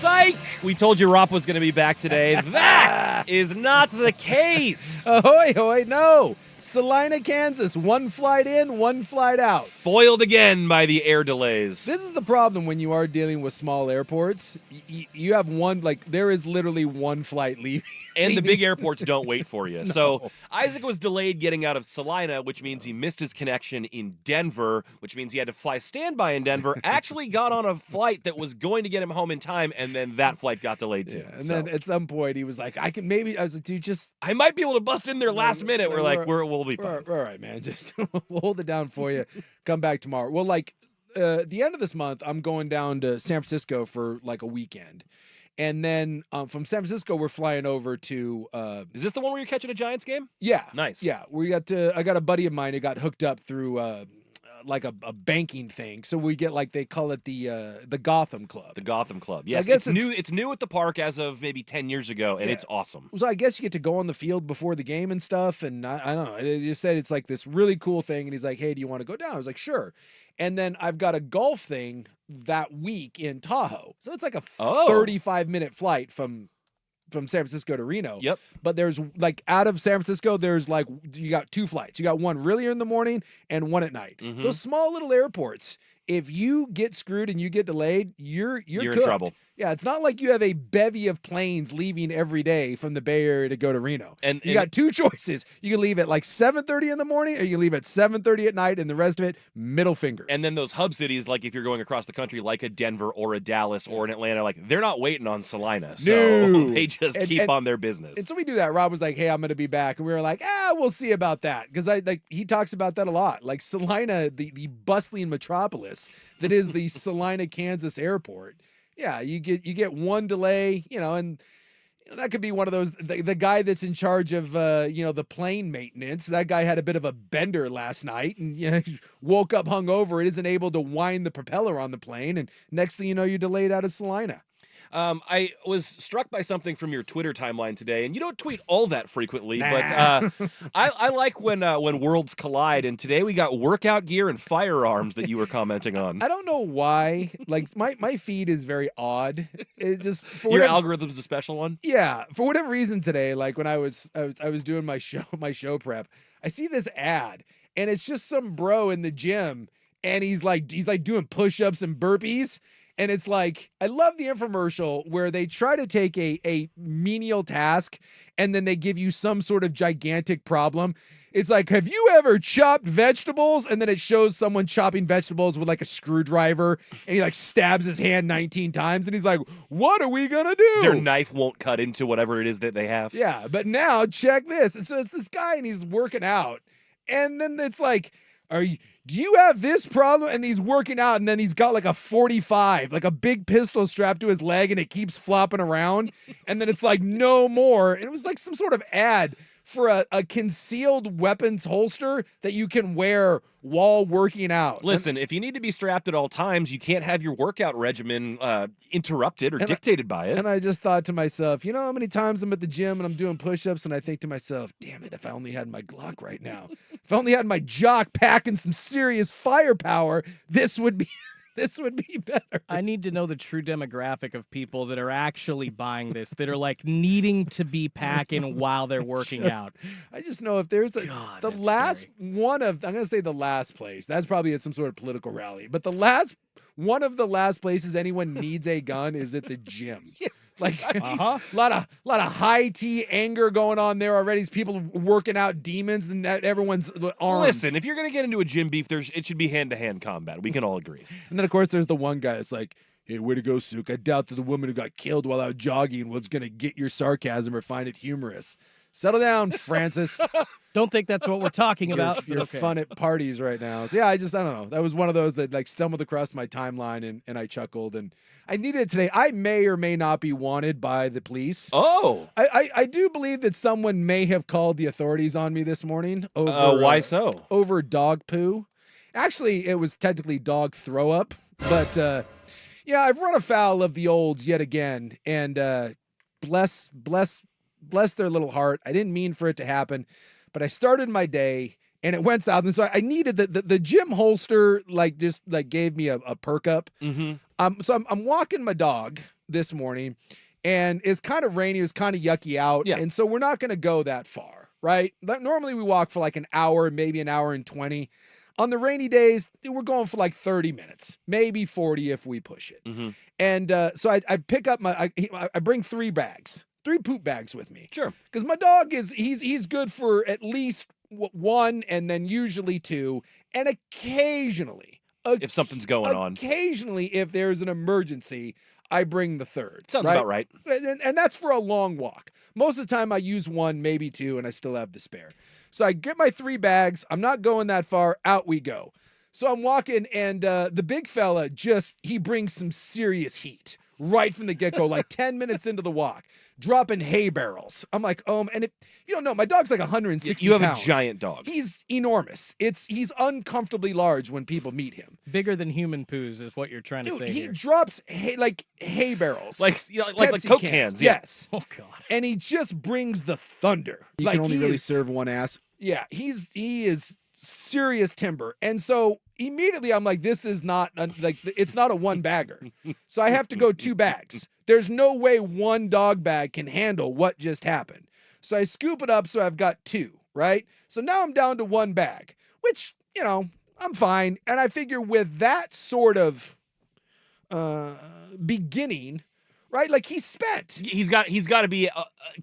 Psych! We told you Rop was going to be back today. That is not the case. Ahoy, hoy, no. Salina, Kansas, one flight in, one flight out. Foiled again by the air delays. This is the problem when you are dealing with small airports. You have one, like, there is literally one flight leaving. And the big airports don't wait for you. No. So Isaac was delayed getting out of Salina, which means he missed his connection in Denver, which means he had to fly standby in Denver, actually got on a flight that was going to get him home in time, and then that flight got delayed too. Yeah, and then at some point he was like, I was like, dude, I might be able to bust in there last minute. We'll be fine. All right, man. Just we'll hold it down for you. Come back tomorrow. Well, like the end of this month, I'm going down to San Francisco for like a weekend. And then from San Francisco, we're flying over to. Is this the one where you're catching a Giants game? Yeah, nice. Yeah, I got a buddy of mine who got hooked up through like a banking thing. So we get like they call it the Gotham Club. The Gotham Club. Yes, I guess it's new. It's new at the park as of maybe 10 years ago, and it's awesome. So I guess you get to go on the field before the game and stuff. And I don't know. They just said it's like this really cool thing. And he's like, "Hey, do you want to go down?" I was like, "Sure." And then I've got a golf thing that week in Tahoe. So it's like a 35-minute flight from San Francisco to Reno. Yep. But there's like out of San Francisco, there's like you got two flights. You got one really in the morning and one at night. Mm-hmm. Those small little airports, if you get screwed and you get delayed, you're in cooked. trouble. Yeah, it's not like you have a bevy of planes leaving every day from the Bay Area to go to Reno. And you got two choices. You can leave at like 7:30 in the morning, or you can leave at 7:30 at night, and the rest of it, middle finger. And then those hub cities, like if you're going across the country, like a Denver or a Dallas or an Atlanta, like they're not waiting on Salina. So they just keep on their business. And so we do that. Rob was like, "Hey, I'm going to be back." And we were like, we'll see about that. Because he talks about that a lot. Like Salina, the bustling metropolis that is the Salina, Kansas airport. Yeah, you get one delay, and that could be one of those, the guy that's in charge of, the plane maintenance. That guy had a bit of a bender last night and woke up hungover and isn't able to wind the propeller on the plane. And next thing you know, you're delayed out of Salina. I was struck by something from your Twitter timeline today, and you don't tweet all that frequently, but I like when worlds collide, and today we got workout gear and firearms that you were commenting on. I don't know why. Like, my feed is very odd. It just your algorithm's a special one? Yeah. For whatever reason today, like when I was doing my show prep, I see this ad, and it's just some bro in the gym, and he's like doing push-ups and burpees. And it's like, I love the infomercial where they try to take a menial task and then they give you some sort of gigantic problem. It's like, have you ever chopped vegetables? And then it shows someone chopping vegetables with like a screwdriver, and he like stabs his hand 19 times. And he's like, what are we going to do? Their knife won't cut into whatever it is that they have. Yeah. But now check this. And so it's this guy and he's working out. And then it's like, do you have this problem? And he's working out, and then he's got like a 45, like a big pistol strapped to his leg, and it keeps flopping around. And then it's like, no more. And it was like some sort of ad for a concealed weapons holster that you can wear while working out. Listen, if you need to be strapped at all times, you can't have your workout regimen interrupted or dictated by it. And I just thought to myself, you know how many times I'm at the gym and I'm doing push-ups, and I think to myself, damn it, if I only had my Glock right now. If I only had my jock packing some serious firepower, this would be better. I need to know the true demographic of people that are actually buying this, that are like needing to be packing while they're working out. I just know if there's the last one of, I'm going to say the last place, that's probably at some sort of political rally, but one of the last places anyone needs a gun is at the gym. Yeah. Like a lot of high tea anger going on there already. People working out demons, and that everyone's armed. Listen, if you're gonna get into a gym beef, it should be hand-to-hand combat. We can all agree. And then of course there's the one guy that's like, "Hey, way to go, Sook. I doubt that the woman who got killed while out jogging was gonna get your sarcasm or find it humorous. Settle down, Francis." Don't think that's what we're talking about. You're fun at parties right now. So yeah, I don't know. That was one of those that like stumbled across my timeline and I chuckled, and I needed it today. I may or may not be wanted by the police. Oh. I do believe that someone may have called the authorities on me this morning over why so? Over dog poo. Actually, it was technically dog throw up, but yeah, I've run afoul of the olds yet again, and bless their little heart. I didn't mean for it to happen, but I started my day and it went south. And so I needed the gym holster, like just like gave me a perk up. Mm-hmm. So I'm walking my dog this morning, and it's kind of rainy. It was kind of yucky out. Yeah. And so we're not going to go that far, right? Normally we walk for like an hour, maybe an hour and 20. On the rainy days, we're going for like 30 minutes, maybe 40 if we push it. Mm-hmm. And so I pick up I bring 3 poop bags with me. Sure. Because my dog he's good for at least 1 and then usually 2. And occasionally, If something's going on. Occasionally, if there's an emergency, I bring the 3rd. Sounds about right. And that's for a long walk. Most of the time I use 1, maybe 2, and I still have the spare. So I get my 3 bags. I'm not going that far. Out we go. So I'm walking, and the big fella he brings some serious heat right from the get-go, like 10 minutes into the walk, dropping hay barrels. I'm like, and you don't know, my dog's like 160 You have pounds. a giant dog. He's enormous. He's uncomfortably large when people meet him. Bigger than human poos is what you're trying to Dude, say he here. drops hay barrels. Like Pepsi Coke cans. Yeah. Yes. Oh, God. And he just brings the thunder. He like can only he really is- serve one ass. Yeah, he is serious timber. And so immediately I'm like, this is not it's not a 1 bagger. So I have to go 2 bags. There's no way 1 dog bag can handle what just happened. So I scoop it up so I've got 2, right? So now I'm down to 1 bag, which, I'm fine. And I figure with that sort of beginning, right? Like he's spent. He's got to be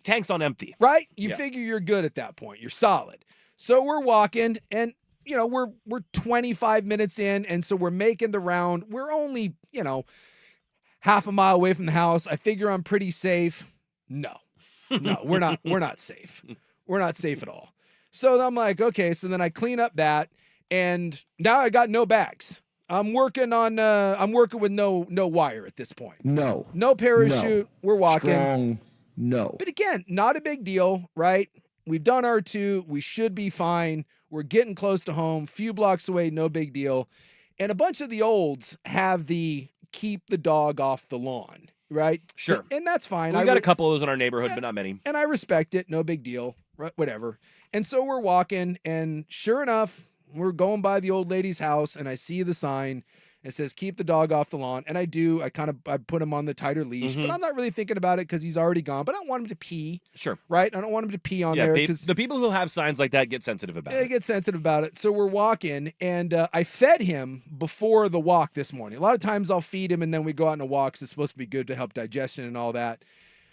tanks on empty. Right? You Yeah. figure you're good at that point. You're solid. So we're walking and we're 25 minutes in, and so we're making the round. We're only, half a mile away from the house. I figure I'm pretty safe. No, we're not safe. We're not safe at all. So I'm like, okay, so then I clean up that, and now I got no bags. I'm working with no wire at this point. No. No parachute. We're walking. Strong no. But again, not a big deal, right? We've done our 2. We should be fine. We're getting close to home. Few blocks away, no big deal. And a bunch of the olds have the keep the dog off the lawn, right? Sure. And that's fine. We've got a couple of those in our neighborhood, but not many. And I respect it. No big deal. Right? Whatever. And so we're walking, and sure enough, we're going by the old lady's house, and I see the sign. It says, keep the dog off the lawn. And I do. I put him on the tighter leash, but I'm not really thinking about it because he's already gone. But I don't want him to pee. Sure. Right? I don't want him to pee on there. Because the people who have signs like that get sensitive about they it. get sensitive about it. So we're walking, and I fed him before the walk this morning. A lot of times I'll feed him, and then we go out on a walk. 'Cause it's supposed to be good to help digestion and all that.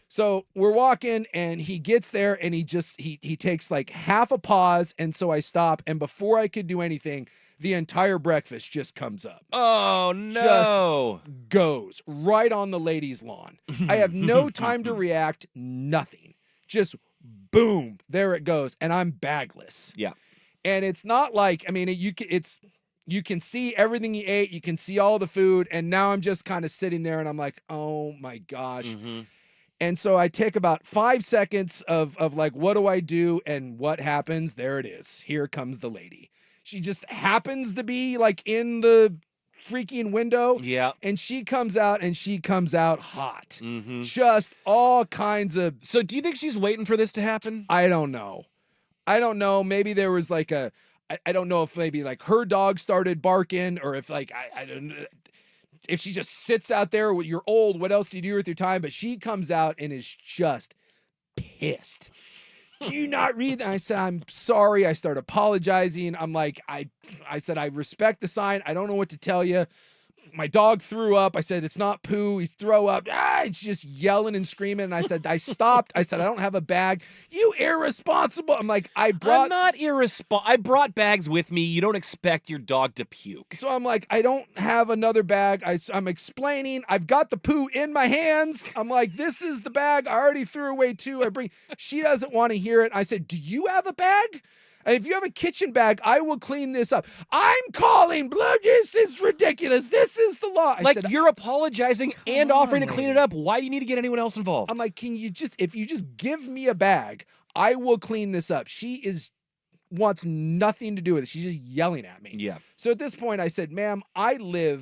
So we're walking, and he gets there, and he takes like half a pause. And so I stop, and before I could do anything, the entire breakfast just comes up. Oh, no. Goes right on the lady's lawn. I have no time to react, nothing. Just boom, there it goes. And I'm bagless. Yeah. And it's not like, you can see everything he ate. You can see all the food. And now I'm just kind of sitting there, and I'm like, oh my gosh. Mm-hmm. And so I take about 5 seconds of like, what do I do? And what happens? There it is. Here comes the lady. She just happens to be like in the freaking window. Yeah. And she comes out hot. Mm-hmm. Just all kinds of. So do you think she's waiting for this to happen? I don't know. Maybe there was like I don't know if maybe like her dog started barking, or if like, I don't know. If she just sits out there with you're old, what else do you do with your time? But she comes out and is just pissed. Do you not read that? I said, I'm sorry. I start apologizing. I'm like, I said, I respect the sign. I don't know what to tell you. My dog threw up. I said, it's not poo. He's throw up. It's just yelling and screaming. And I said, I stopped. I said, I don't have a bag. You irresponsible. I'm like, I'm not irresponsible. I brought bags with me. You don't expect your dog to puke. So I'm like, I don't have another bag. I'm explaining. I've got the poo in my hands. I'm like, this is the bag. I already threw away 2. She doesn't want to hear it. I said, do you have a bag? And if you have a kitchen bag, I will clean this up. I'm calling blood. This is ridiculous. This is the law. I said, You're apologizing and offering to on, clean it up. Why do you need to get anyone else involved? I'm like, if you just give me a bag, I will clean this up. She wants nothing to do with it. She's just yelling at me. Yeah. So at this point I said, ma'am,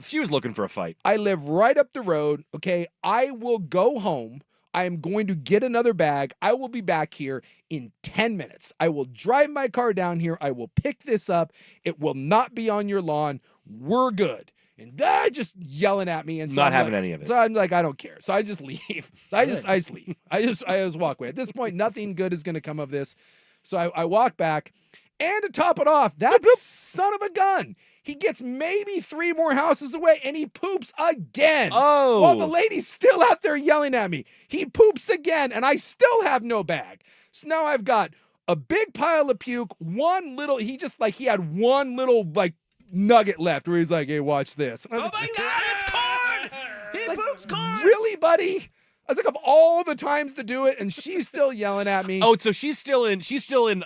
She was looking for a fight. I live right up the road. Okay. I will go home. I am going to get another bag. I will be back here in 10 minutes. I will drive my car down here. I will pick this up. It will not be on your lawn. We're good. and just yelling at me. And so Not I'm having like, any of it. So I'm like, I don't care. So I just leave. So I just leave. I just walk away. At this point, nothing good is going to come of this. So I walk back, and to top it off, that son of a gun, he gets maybe 3 more houses away, and he poops again. Oh. While the lady's still out there yelling at me. He poops again, and I still have no bag. So now I've got a big pile of puke, he had one little, like, nugget left where he's like, hey, watch this. And I was Oh my God, it's corn! He poops corn! Really, buddy? I was like, of all the times to do it, and she's still yelling at me. Oh, so she's still in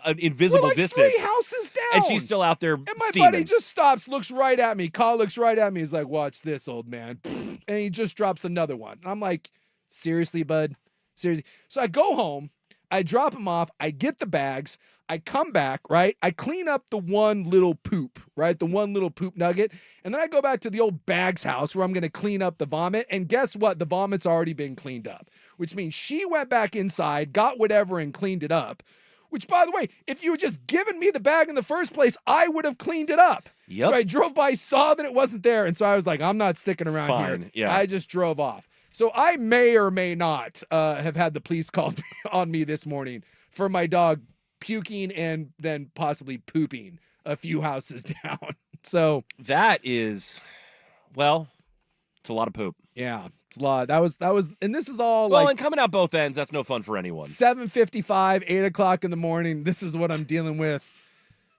an invisible We're like distance. 3 houses down. And she's still out there And my steaming. buddy just stops, looks right at me. Kyle looks right at me. He's like, watch this, old man. And he just drops another one. And I'm like, seriously, bud? Seriously? So I go home. I drop him off. I get the bags. I come back, right? I clean up the one little poop, right? The one little poop nugget. And then I go back to the old bag's house where I'm going to clean up the vomit. And guess what? The vomit's already been cleaned up, which means she went back inside, got whatever, and cleaned it up. Which, by the way, if you had just given me the bag in the first place, I would have cleaned it up. Yep. So I drove by, saw that it wasn't there. And so I was like, I'm not sticking around Fine, here. yeah. I just drove off. So I may or may not have had the police called on me this morning for my dog puking and then possibly pooping a few houses down. So that is, well, it's a lot of poop. yeah, it's a lot. That was, and this is all Well, like and coming out both ends, that's no fun for anyone. 7:55, 8 o'clock in the morning. This is what I'm dealing with.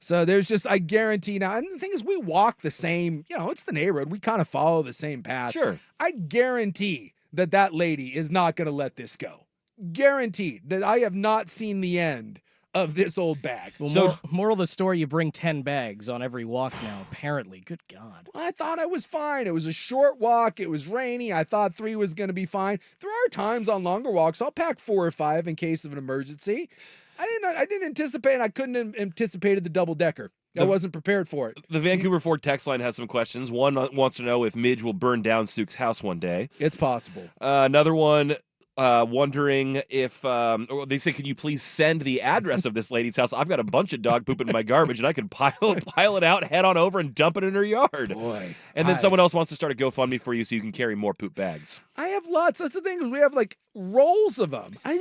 So there's just, I guarantee now, and the thing is, we walk the same, it's the neighborhood. We kind of follow the same path. Sure. I guarantee that lady is not going to let this go. Guaranteed that I have not seen the end of this old bag. Well, So- moral of the story, you bring 10 bags on every walk now, apparently. Good God. I thought I was fine. It was a short walk. It was rainy. I thought 3 was going to be fine. There are times on longer walks I'll pack 4 or 5 in case of an emergency. I didn't anticipate. I couldn't have anticipated the double decker. I wasn't prepared for it. The Vancouver Ford text line has some questions. One wants to know if Midge will burn down Suk's house one day. It's possible. Another one wondering if they say, can you please send the address of this lady's house? I've got a bunch of dog poop in my garbage, and I can pile it out, head on over, and dump it in her yard. Boy. And then someone else wants to start a GoFundMe for you so you can carry more poop bags. I have lots. That's the thing. We have like rolls of them. I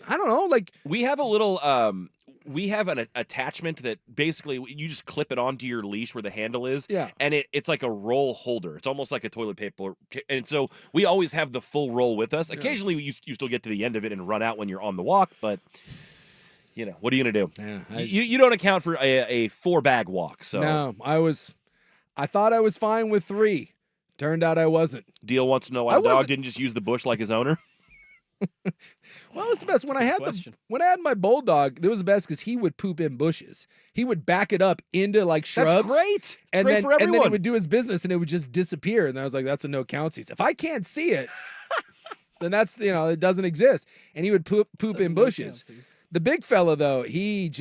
don't know. Like, We have a little we have an attachment that basically you just clip it onto your leash where the handle is. Yeah. And it's like a roll holder. It's almost like a toilet paper. And so we always have the full roll with us. Occasionally you still get to the end of it and run out when you're on the walk, but what are you going to do? Yeah, You don't account for a 4-bag walk. So no, I thought I was fine with 3. Turned out I wasn't. Deal wants to know why the dog didn't just use the bush like his owner. Well, it was the best when I had when I had my bulldog. It was the best because he would poop in bushes. He would back it up into like shrubs. That's great. It's and great then for everyone. and then he would do his business and it would just disappear. And I was like, that's a no countsees. If I can't see it, then that's it doesn't exist. And he would poop in bushes. The big fella though, he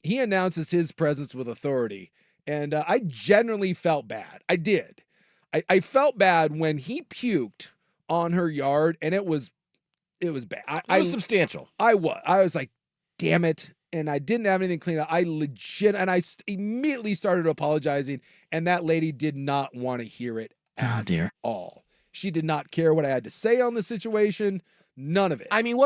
announces his presence with authority, and I generally felt bad. I did. I felt bad when he puked on her yard, and it was bad. It was substantial. I was like, damn it. And I didn't have anything clean up. I immediately started apologizing. And that lady did not want to hear it at all. She did not care what I had to say on the situation. None of it. I mean,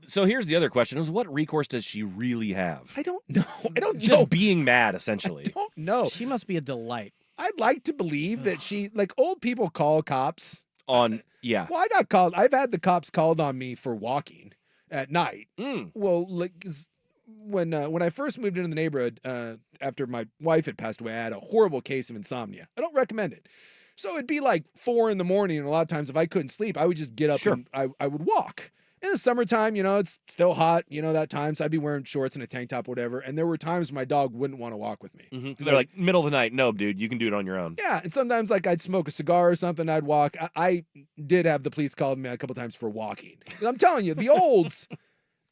so here's the other question: what recourse does she really have? I don't know. I don't know. Just being mad, essentially. I don't know. She must be a delight. I'd like to believe that old people call cops. Well, I got called. I've had the cops called on me for walking at night. Well, when I first moved into the neighborhood after my wife had passed away, I had a horrible case of insomnia. I don't recommend it. So it'd be like 4 a.m, and a lot of times if I couldn't sleep, I would just get up and I would walk. In the summertime, it's still hot, that time, so I'd be wearing shorts and a tank top, whatever. And there were times my dog wouldn't want to walk with me. They're like, middle of the night, no, dude, you can do it on your own. Yeah, and sometimes I'd smoke a cigar or something, I'd walk. I did have the police call me a couple times for walking. And I'm telling you, the olds,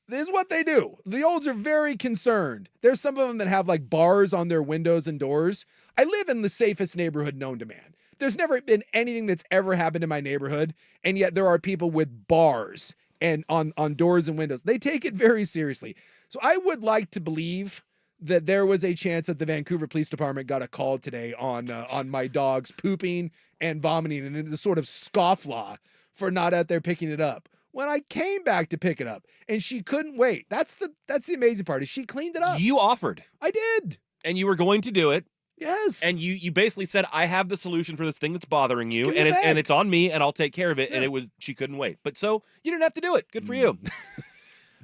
this is what they do. The olds are very concerned. There's some of them that have like bars on their windows and doors. I live in the safest neighborhood known to man. There's never been anything that's ever happened in my neighborhood, and yet there are people with bars and on doors and windows. They take it very seriously. So I would like to believe that there was a chance that the Vancouver Police Department got a call today on my dogs pooping and vomiting and this sort of scofflaw for not out there picking it up. When I came back to pick it up and she couldn't wait. That's the amazing part is she cleaned it up. You offered. I did. And you were going to do it. Yes. And you basically said, I have the solution for this thing that's bothering you, give me it back. and it's on me, and I'll take care of it. Yeah. And she couldn't wait. But so you didn't have to do it. Good for you.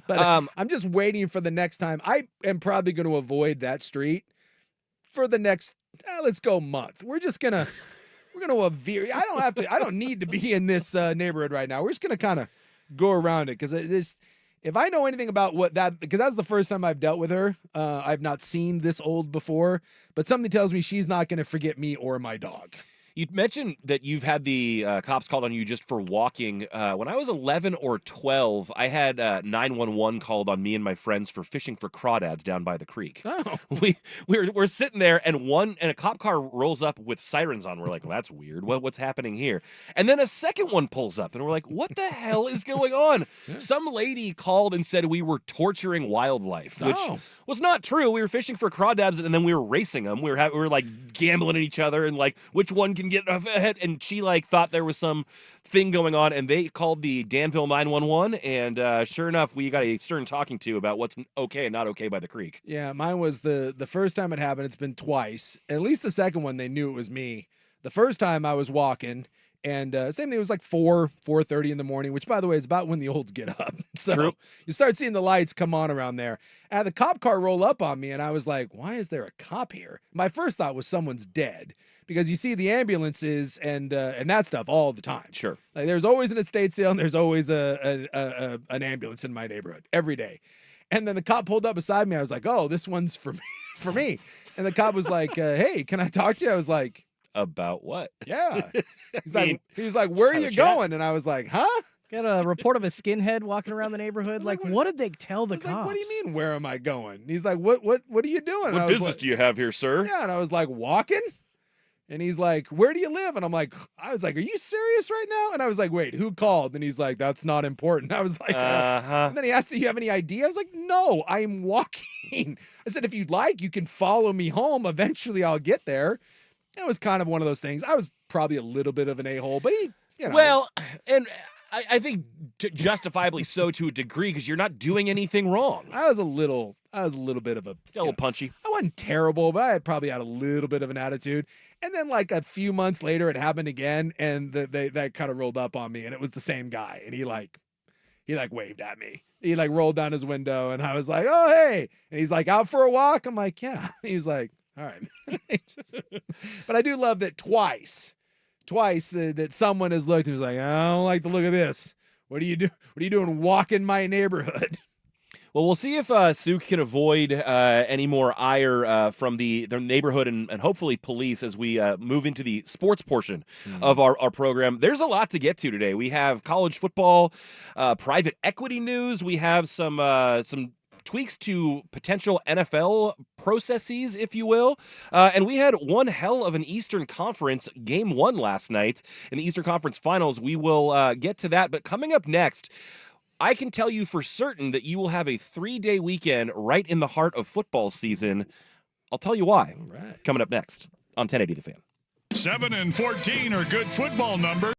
But I'm just waiting for the next time. I am probably going to avoid that street for the next, let's go month. We're going to veer. I don't need to be in this neighborhood right now. We're just going to kind of go around it because if I know anything about because that was the first time I've dealt with her. I've not seen this old before, but something tells me she's not going to forget me or my dog. You mentioned that you've had the cops called on you just for walking. When I was 11 or 12, I had 911 called on me and my friends for fishing for crawdads down by the creek. Oh. We're sitting there, and a cop car rolls up with sirens on. We're like, well, that's weird. What's happening here? And then a second one pulls up, and we're like, what the hell is going on? Yeah. Some lady called and said we were torturing wildlife, which was not true. We were fishing for crawdads, and then we were racing them. We were like gambling at each other, and like which one can get ahead. And she like thought there was some thing going on, and they called the Danville 911. And sure enough, we got a stern talking to about what's okay and not okay by the creek. Yeah, mine was the first time it happened. It's been twice. At least the second one, they knew it was me. The first time I was walking. And same thing, it was like 4:30 in the morning, which, by the way, is about when the olds get up. So True. You start seeing the lights come on around there. I had the cop car roll up on me, and I was like, why is there a cop here? My first thought was someone's dead because you see the ambulances and that stuff all the time. Sure. Like there's always an estate sale, and there's always an ambulance in my neighborhood every day. And then the cop pulled up beside me. I was like, oh, this one's for me. For me. And the cop was like, hey, can I talk to you? I was like, about what? yeah. He was like, where are you going? And I was like, huh? Got a report of a skinhead walking around the neighborhood. Like, what did they tell the I was cops? like, what do you mean, where am I going? And he's like, what are you doing? What business do you have here, sir? Yeah, and I was like, walking? And he's like, where do you live? And I was like, are you serious right now? And I was like, wait, who called? And he's like, that's not important. I was like, And then he asked, do you have any idea? I was like, no, I'm walking. I said, if you'd like, you can follow me home. Eventually I'll get there. It was kind of one of those things. I was probably a little bit of an a-hole, but he, Well, and I think justifiably so to a degree because you're not doing anything wrong. I was a little bit of a little punchy. I wasn't terrible, but I probably had a little bit of an attitude. And then like a few months later, it happened again, and that kind of rolled up on me, and it was the same guy, and he waved at me. He like rolled down his window, and I was like, oh hey, and he's like, out for a walk? I'm like, yeah. He was like, all right. But I do love that twice that someone has looked and was like, I don't like the look of this. What are you doing walking my neighborhood? Well, we'll see if Sue can avoid any more ire from their neighborhood and hopefully police as we move into the sports portion of our program. There's a lot to get to today. We have college football, private equity news. We have some tweaks to potential NFL processes, if you will. And we had one hell of an Eastern Conference game 1 last night in the Eastern Conference Finals. We will get to that. But coming up next, I can tell you for certain that you will have a 3-day weekend right in the heart of football season. I'll tell you why. All right. Coming up next on 1080 The Fan. 7 and 14 are good football numbers.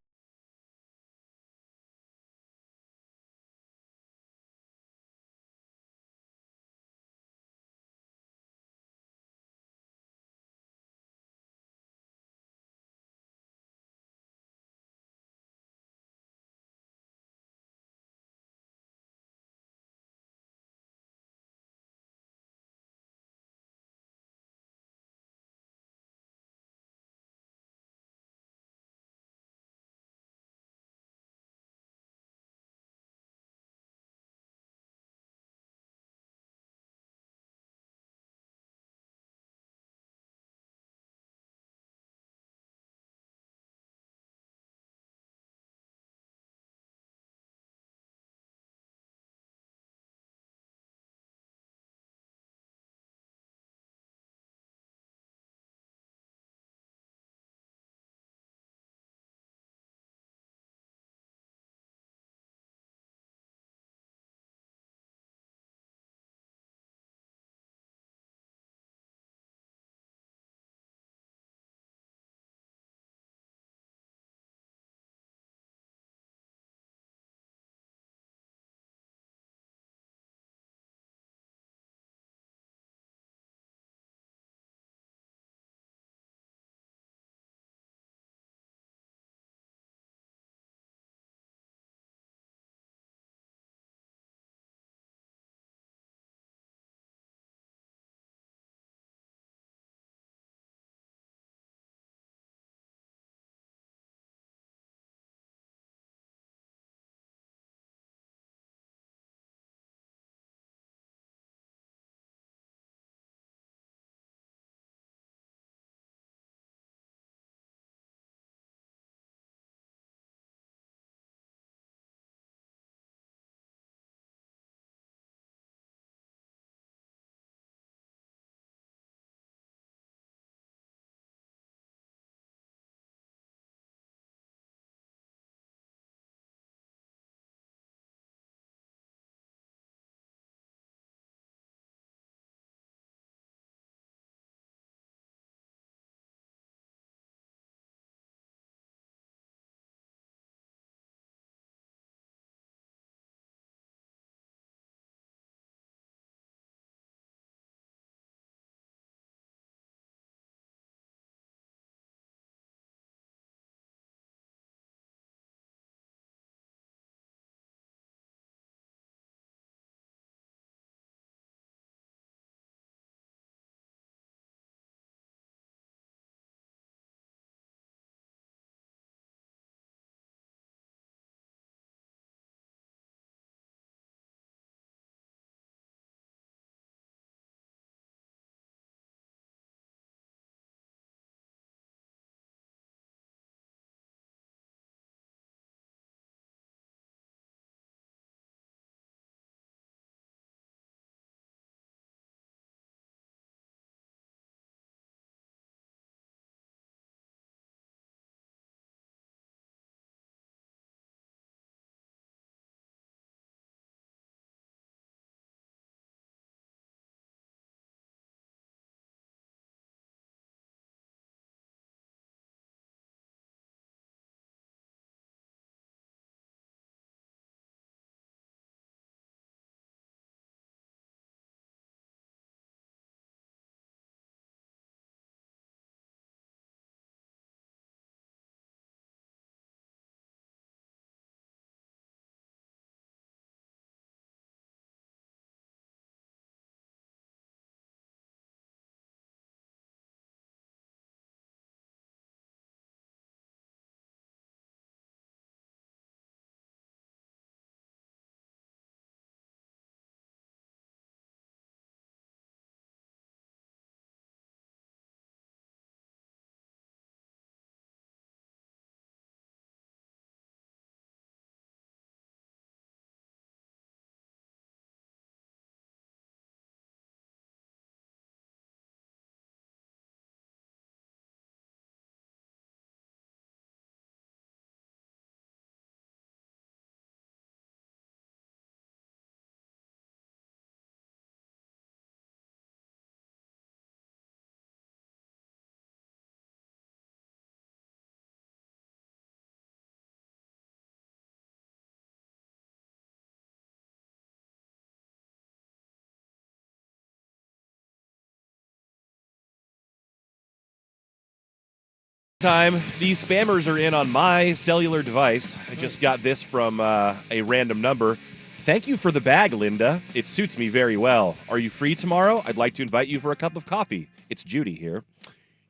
Time. These spammers are in on my cellular device. I just got this from a random number. Thank you for the bag, Linda. It suits me very well. Are you free tomorrow? I'd like to invite you for a cup of coffee. It's Judy here.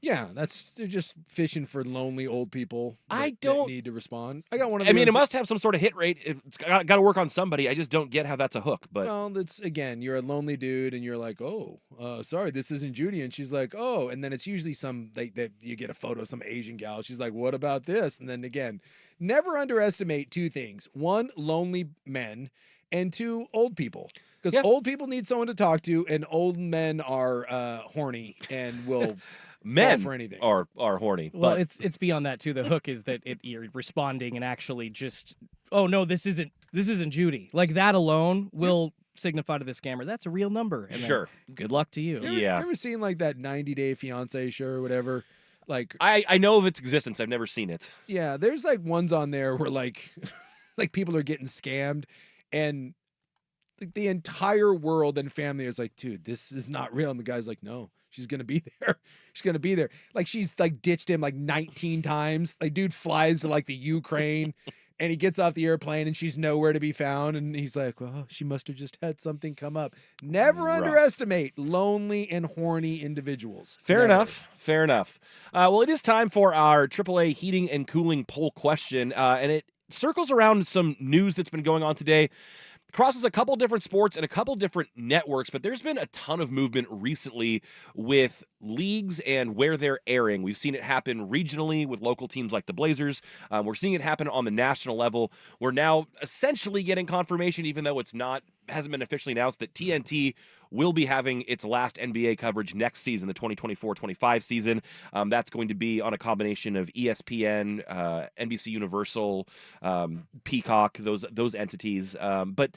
Yeah, they're just fishing for lonely old people that don't need to respond. I got one of I those. mean, it must have some sort of hit rate. It's got to work on somebody. I just don't get how that's a hook. But Well, that's again, you're a lonely dude, and you're like, oh, sorry, this isn't Judy, and she's like, oh, and then it's usually that you get a photo of some Asian gal. She's like, what about this? And then again, never underestimate two things: one, lonely men, and two, old people. Because old people need someone to talk to, and old men are horny and will. Men for anything. are horny. Well, but it's beyond that too. The hook is that you're responding and actually just, oh no, this isn't Judy. Like that alone will signify to the scammer that's a real number. And sure. Good luck to you. You ever seen like that 90 Day Fiance show or whatever? Like I know of its existence. I've never seen it. Yeah, there's like ones on there where like like people are getting scammed, and like the entire world and family is like, dude, this is not real. And the guy's like, no, she's gonna be there. She's gonna be there. Like she's like ditched him like 19 times. Like dude flies to like the Ukraine and he gets off the airplane and she's nowhere to be found. And he's like, well, she must have just had something come up. Never underestimate lonely and horny individuals. Fair enough. Well, it is time for our AAA heating and cooling poll question. And it circles around some news that's been going on today. Crosses a couple different sports and a couple different networks, but there's been a ton of movement recently with leagues and where they're airing. We've seen it happen regionally with local teams like the Blazers. We're seeing it happen on the national level. We're now essentially getting confirmation, even though hasn't been officially announced, that TNT will be having its last NBA coverage next season, the 2024-25 season. That's going to be on a combination of ESPN, NBC Universal, Peacock, those entities. But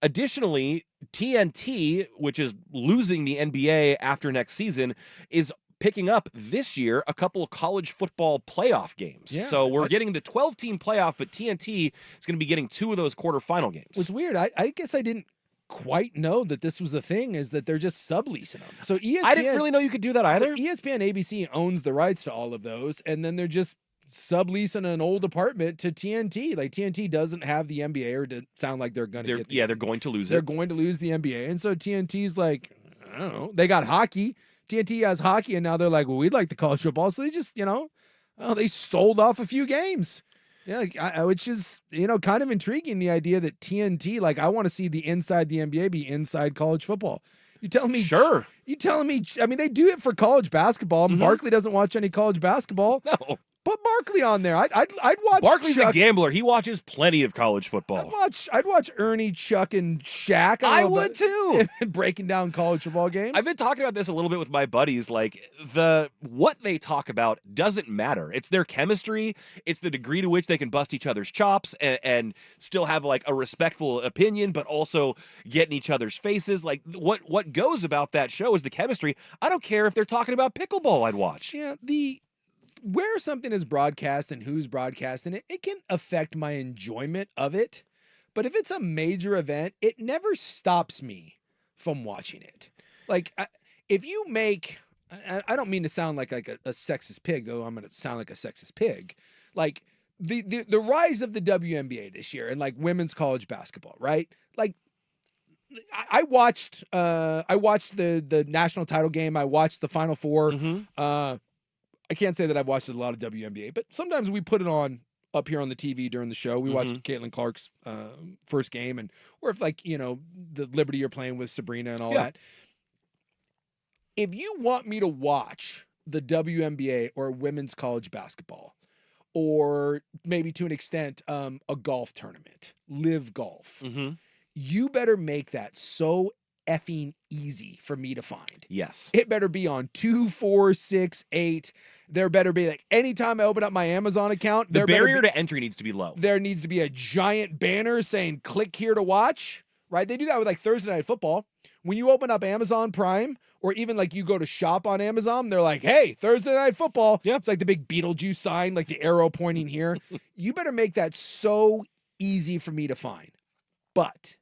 additionally, TNT, which is losing the NBA after next season, is picking up this year a couple of college football playoff games. Yeah, so we're getting the 12-team playoff, but TNT is going to be getting 2 of those quarterfinal games. What's weird, I guess I didn't quite know that this was the thing, is that they're just subleasing them. So ESPN, I didn't really know you could do that either. So ESPN ABC owns the rights to all of those, and then they're just subleasing an old apartment to TNT. Like TNT doesn't have the NBA, or to sound like they're going to get they're going to lose They're going to lose the NBA. And so TNT's like, I don't know. They got hockey. TNT has hockey, and now they're like, well, we'd like the college football. So they just, they sold off a few games. Yeah, which is, kind of intriguing, the idea that TNT, like, I want to see the inside the NBA be inside college football. You telling me? Sure. You telling me? I mean, they do it for college basketball. Mm-hmm. Barkley doesn't watch any college basketball. No. Put Barkley on there. I'd watch. Barkley's Chuck. a gambler. He watches plenty of college football. I'd watch Ernie, Chuck, and Shaq. I would too. Breaking down college football games. I've been talking about this a little bit with my buddies. Like what they talk about doesn't matter. It's their chemistry. It's the degree to which they can bust each other's chops and still have like a respectful opinion, but also get in each other's faces. Like what goes about that show is the chemistry. I don't care if they're talking about pickleball. I'd watch. Yeah, where something is broadcast and who's broadcasting it, it can affect my enjoyment of it. But if it's a major event, it never stops me from watching it. Like, if you make, I don't mean to sound like a sexist pig, though I'm going to sound like a sexist pig. Like, the rise of the WNBA this year and like women's college basketball, right? Like, I watched the national title game. I watched the Final Four. Mm-hmm. I can't say that I've watched a lot of WNBA, but sometimes we put it on up here on the TV during the show. We watched Caitlin Clark's first game, or if like, the Liberty you're playing with Sabrina and all that. If you want me to watch the WNBA or women's college basketball, or maybe to an extent a golf tournament, live golf, you better make that so effing easy for me to find. Yes. It better be on 2, 4, 6, 8. There better be like anytime I open up my Amazon account, the barrier to entry needs to be low. There needs to be a giant banner saying click here to watch, right? They do that with like Thursday Night Football. When you open up Amazon Prime, or even like you go to shop on Amazon, they're like, hey, Thursday Night Football. Yep. It's like the big Beetlejuice sign, like the arrow pointing here. You better make that so easy for me to find. But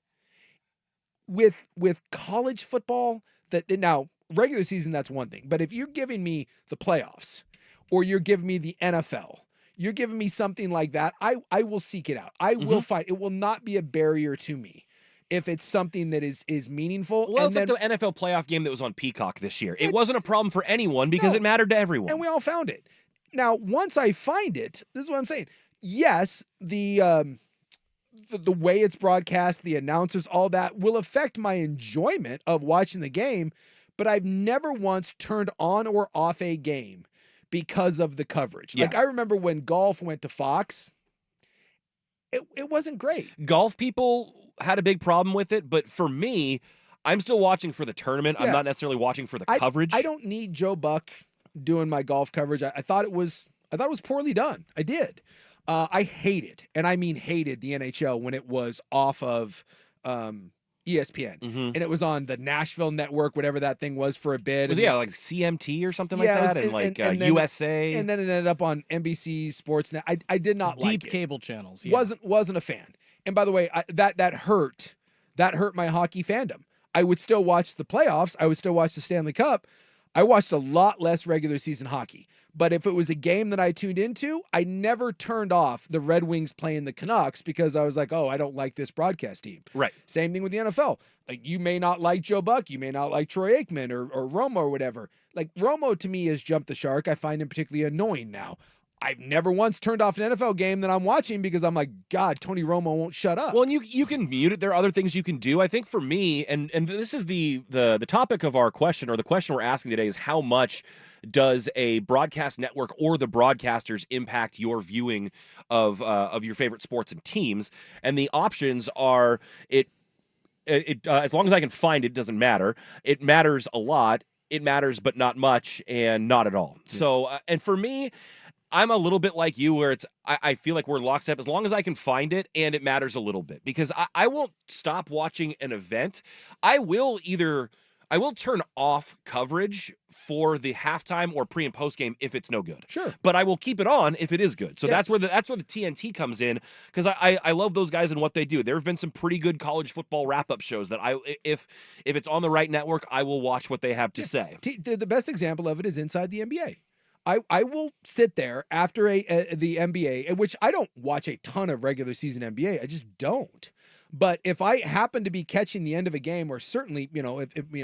with college football, that now regular season, that's one thing. But if you're giving me the playoffs, or you're giving me the NFL, you're giving me something like that, I will seek it out. I will find it. Will not be a barrier to me if it's something that is meaningful. Well, and it's then, like the NFL playoff game that was on Peacock this year. It It- wasn't a problem for anyone because No. it mattered to everyone. and we all found it. Now, once I find it, this is what I'm saying. Yes, the way it's broadcast, the announcers, all that will affect my enjoyment of watching the game, but I've never once turned on or off a game because of the coverage. Like, I remember when golf went to Fox, it wasn't great. Golf people had a big problem with it, but for me, I'm still watching for the tournament. I'm Yeah. not necessarily watching for the coverage. I don't need Joe Buck doing my golf coverage. I thought it was poorly done. I did. I hated, and I mean hated, the NHL when it was off of ESPN and it was on the Nashville network, whatever that thing was, for a bit. Was like CMT or something Yeah, like that, it was- and and then- USA. and then it ended up on NBC Sportsnet. I did not like Deep it. cable channels. Yeah. Wasn't a fan. And by the way, that hurt my hockey fandom. I would still watch the playoffs. I would still watch the Stanley Cup. I watched a lot less regular season hockey. But if it was a game that I tuned into, I never turned off the Red Wings playing the Canucks because I was like, oh, I don't like this broadcast team. Right. Same thing with the NFL. Like, you may not like Joe Buck, you may not like Troy Aikman or Romo or whatever. Like, Romo to me has jumped the shark. I find him particularly annoying now. I've never once turned off an NFL game that I'm watching because I'm like, God, Tony Romo won't shut up. Well, and you can mute it. There are other things you can do. I think for me, and this is the topic of our question, or the question we're asking today, is how much does a broadcast network or the broadcasters impact your viewing of your favorite sports and teams? And the options are it as long as I can find it, doesn't matter. It matters a lot. It matters, but not much, and not at all. Yeah. So, and for me, I'm a little bit like you, where I feel like we're lockstep as long as I can find it and it matters a little bit, because I won't stop watching an event. I will turn off coverage for the halftime or pre and post game if it's no good. Sure. But I will keep it on if it is good. So Yes. that's where the TNT comes in, because I love those guys and what they do. There have been some pretty good college football wrap-up shows that if it's on the right network, I will watch what they have to say. The best example of it is inside the NBA. I will sit there after the NBA, in which I don't watch a ton of regular season NBA. I just don't. But if I happen to be catching the end of a game, or certainly, if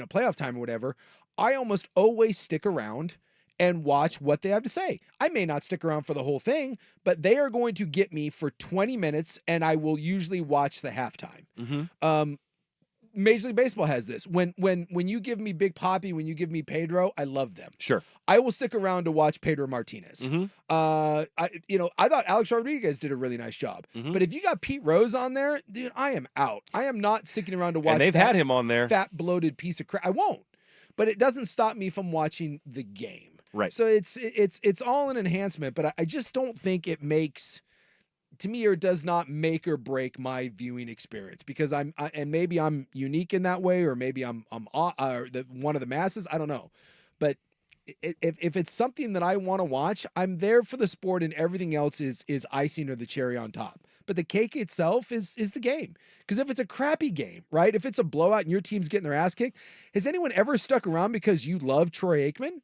playoff time or whatever, I almost always stick around and watch what they have to say. I may not stick around for the whole thing, but they are going to get me for 20 minutes, and I will usually watch the halftime. Mm-hmm. Major League Baseball has this. When you give me Big Papi, when you give me Pedro, I love them. Sure. I will stick around to watch Pedro Martinez. Mm-hmm. I thought Alex Rodriguez did a really nice job. Mm-hmm. But if you got Pete Rose on there, dude, I am out. I am not sticking around to watch. And they've had him on there. Fat bloated piece of crap. I won't. But it doesn't stop me from watching the game. Right. So it's all an enhancement, but I just don't think it makes, to me, or does not make or break my viewing experience, because and maybe I'm unique in that way, or maybe I'm one of the masses. I don't know, but if it's something that I want to watch, I'm there for the sport, and everything else is icing or the cherry on top. But the cake itself is the game. Because if it's a crappy game, right? If it's a blowout and your team's getting their ass kicked, has anyone ever stuck around because you love Troy Aikman?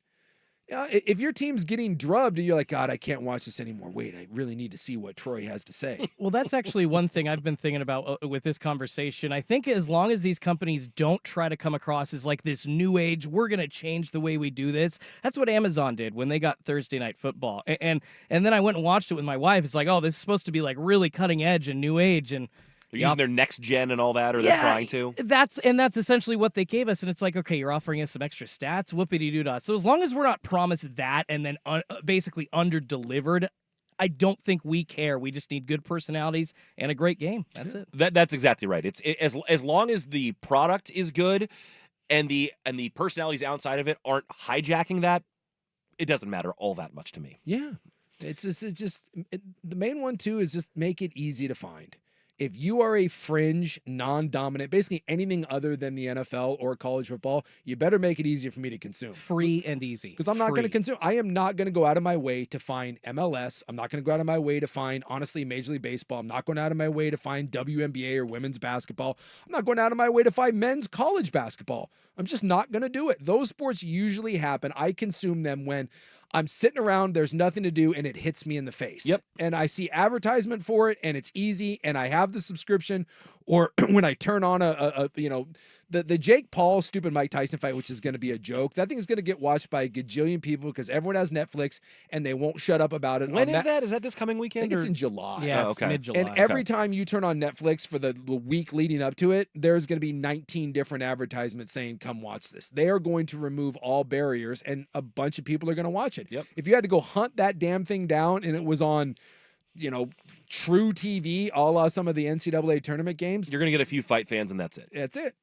If your team's getting drubbed and you're like, God, I can't watch this anymore. Wait, I really need to see what Troy has to say. Well, that's actually one thing I've been thinking about with this conversation. I think as long as these companies don't try to come across as like this new age, we're going to change the way we do this. That's what Amazon did when they got Thursday Night Football. And then I went and watched it with my wife. It's like, oh, this is supposed to be like really cutting edge and new age. And they're using their next gen and all that, or they're trying to. That's essentially what they gave us. And it's like, okay, you're offering us some extra stats, whoopity-doo-dah. So as long as we're not promised that and then basically under-delivered, I don't think we care. We just need good personalities and a great game. That's it. That's exactly right. As long as the product is good and the personalities outside of it aren't hijacking that, it doesn't matter all that much to me. Yeah. The main one too is just make it easy to find. If you are a fringe, non-dominant, basically anything other than the NFL or college football, you better make it easier for me to consume. Free and easy. Because I'm not going to consume. I am not going to go out of my way to find MLS. I'm not going to go out of my way to find, honestly, Major League Baseball. I'm not going out of my way to find WNBA or women's basketball. I'm not going out of my way to find men's college basketball. I'm just not going to do it. Those sports usually happen. I consume them when I'm sitting around, there's nothing to do, and it hits me in the face. Yep. And I see advertisement for it, and it's easy, and I have the subscription. Or when I turn on the Jake Paul stupid Mike Tyson fight, which is going to be a joke, that thing is going to get watched by a gajillion people because everyone has Netflix and they won't shut up about it. When is that? Is that this coming I weekend? think it's in July. Yeah, Oh, it's okay. mid-July. And every time you turn on Netflix for the week leading up to it, there's going to be 19 different advertisements saying, come watch this. They are going to remove all barriers, and a bunch of people are going to watch it. Yep. If you had to go hunt that damn thing down and it was on, True TV, a la some of the NCAA tournament games, You're going to get a few fight fans, and that's it. that's it.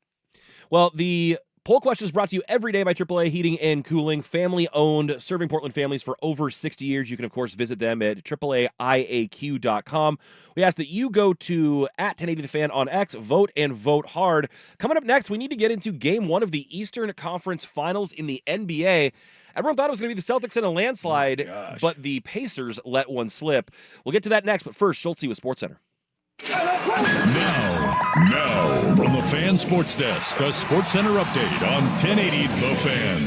Well, the poll question is brought to you every day by AAA Heating and Cooling, family-owned, serving Portland families for over 60 years. You can, of course, visit them at AAAIAQ.com. We ask that you go to @1080thefan on X, vote and vote hard. Coming up next, we need to get into Game 1 of the Eastern Conference Finals in the NBA. Everyone thought it was going to be the Celtics in a landslide, but the Pacers let one slip. We'll get to that next, but first, Schulte with SportsCenter. Now, from the Fan Sports Desk, a SportsCenter update on 1080 The Fan.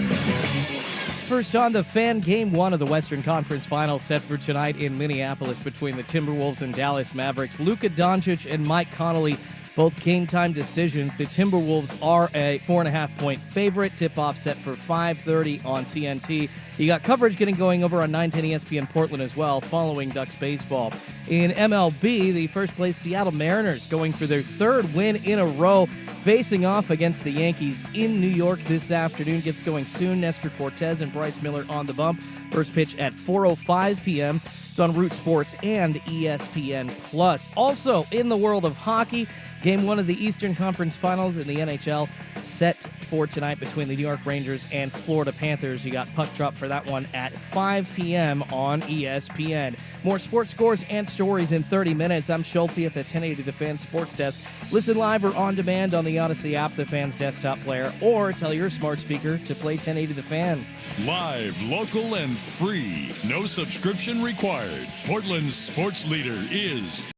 First on the Fan, Game 1 of the Western Conference Finals set for tonight in Minneapolis between the Timberwolves and Dallas Mavericks. Luka Doncic and Mike Conley, both game-time decisions. The Timberwolves are a 4.5-point favorite. Tip-off set for 5:30 on TNT. You got coverage getting going over on 910 ESPN Portland as well, following Ducks baseball. In MLB, the first-place Seattle Mariners going for their third win in a row, facing off against the Yankees in New York this afternoon. Gets going soon. Nestor Cortez and Bryce Miller on the bump. First pitch at 4:05 p.m. It's on Root Sports and ESPN+. Also, in the world of hockey, Game 1 of the Eastern Conference Finals in the NHL set for tonight between the New York Rangers and Florida Panthers. You got puck drop for that one at 5 p.m. on ESPN. More sports scores and stories in 30 minutes. I'm Schulte at the 1080 The Fan Sports Desk. Listen live or on demand on the Odyssey app, the Fan's desktop player, or tell your smart speaker to play 1080 The Fan. Live, local, and free. No subscription required. Portland's sports leader is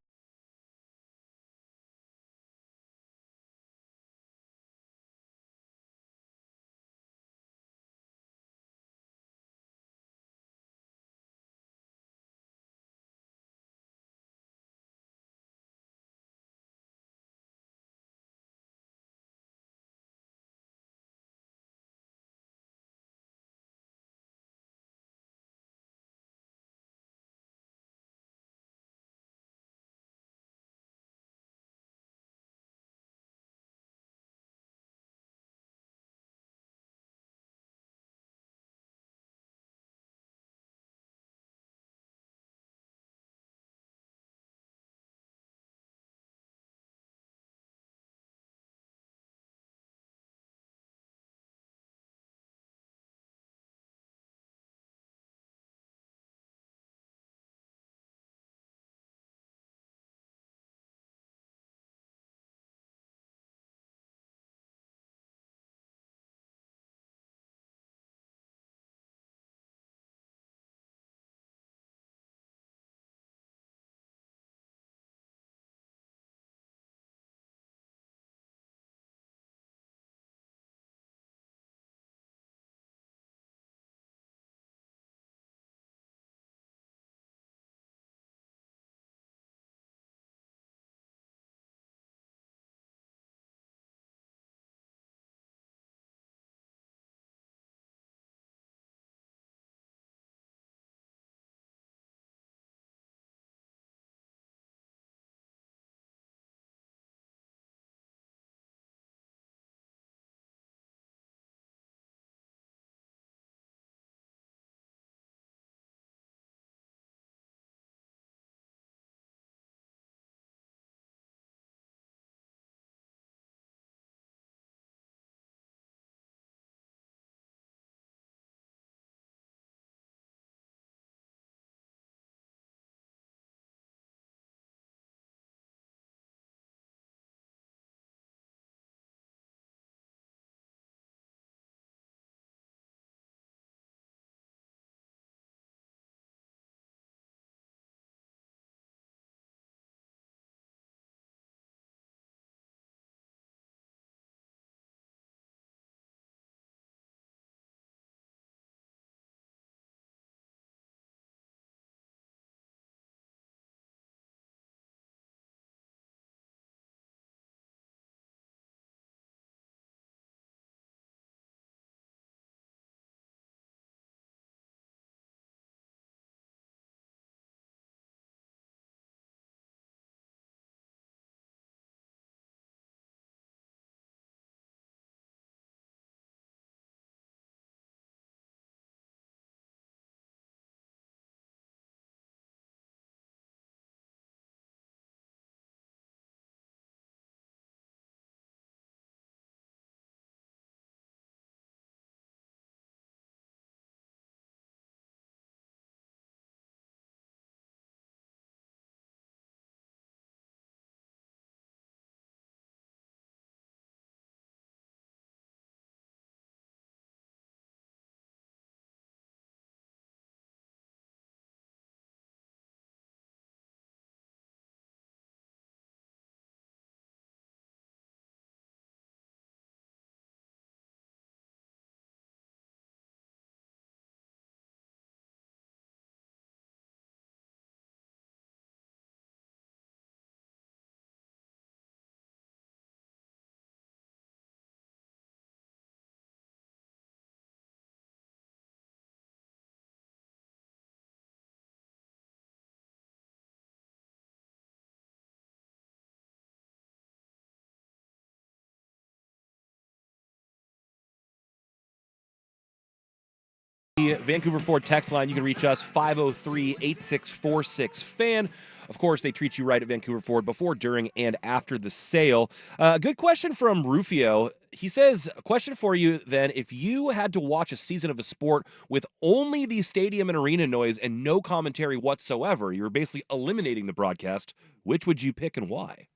The Vancouver Ford text line, you can reach us 503-8646-FAN. Of course, they treat you right at Vancouver Ford before, during, and after the sale. Good question from Rufio. He says, a question for you then. If you had to watch a season of a sport with only the stadium and arena noise and no commentary whatsoever, you were basically eliminating the broadcast, which would you pick and why?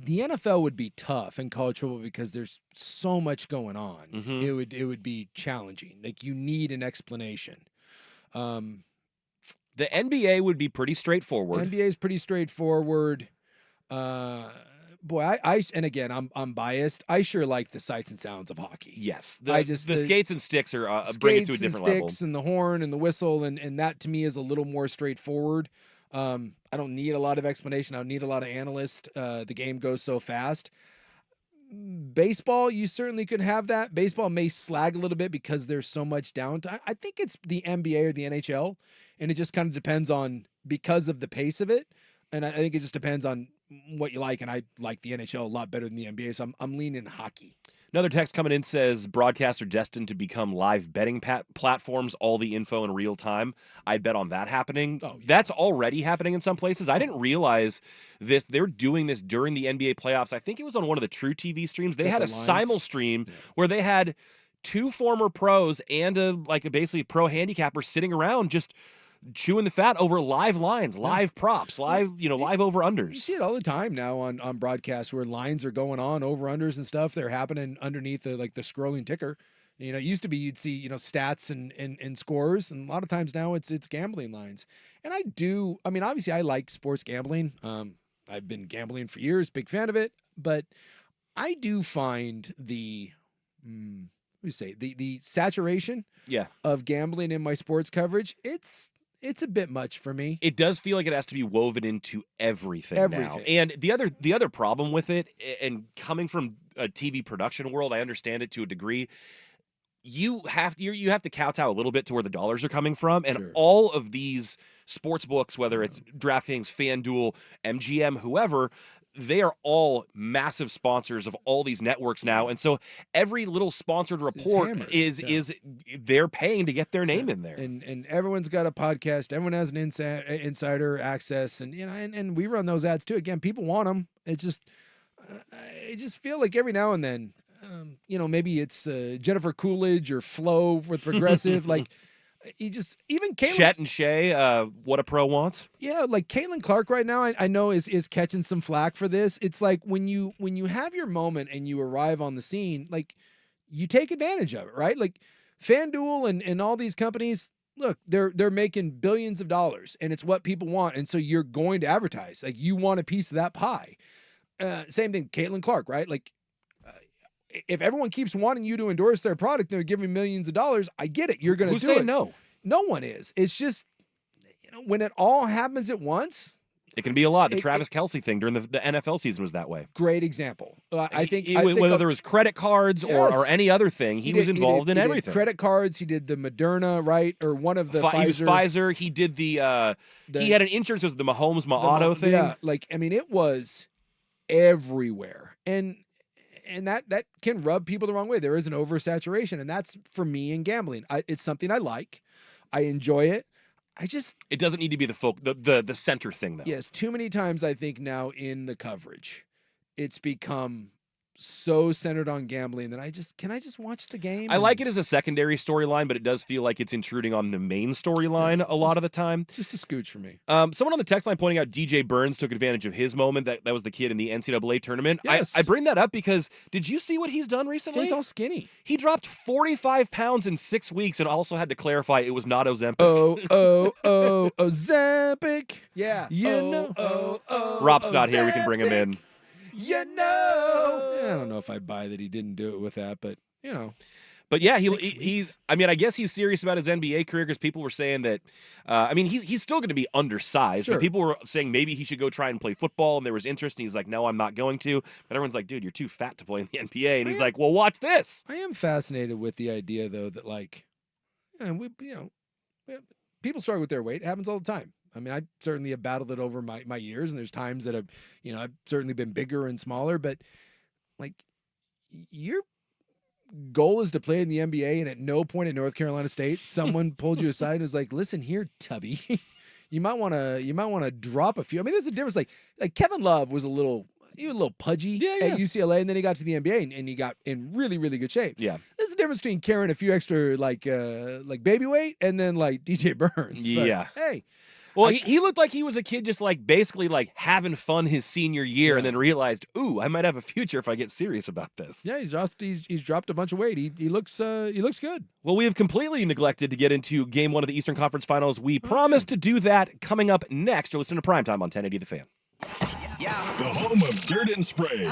The NFL would be tough in college football because there's so much going on. Mhm. It would be challenging. Like, you need an explanation. The NBA would be pretty straightforward. NBA is pretty straightforward. Boy, and again, I'm biased. I sure like the sights and sounds of hockey. Yes. the skates and sticks are bring it to a different and level. sticks and the horn and the whistle, and that to me is a little more straightforward. I don't need a lot of explanation. I don't need a lot of analysts. The game goes so fast. Baseball, you certainly could have that. Baseball may slag a little bit because there's so much downtime. I think it's the NBA or the NHL, and it just kind of depends on, because of the pace of it. And I think it just depends on what you like. And I like the NHL a lot better than the NBA, so I'm leaning hockey. Another text coming in says, broadcasts are destined to become live betting platforms, all the info in real time. I'd bet on that happening. Oh, yeah. That's already happening in some places. I didn't realize this. They're doing this during the NBA playoffs. I think it was on one of the True TV streams. They had a simul stream where they had two former pros and a basically pro handicapper sitting around just chewing the fat over live lines, live props, live over-unders. You see it all the time now on broadcasts where lines are going on, over-unders and stuff. They're happening underneath the scrolling ticker. It used to be you'd see, stats and scores, and a lot of times now it's gambling lines. And obviously I like sports gambling. I've been gambling for years, big fan of it, but I do find the saturation of gambling in my sports coverage, it's a bit much for me. It does feel like it has to be woven into everything now. And the other problem with it, and coming from a TV production world, I understand it to a degree. You have to kowtow a little bit to where the dollars are coming from, and all of these sports books, whether it's DraftKings, FanDuel, MGM, whoever, they are all massive sponsors of all these networks now, and so every little sponsored report is they're paying to get their name in there. And everyone's got a podcast. Everyone has an insider access, and and we run those ads too. Again, people want them. It's just I just feel like every now and then, maybe it's Jennifer Coolidge or Flo with Progressive, like. Even Caitlin, Chet and Shea, what a pro wants. Yeah, like Caitlin Clark right now, I know is catching some flack for this. It's like when you have your moment and you arrive on the scene, like, you take advantage of it, right? Like FanDuel and all these companies, look, they're making billions of dollars, and it's what people want, and so you're going to advertise. Like, you want a piece of that pie. Same thing, Caitlin Clark, right? Like, if everyone keeps wanting you to endorse their product and they're giving millions of dollars, I get it. You're going to do it. Who's saying no? No one is. It's just, when it all happens at once. It can be a lot. The Travis Kelce thing during the NFL season was that way. Great example. I think whether there was credit cards or any other thing, he was involved in everything. He did credit cards. He did the Moderna, right? Or one of the Pfizer. He was Pfizer. He did he had an insurance. It was the Mahomes Auto thing. Yeah, it was everywhere. And that can rub people the wrong way. There is an oversaturation, and that's for me in gambling. It's something I like. I enjoy it. It doesn't need to be the center thing, though. Yes, too many times I think now in the coverage, it's become so centered on gambling that can I just watch the game? I like it as a secondary storyline, but it does feel like it's intruding on the main storyline a lot of the time. Just a scooch for me. Someone on the text line pointing out DJ Burns took advantage of his moment. That was the kid in the NCAA tournament. Yes. I bring that up because did you see what he's done recently? He's all skinny. He dropped 45 pounds in 6 weeks and also had to clarify it was not Ozempic. Ozempic. Yeah. Rob's not here. We can bring him in. I don't know if I buy that he didn't do it with that, but But yeah, he's. I mean, I guess he's serious about his NBA career because people were saying that. He's still going to be undersized, but people were saying maybe he should go try and play football, and there was interest, and he's like, "No, I'm not going to." But everyone's like, "Dude, you're too fat to play in the NBA," and he's like, "Well, watch this." I am fascinated with the idea, though, that people struggle with their weight. It happens all the time. I mean, I certainly have battled it over my years, and there's times that I've certainly been bigger and smaller, but you're goal is to play in the NBA, and at no point at North Carolina State, someone pulled you aside and was like, "Listen here, Tubby, you might want to drop a few." I mean, there's a difference. Like Kevin Love was a little pudgy at UCLA, and then he got to the NBA and he got in really, really good shape. Yeah. There's a difference between carrying a few extra like baby weight and then like DJ Burns. Yeah. But, hey. Well, he looked like he was a kid just like basically like having fun his senior year and then realized, ooh, I might have a future if I get serious about this. Yeah, he's dropped a bunch of weight. He looks good. Well, we have completely neglected to get into Game 1 of the Eastern Conference Finals. We promised to do that coming up next. You're listening to Primetime on 1080 The Fan. The home of Dirt and Spray.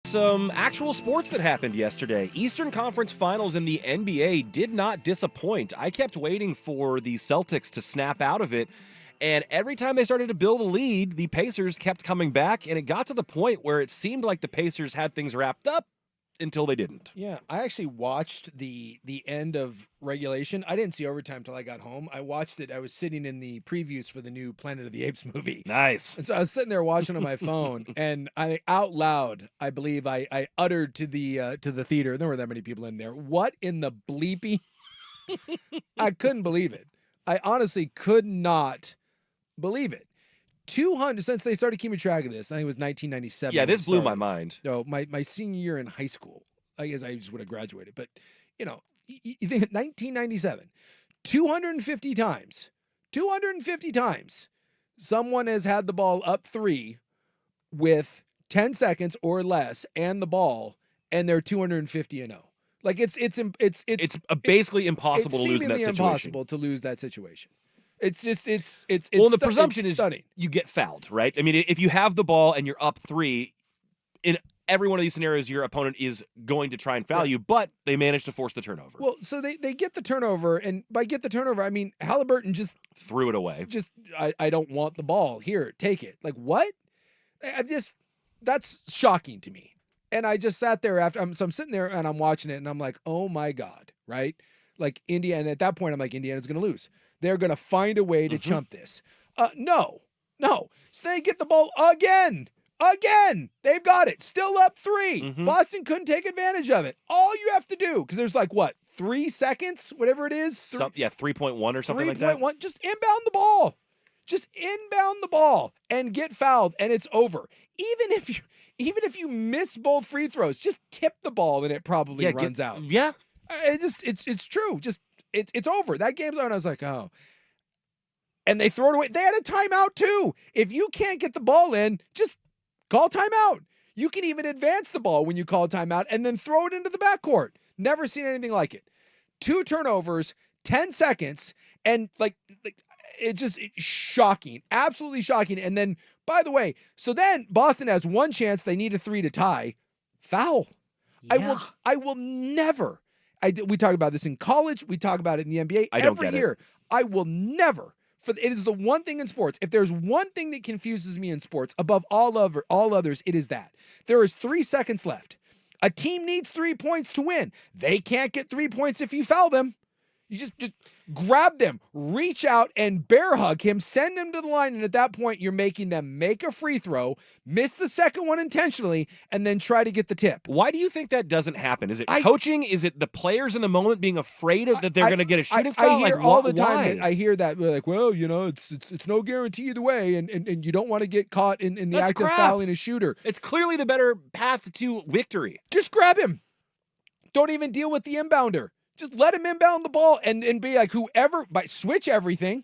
Some actual sports that happened yesterday. Eastern Conference Finals in the NBA did not disappoint. I kept waiting for the Celtics to snap out of it, and every time they started to build a lead, the Pacers kept coming back, and it got to the point where it seemed like the Pacers had things wrapped up until they didn't. Yeah, I actually watched the end of regulation. I didn't see overtime till I got home. I watched it. I was sitting in the previews for the new Planet of the Apes movie. Nice. And so I was sitting there watching on my phone, and I out loud, I believe I uttered to the theater. And there weren't that many people in there. What in the bleepy? I couldn't believe it. I honestly could not believe it. 200 since they started keeping track of this. I think it was 1997. Yeah, when this it blew my started. mind. So my senior year in high school, I guess I just would have graduated. But you think 1997, 250 times, someone has had the ball up 3 with 10 seconds or less and the ball, and they're 250-0. Like it's Basically impossible to lose in that seemingly situation. impossible to lose that situation. It's Well, and the presumption it's is stunning. you get fouled, right? I mean, if you have the ball and you're up 3, in every one of these scenarios, your opponent is going to try and foul you, but they managed to force the turnover. Well, so they get the turnover, and by get the turnover, I mean Halliburton just threw it away. I don't want the ball. Here, take it. Like what? That's shocking to me. And I just sat there after I'm sitting there and I'm watching it and I'm like, oh my God, right? Like Indiana, and at that point I'm like, Indiana's gonna lose. They're gonna find a way to chump this. No. So they get the ball again. They've got it. Still up 3. Boston couldn't take advantage of it. All you have to do, because there's like what, 3 seconds, whatever it is. 3.1 or something like that. 3.1. Just inbound the ball. Just inbound the ball and get fouled, and it's over. Even if you miss both free throws, just tip the ball and it probably runs out. Yeah. It's true. Just it's over. That game's over. And I was like, oh. And they throw it away. They had a timeout too. If you can't get the ball in, just call timeout. You can even advance the ball when you call timeout and then throw it into the backcourt. Never seen anything like it. 2 turnovers, 10 seconds, and it's shocking. Absolutely shocking. And then, by the way, so then Boston has one chance. They need a 3 to tie. Foul. Yeah. I will never. We talk about this in college. We talk about it in the NBA every year. I will never. It is the one thing in sports. If there's one thing that confuses me in sports above all others, it is that. There is 3 seconds left. A team needs 3 points to win. They can't get 3 points if you foul them. You just grab them, reach out and bear hug him, send him to the line, and at that point you're making them make a free throw, miss the second one intentionally, and then try to get the tip. Why do you think that doesn't happen? Is it coaching? Is it the players in the moment being afraid that they're going to get a shooting foul? I hear all the time. I hear that we're like, well, it's no guarantee either way, and you don't want to get caught in the act of fouling a shooter. It's clearly the better path to victory. Just grab him. Don't even deal with the inbounder. Just let him inbound the ball and be like switch everything.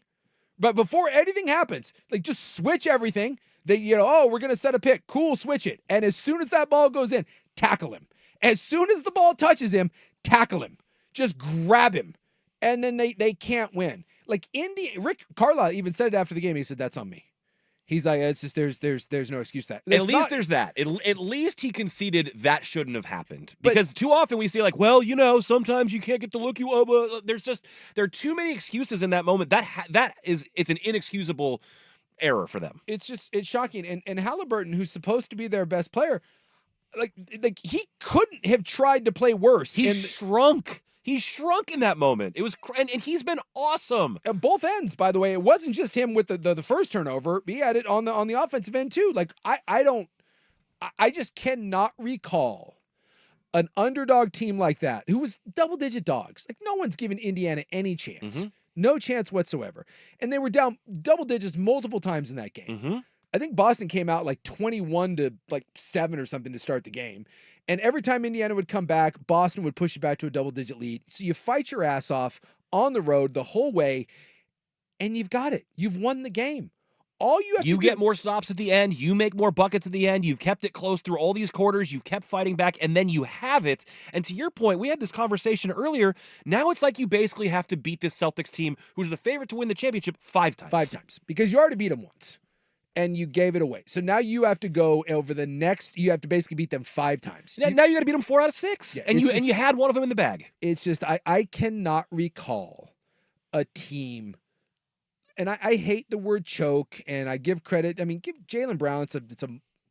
But before anything happens, just switch everything. We're going to set a pick. Cool, switch it. And as soon as that ball goes in, tackle him. As soon as the ball touches him, tackle him. Just grab him. And then they can't win. Rick Carlisle even said it after the game. He said, that's on me. He's like, it's just there's no excuse to that. There's that. At least he conceded that shouldn't have happened. Because too often we see sometimes you can't get the look you want. There are too many excuses in that moment. It's an inexcusable error for them. It's shocking. And Halliburton, who's supposed to be their best player, he couldn't have tried to play worse. He shrunk. He shrunk in that moment. It was, and he's been awesome. At both ends, by the way. It wasn't just him with the first turnover. He had it on the offensive end too. I just cannot recall an underdog team like that who was double-digit dogs. No one's given Indiana any chance. No chance whatsoever. And they were down double digits multiple times in that game. I think Boston came out 21-7 or something to start the game. And every time Indiana would come back, Boston would push it back to a double-digit lead. So you fight your ass off on the road the whole way, and you've got it. You've won the game. All you have to do... You get more stops at the end. You make more buckets at the end. You've kept it close through all these quarters. You've kept fighting back, and then you have it. And to your point, we had this conversation earlier. Now it's like you basically have to beat this Celtics team, who's the favorite to win the championship, 5 times. 5 times. Because you already beat them once. and you gave it away. So now you have to go over the next. You have to basically beat them 5 times. Now you got to beat them 4 out of 6, Yeah, and it's you had one of them in the bag. It's just I cannot recall a team, and I hate the word choke, and I give credit. I mean, give Jaylen Brown. It's a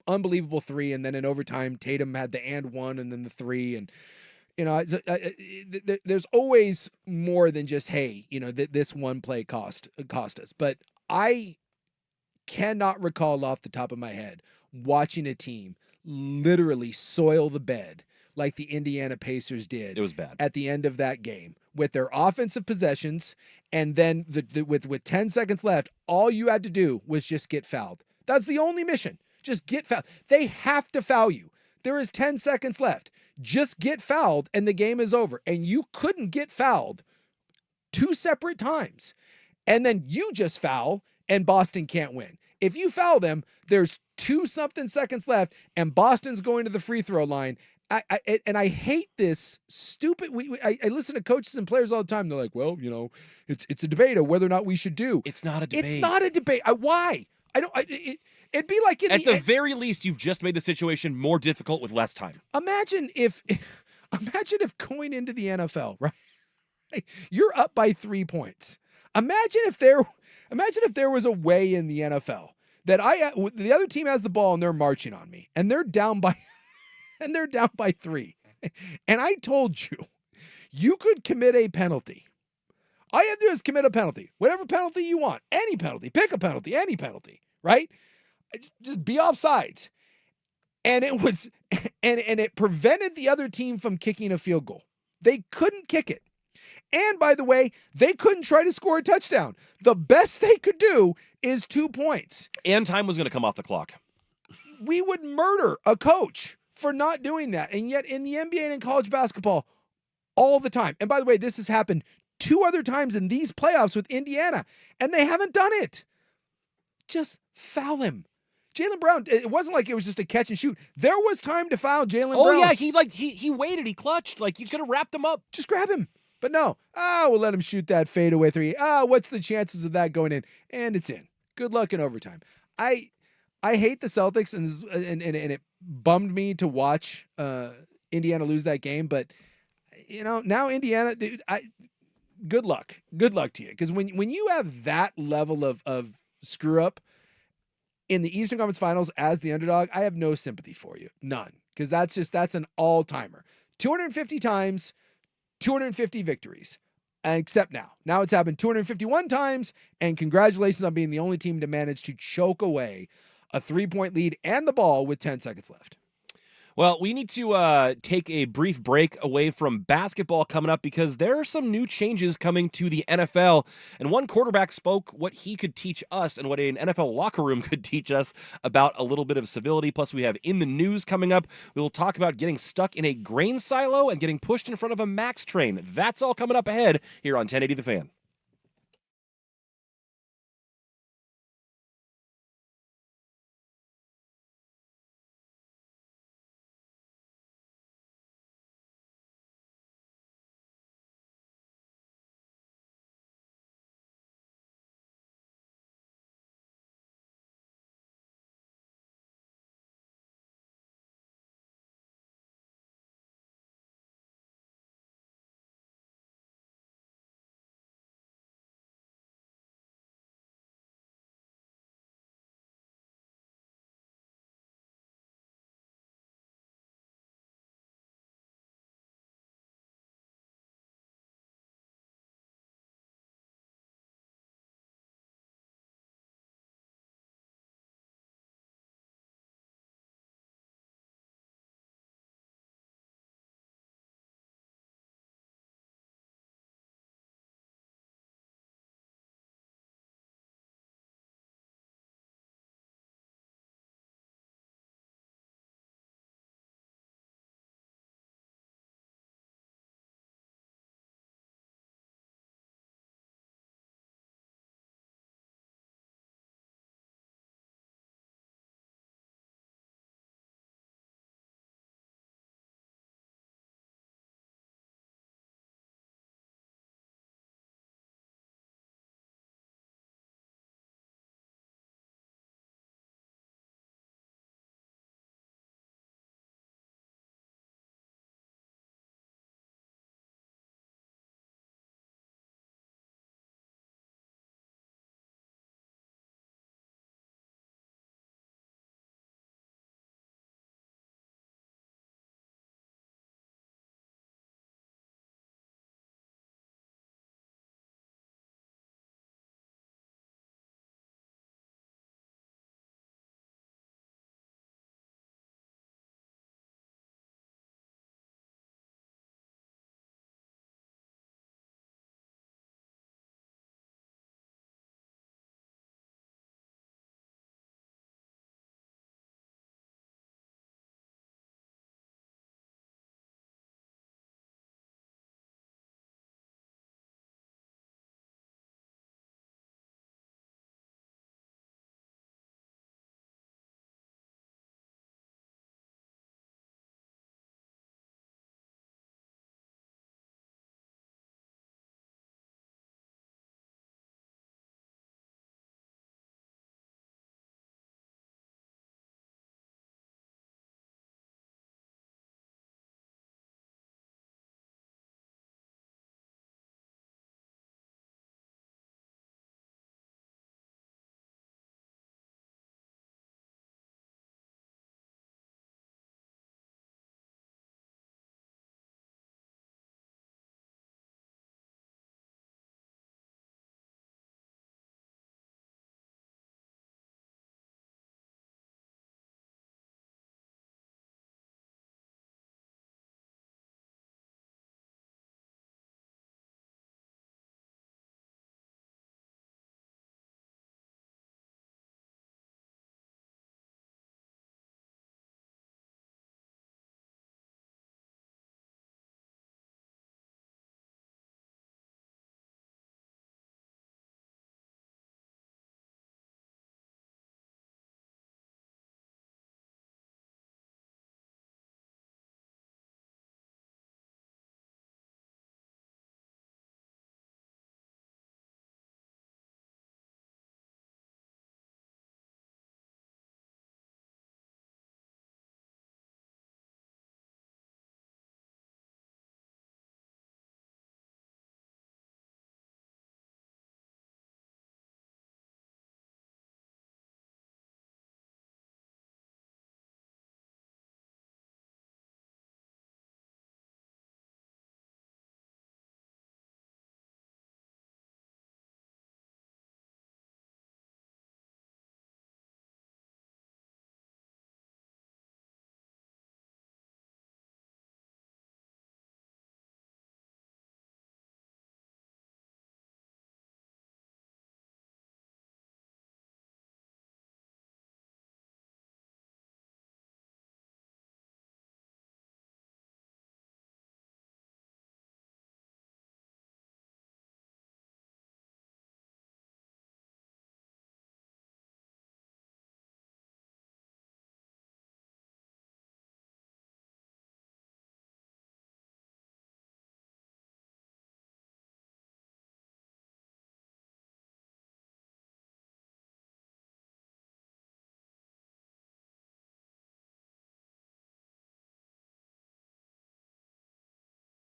unbelievable 3, and then in overtime, Tatum had the and 1, and then the 3, and there's always more than just, hey, this one play cost us. But I cannot recall off the top of my head watching a team literally soil the bed like the Indiana Pacers did. It was bad at the end of that game with their offensive possessions, and then with 10 seconds left, all you had to do was just get fouled. That's the only mission. Just get fouled. They have to foul you. There is 10 seconds left. Just get fouled and the game is over. And you couldn't get fouled 2 separate times. And then you just foul and Boston can't win. If you foul them, there's 2-something seconds left and Boston's going to the free throw line. I hate this stupid. I listen to coaches and players all the time. They're like, well, it's a debate of whether or not we should do. It's not a debate. It's not a debate. Why? It'd be like at the very least, you've just made the situation more difficult with less time. Imagine if going into the NFL, right? You're up by 3 points. Imagine if there was a way in the NFL that the other team has the ball and they're marching on me and they're down by 3. And I told you could commit a penalty. All you have to do is commit a penalty. Whatever penalty you want. Any penalty. Pick a penalty. Any penalty. Right? Just be offsides. And it was and it prevented the other team from kicking a field goal. They couldn't kick it. And by the way, they couldn't try to score a touchdown. The best they could do is 2 points. And time was going to come off the clock. We would murder a coach for not doing that. And yet in the NBA and in college basketball, all the time. And by the way, this has happened 2 other times in these playoffs with Indiana, and they haven't done it. Just foul him. Jaylen Brown, it wasn't like it was just a catch and shoot. There was time to foul Jaylen Brown. Oh, yeah, he waited, he clutched. Like, you could have wrapped him up. Just grab him. But no, we'll let him shoot that fadeaway 3. What's the chances of that going in? And it's in. Good luck in overtime. I hate the Celtics, and it bummed me to watch Indiana lose that game. But now Indiana, dude, good luck. Good luck to you, because when you have that level of screw up in the Eastern Conference Finals as the underdog, I have no sympathy for you, none, because that's an all timer. 250 times, 250 victories. Except now it's happened 251 times, and congratulations on being the only team to manage to choke away a 3-point lead and the ball with 10 seconds left. Well, we need to take a brief break away from basketball coming up, because there are some new changes coming to the NFL. And one quarterback spoke what he could teach us and what an NFL locker room could teach us about a little bit of civility. Plus, we have In the News coming up. We will talk about getting stuck in a grain silo and getting pushed in front of a MAX train. That's all coming up ahead here on 1080 The Fan.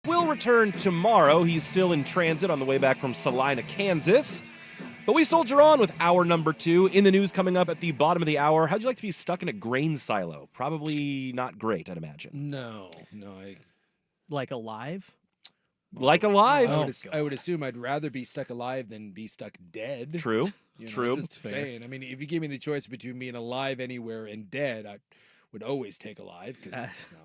will return tomorrow. He's still in transit on the way back from Salina, Kansas. But we soldier on with hour number 2. In the news coming up at the bottom of the hour, how'd you like to be stuck in a grain silo? Probably not great, I'd imagine. No. Like alive? Like alive. I would assume I'd rather be stuck alive than be stuck dead. True. True. That's Just fair. saying. I mean, if you give me the choice between being alive anywhere and dead, I would always take alive.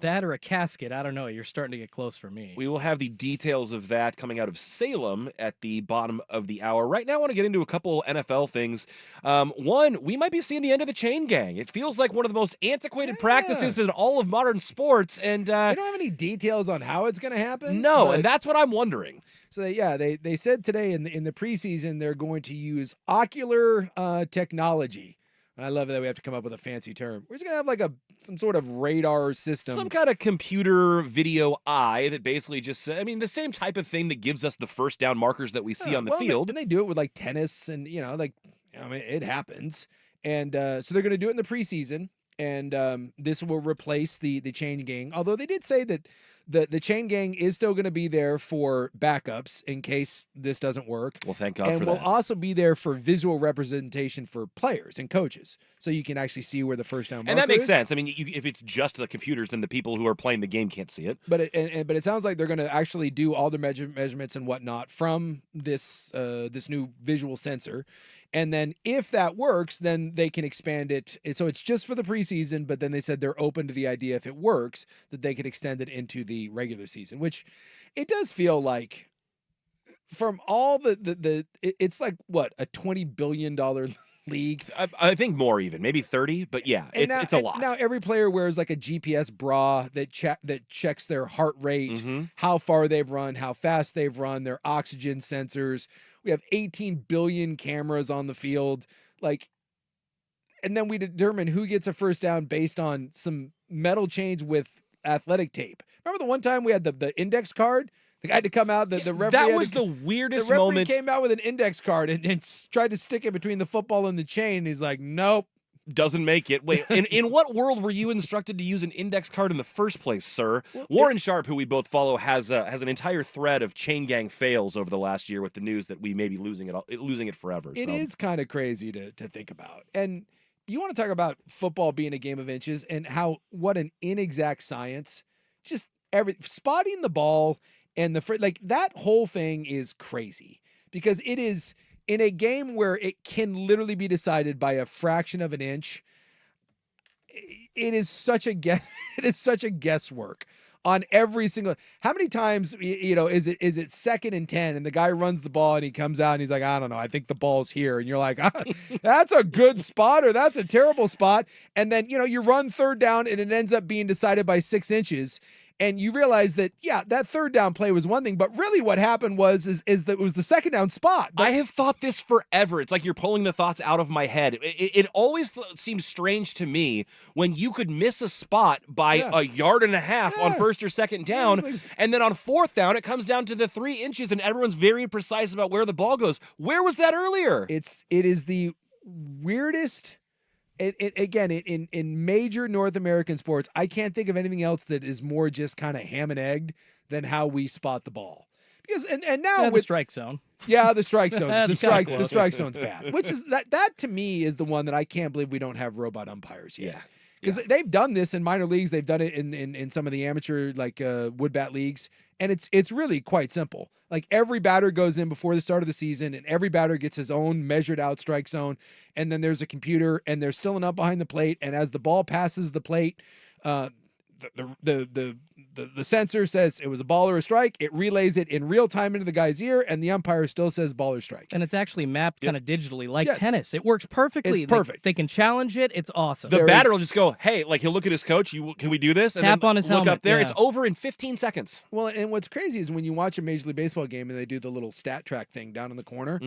That or a casket. I don't know. You're starting to get close for me. We will have the details of that coming out of Salem at the bottom of the hour. Right now, I want to get into a couple NFL things. One, we might be seeing the end of the chain gang. It feels like one of the most antiquated practices in all of modern sports. And they don't have any details on how it's going to happen. No, and that's what I'm wondering. So they said today in the preseason they're going to use ocular technology. I love that we have to come up with a fancy term. We're just gonna have like some sort of radar system, some kind of computer video eye that basically just, I mean, the same type of thing that gives us the first down markers that we see on the field. And they do it with like tennis, and it happens. And so they're gonna do it in the preseason, and this will replace the chain gang. Although they did say that the chain gang is still going to be there for backups in case this doesn't work. Well, thank God and for will that. also be there for visual representation for players and coaches, so you can actually see where the first down marker and that makes is. sense. I mean, if it's just the computers, then the people who are playing the game can't see it. But it sounds like they're going to actually do all the measurements and whatnot from this new visual sensor. And then if that works, then they can expand it. So it's just for the preseason, but then they said they're open to the idea, if it works, that they could extend it into the regular season, which it does feel like from all it's like, what, a $20 billion league? I think more even, maybe 30, but yeah, it's a lot. Now every player wears like a GPS bra that checks their heart rate, how far they've run, how fast they've run, their oxygen sensors. We have 18 billion cameras on the field. And then we determine who gets a first down based on some metal chains with athletic tape. Remember the one time we had the index card? The guy had to come out, the referee. That was the weirdest moment. The referee came out with an index card and tried to stick it between the football and the chain. He's like, nope. Doesn't make it. Wait, in what world were you instructed to use an index card in the first place, sir? Warren Sharp, who we both follow, has an entire thread of chain gang fails over the last year with the news that we may be losing it forever. It is kind of crazy to think about. And you want to talk about football being a game of inches and what an inexact science. Just spotting the ball and that whole thing is crazy, because it is in a game where it can literally be decided by a fraction of an inch. It is such a guesswork on every single. How many times is it 2nd and 10 and the guy runs the ball and he comes out and he's like, I don't know, I think the ball's here, and you're like, that's a good spot or that's a terrible spot, and then you run 3rd down and it ends up being decided by 6 inches. And you realize that, that 3rd down play was one thing, but really what happened was that it was the 2nd down spot. I have thought this forever. It's like you're pulling the thoughts out of my head. It always seems strange to me when you could miss a spot by a yard and a half on 1st or 2nd down, and then on 4th down, it comes down to the 3 inches, and everyone's very precise about where the ball goes. Where was that earlier? It is the weirdest. In major North American sports, I can't think of anything else that is more just kind of ham and egged than how we spot the ball. Because and now with the strike zone. Yeah, the strike zone. the close. strike zone's bad. Which is that to me is the one that I can't believe we don't have robot umpires yet. Yeah. Because they've done this in minor leagues, they've done it in some of the amateur wood bat leagues, and it's really quite simple. Like every batter goes in before the start of the season, and every batter gets his own measured out strike zone, and then there's a computer, and there's still an up behind the plate, and as the ball passes the plate, the sensor says it was a ball or a strike. It relays it in real time into the guy's ear, and the umpire still says ball or strike. And it's actually mapped kind of digitally, like tennis. It works perfectly. It's perfect. They can challenge it. It's awesome. The batter will just go, hey, he'll look at his coach. Can we do this? And tap then on his look helmet. up there. Yeah. It's over in 15 seconds. Well, and what's crazy is when you watch a Major League Baseball game and they do the little stat track thing down in the corner,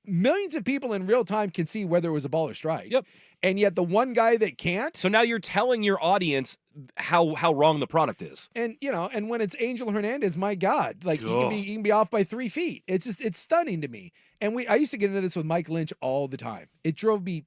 millions of people in real time can see whether it was a ball or strike. Yep. And yet the one guy that can't. So now you're telling your audience how wrong the product is. And and when it's Angel Hernandez, my God, he can be off by 3 feet. It's stunning to me. And I used to get into this with Mike Lynch all the time. It drove me.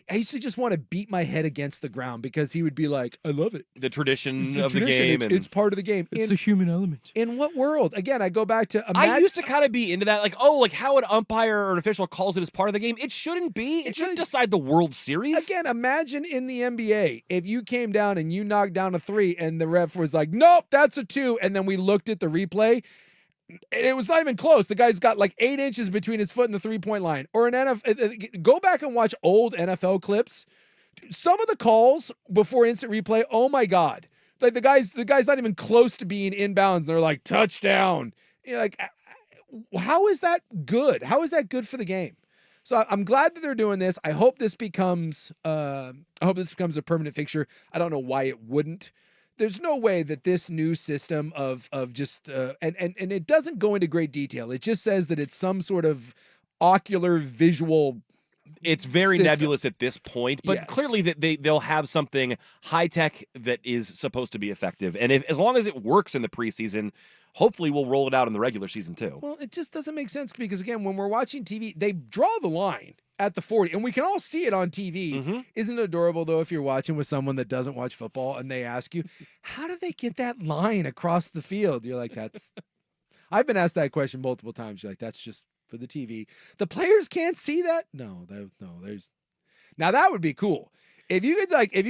I used to just want to beat my head against the ground because he would be like, I love it. The tradition It's of the game. It's part of the game. It's the human element. In what world? Again, I go back to I used to kind of be into that, like, oh, like how an umpire or an official calls it as part of the game. It shouldn't be. It shouldn't decide the World Series. Again, imagine in the NBA, if you came down and you knocked down a 3 and the ref was like, nope, that's a 2. And then we looked at the replay. And it was not even close. The guy's got like 8 inches between his foot and the 3-point line. Or an NFL, go back and watch old NFL clips. Some of the calls before instant replay, oh my God. Like the guy's not even close to being inbounds. And they're like, touchdown. You're like, how is that good? How is that good for the game? So I'm glad that they're doing this. I hope this becomes a permanent fixture. I don't know why it wouldn't. There's no way that this new system of just and it doesn't go into great detail. It just says that it's some sort of ocular visual. It's very system. nebulous at this point, but Yes. clearly that they'll have something high tech that is supposed to be effective. And as long as it works in the preseason, hopefully we'll roll it out in the regular season too. Well, it just doesn't make sense because again, when we're watching TV, they draw the line at the 40, and we can all see it on TV. Mm-hmm. Isn't it adorable though if you're watching with someone that doesn't watch football and they ask you, how do they get that line across the field? You're like, that's. I've been asked that question multiple times. You're like, that's just for the TV. The players can't see that. No, there's. Now that would be cool. If you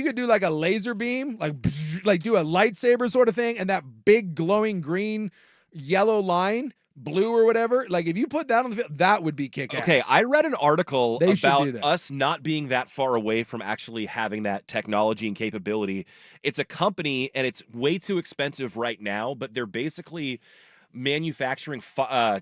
could do like a laser beam, like do a lightsaber sort of thing, and that big glowing green, yellow line, blue or whatever, like if you put that on the field, that would be kick-ass. Okay, I read an article They should do about that. us not being that far away from actually having that technology and capability. It's a company, and it's way too expensive right now, but they're basically manufacturing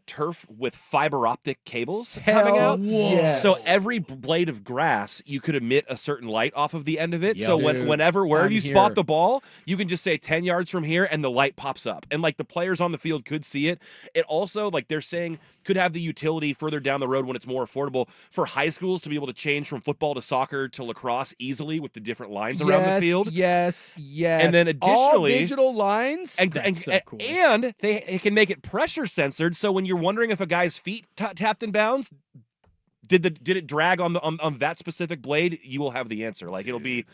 turf with fiber optic cables coming Hell out. yes. So every blade of grass, you could emit a certain light off of the end of it. Yep. So Dude, wherever I'm you spot here. the ball, you can just say 10 yards from here and the light pops up. And like the players on the field could see it. It also, like they're saying, could have the utility further down the road when it's more affordable for high schools to be able to change from football to soccer to lacrosse easily with the different lines around the field. Yes. And then all additionally- digital lines. That's so cool. And it can make it pressure censored, so when you're wondering if a guy's feet tapped in bounds, did it drag on that specific blade, you will have the answer. Like it'll be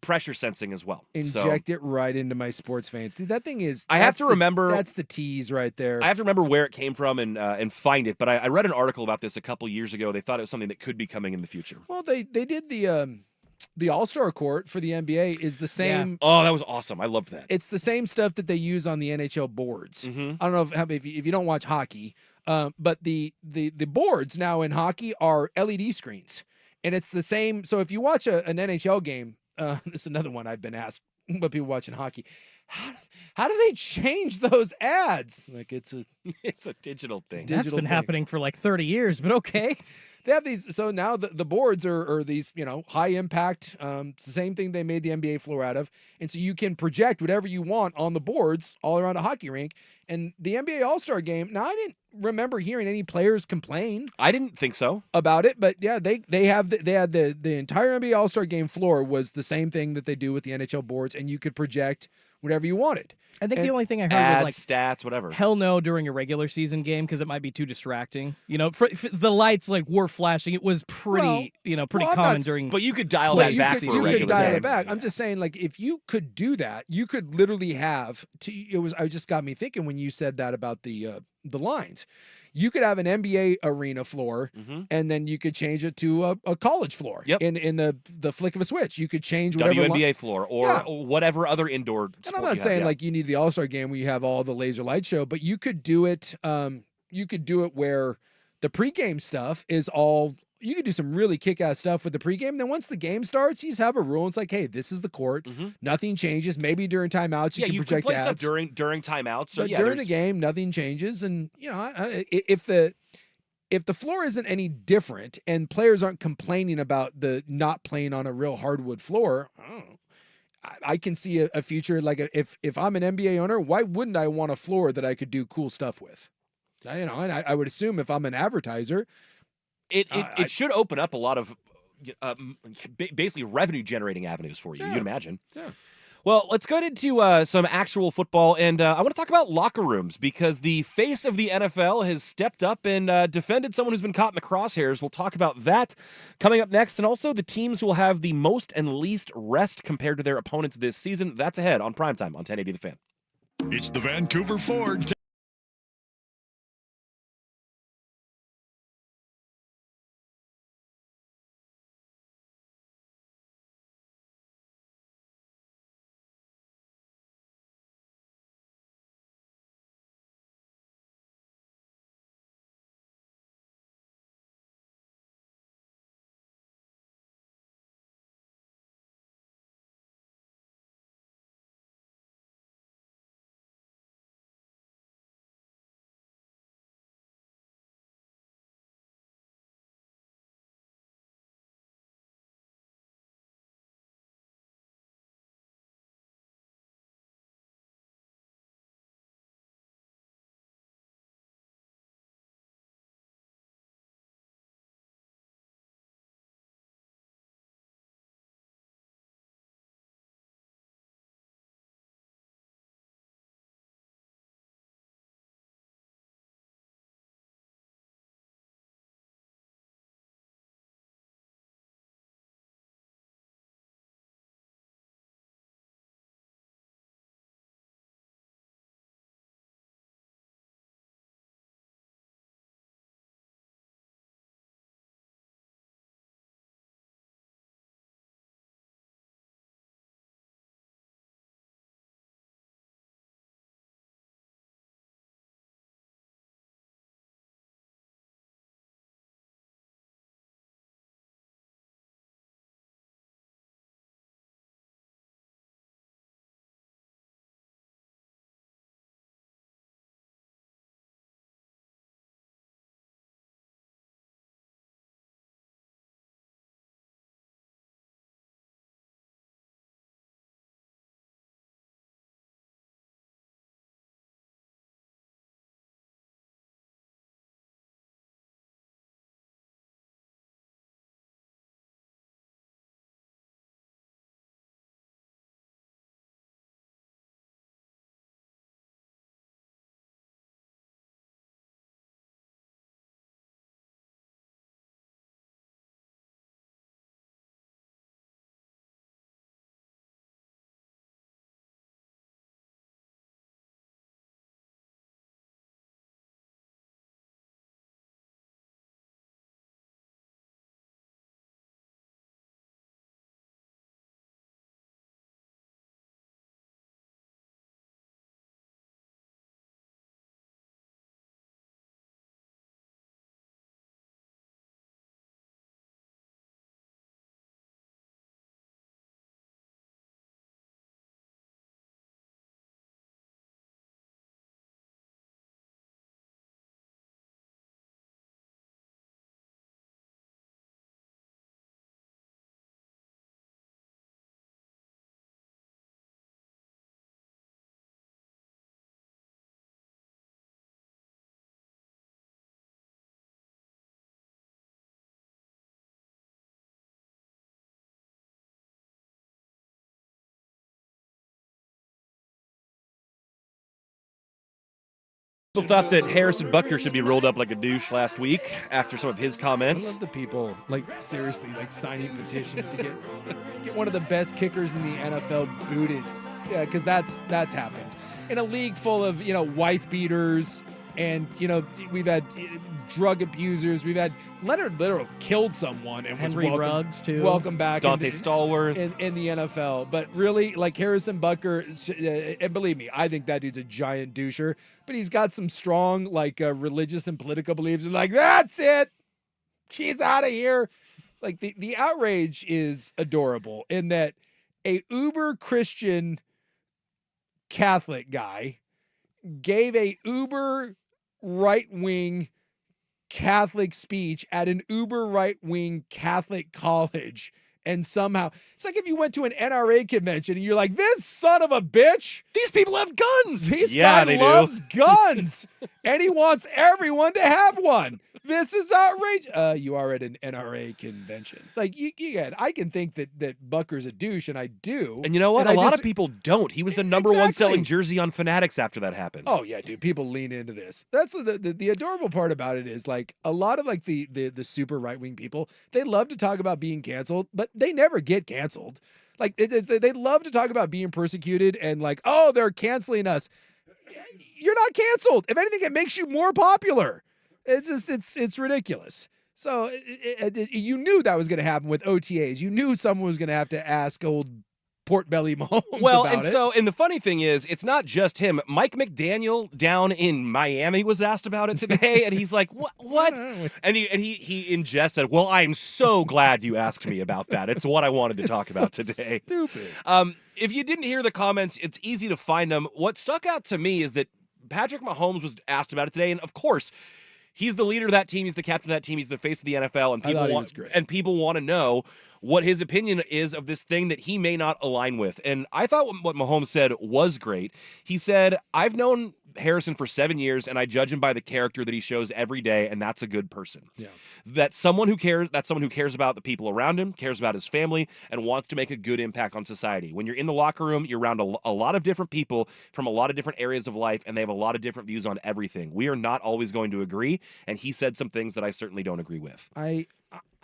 pressure sensing as well. Inject it right into my sports veins. See, that thing is. I have to remember. That's the tease right there. I have to remember where it came from and find it. But I read an article about this a couple years ago. They thought it was something that could be coming in the future. Well, they did the All-Star court for the NBA is the same. Oh, that was awesome. I loved that. It's the same stuff that they use on the NHL boards. Mhm. I don't know if you don't watch hockey, but the boards now in hockey are LED screens, and it's the same. So if you watch an NHL game, this is another one I've been asked by people watching hockey. How do they change those ads? Like it's a digital thing. digital That's been thing. happening for like 30 years, but okay. They have these. So now the boards are these, high impact. It's the same thing they made the NBA floor out of. And so you can project whatever you want on the boards all around a hockey rink. And the NBA All-Star game, now I didn't remember hearing any players complain I didn't think so. about it, but yeah, they had the entire NBA All-Star game floor was the same thing that they do with the NHL boards, and you could project whatever you wanted. I think And the only thing I heard Ads, was like, stats, whatever. hell no during a regular season game because it might be too distracting. For the lights like were flashing. It was pretty, pretty I'm common not- during. But you could dial But that you back could, for a you regular could dial game. it back. I'm just saying, like, if you could do that, you could literally have. I just got me thinking when you said that about the lines. You could have an NBA arena floor, Mhm. and then you could change it to a college floor. Yep. In the flick of a switch, you could change whatever. WNBA floor or Yeah. whatever other indoor And sport I'm not you have, saying yeah. like you need the All-Star game where you have all the laser light show, but you could do it. You could do it where the pregame stuff is all. You could do some really kick-ass stuff with the pregame. And then once the game starts, you just have a rule. It's like, hey, this is the court. Mhm. Nothing changes. Maybe during timeouts, you Yeah, can you can project play ads. stuff during timeouts. So But yeah, during the there's- game, nothing changes. And if the floor isn't any different and players aren't complaining about the not playing on a real hardwood floor, I don't know. I can see a future like if I'm an NBA owner, why wouldn't I want a floor that I could do cool stuff with? And I would assume if I'm an advertiser, It should open up a lot of basically revenue generating avenues for you. Yeah. You'd imagine. Yeah. Well, let's go into some actual football, and I want to talk about locker rooms because the face of the NFL has stepped up and defended someone who's been caught in the crosshairs. We'll talk about that coming up next, and also the teams who will have the most and least rest compared to their opponents this season. That's ahead on Primetime on 1080 The Fan. It's the Vancouver Ford People thought that Harrison Butker should be rolled up like a douche last week after some of his I comments. love the people, like, seriously, like, signing petitions to get one of the best kickers in the NFL booted. Yeah, because that's happened. In a league full of, wife beaters and, we've had drug abusers. We've had Leonard literally killed someone and Henry was Ruggs, too. welcome back Dante Stallworth. in the NFL. But really, like Harrison Butker, and believe me, I think that dude's a giant doucher, but he's got some strong, like, religious and political beliefs. And like, that's it. She's out of here. Like, the outrage is adorable in that a uber Christian Catholic guy gave a uber right-wing Catholic speech at an uber right-wing Catholic college, and somehow it's like if you went to an NRA convention and you're like, this son of a bitch, These people have guns. this Yeah, guy they loves guns and he wants everyone to have one. This is outrageous. You are at an NRA convention. Like, I can think that Bucker's a douche, and I do. And you know what? And A lot of people don't. He was the number one selling jersey on Fanatics after that happened. Oh yeah, dude. People lean into this. That's the adorable part about it is like a lot of like the super right wing people. They love to talk about being canceled, but they never get canceled. Like they love to talk about being persecuted and like, oh, they're canceling us. You're not canceled. If anything, it makes you more popular. It's just it's ridiculous. So you knew that was going to happen with OTAs. You knew someone was going to have to ask old Portbelly Mahomes about it. So, and the funny thing is, it's not just him. Mike McDaniel down in Miami was asked about it today, and he's like, "What?" And he in jest said, "Well, I'm so glad you asked me about that. It's what I wanted to talk about today." Stupid. If you didn't hear the comments, it's easy to find them. What stuck out to me is that Patrick Mahomes was asked about it today, and of course, he's the leader of that team. He's the captain of that team. He's the face of the NFL, and people want to know what his opinion is of this thing that he may not align with. And I thought what Mahomes said was great. He said, "I've known Harrison for 7 years, and I judge him by the character that he shows every day, and that's a good person." Yeah. That's someone who cares about the people around him, cares about his family, and wants to make a good impact on society. When you're in the locker room, you're around a lot of different people from a lot of different areas of life, and they have a lot of different views on everything. We are not always going to agree, and he said some things that I certainly don't agree with.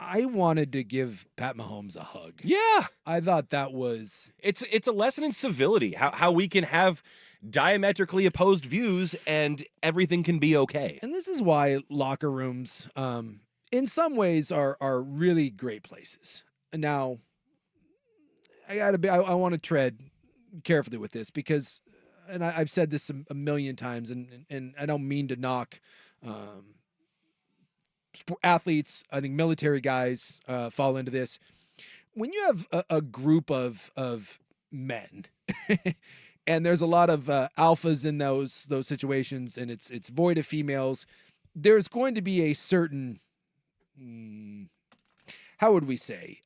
I wanted to give Pat Mahomes a hug. Yeah. I thought that was... It's a lesson in civility, how we can have diametrically opposed views and everything can be okay. And this is why locker rooms, in some ways, are really great places. Now, I want to tread carefully with this because, and I've said this a million times, and I don't mean to knock athletes. I think military guys fall into this. When you have a group of men, and there's a lot of alphas in those situations, and it's void of females, there's going to be a certain, how would we say,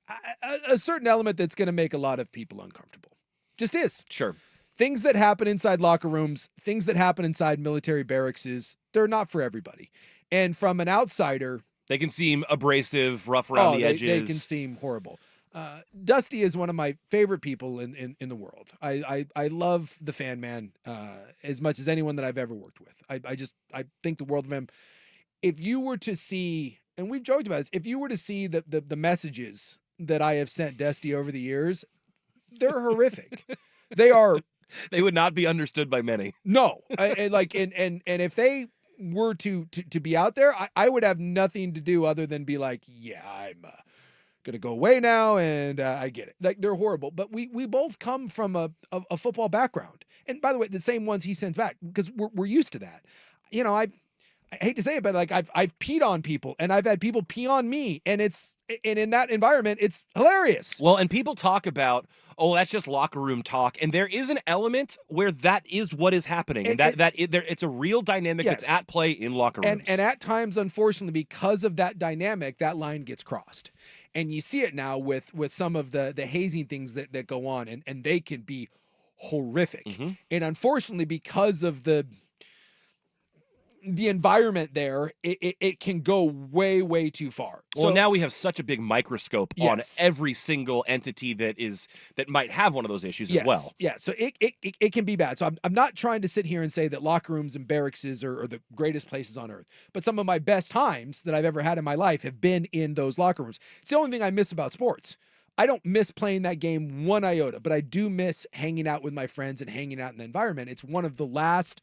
a certain element that's going to make a lot of people uncomfortable. Just is. Sure. Things that happen inside locker rooms, things that happen inside military barracks, they're not for everybody. And from an outsider, they can seem abrasive, rough around the edges. They can seem horrible. Dusty is one of my favorite people in the world. I love the fan man as much as anyone that I've ever worked with. I think the world of him. If you were to see, and we've joked about this, if you were to see the messages that I have sent Dusty over the years, they're horrific. They are. They would not be understood by many. No, and if they were to be out there, I would have nothing to do other than be like, yeah, I'm gonna go away now, and I get it. Like, they're horrible, but we both come from a football background, and by the way, the same ones he sends back because we're used to that. You know, I hate to say it, but like I've peed on people, and I've had people pee on me, and in that environment, it's hilarious. Well, and people talk about, oh, that's just locker room talk, and there is an element where that is what is happening, and it's a real dynamic that's at play in locker rooms. And at times, unfortunately, because of that dynamic, that line gets crossed, and you see it now with some of the hazing things that go on, and they can be horrific. Mm-hmm. And unfortunately, because of the environment there, it can go way too far. Well, now we have such a big microscope on every single entity that might have one of those issues as well. Yeah, so it can be bad. So I'm not trying to sit here and say that locker rooms and barracks are the greatest places on earth, but some of my best times that I've ever had in my life have been in those locker rooms. It's the only thing I miss about sports. I don't miss playing that game one iota, but I do miss hanging out with my friends and hanging out in the environment. It's one of the last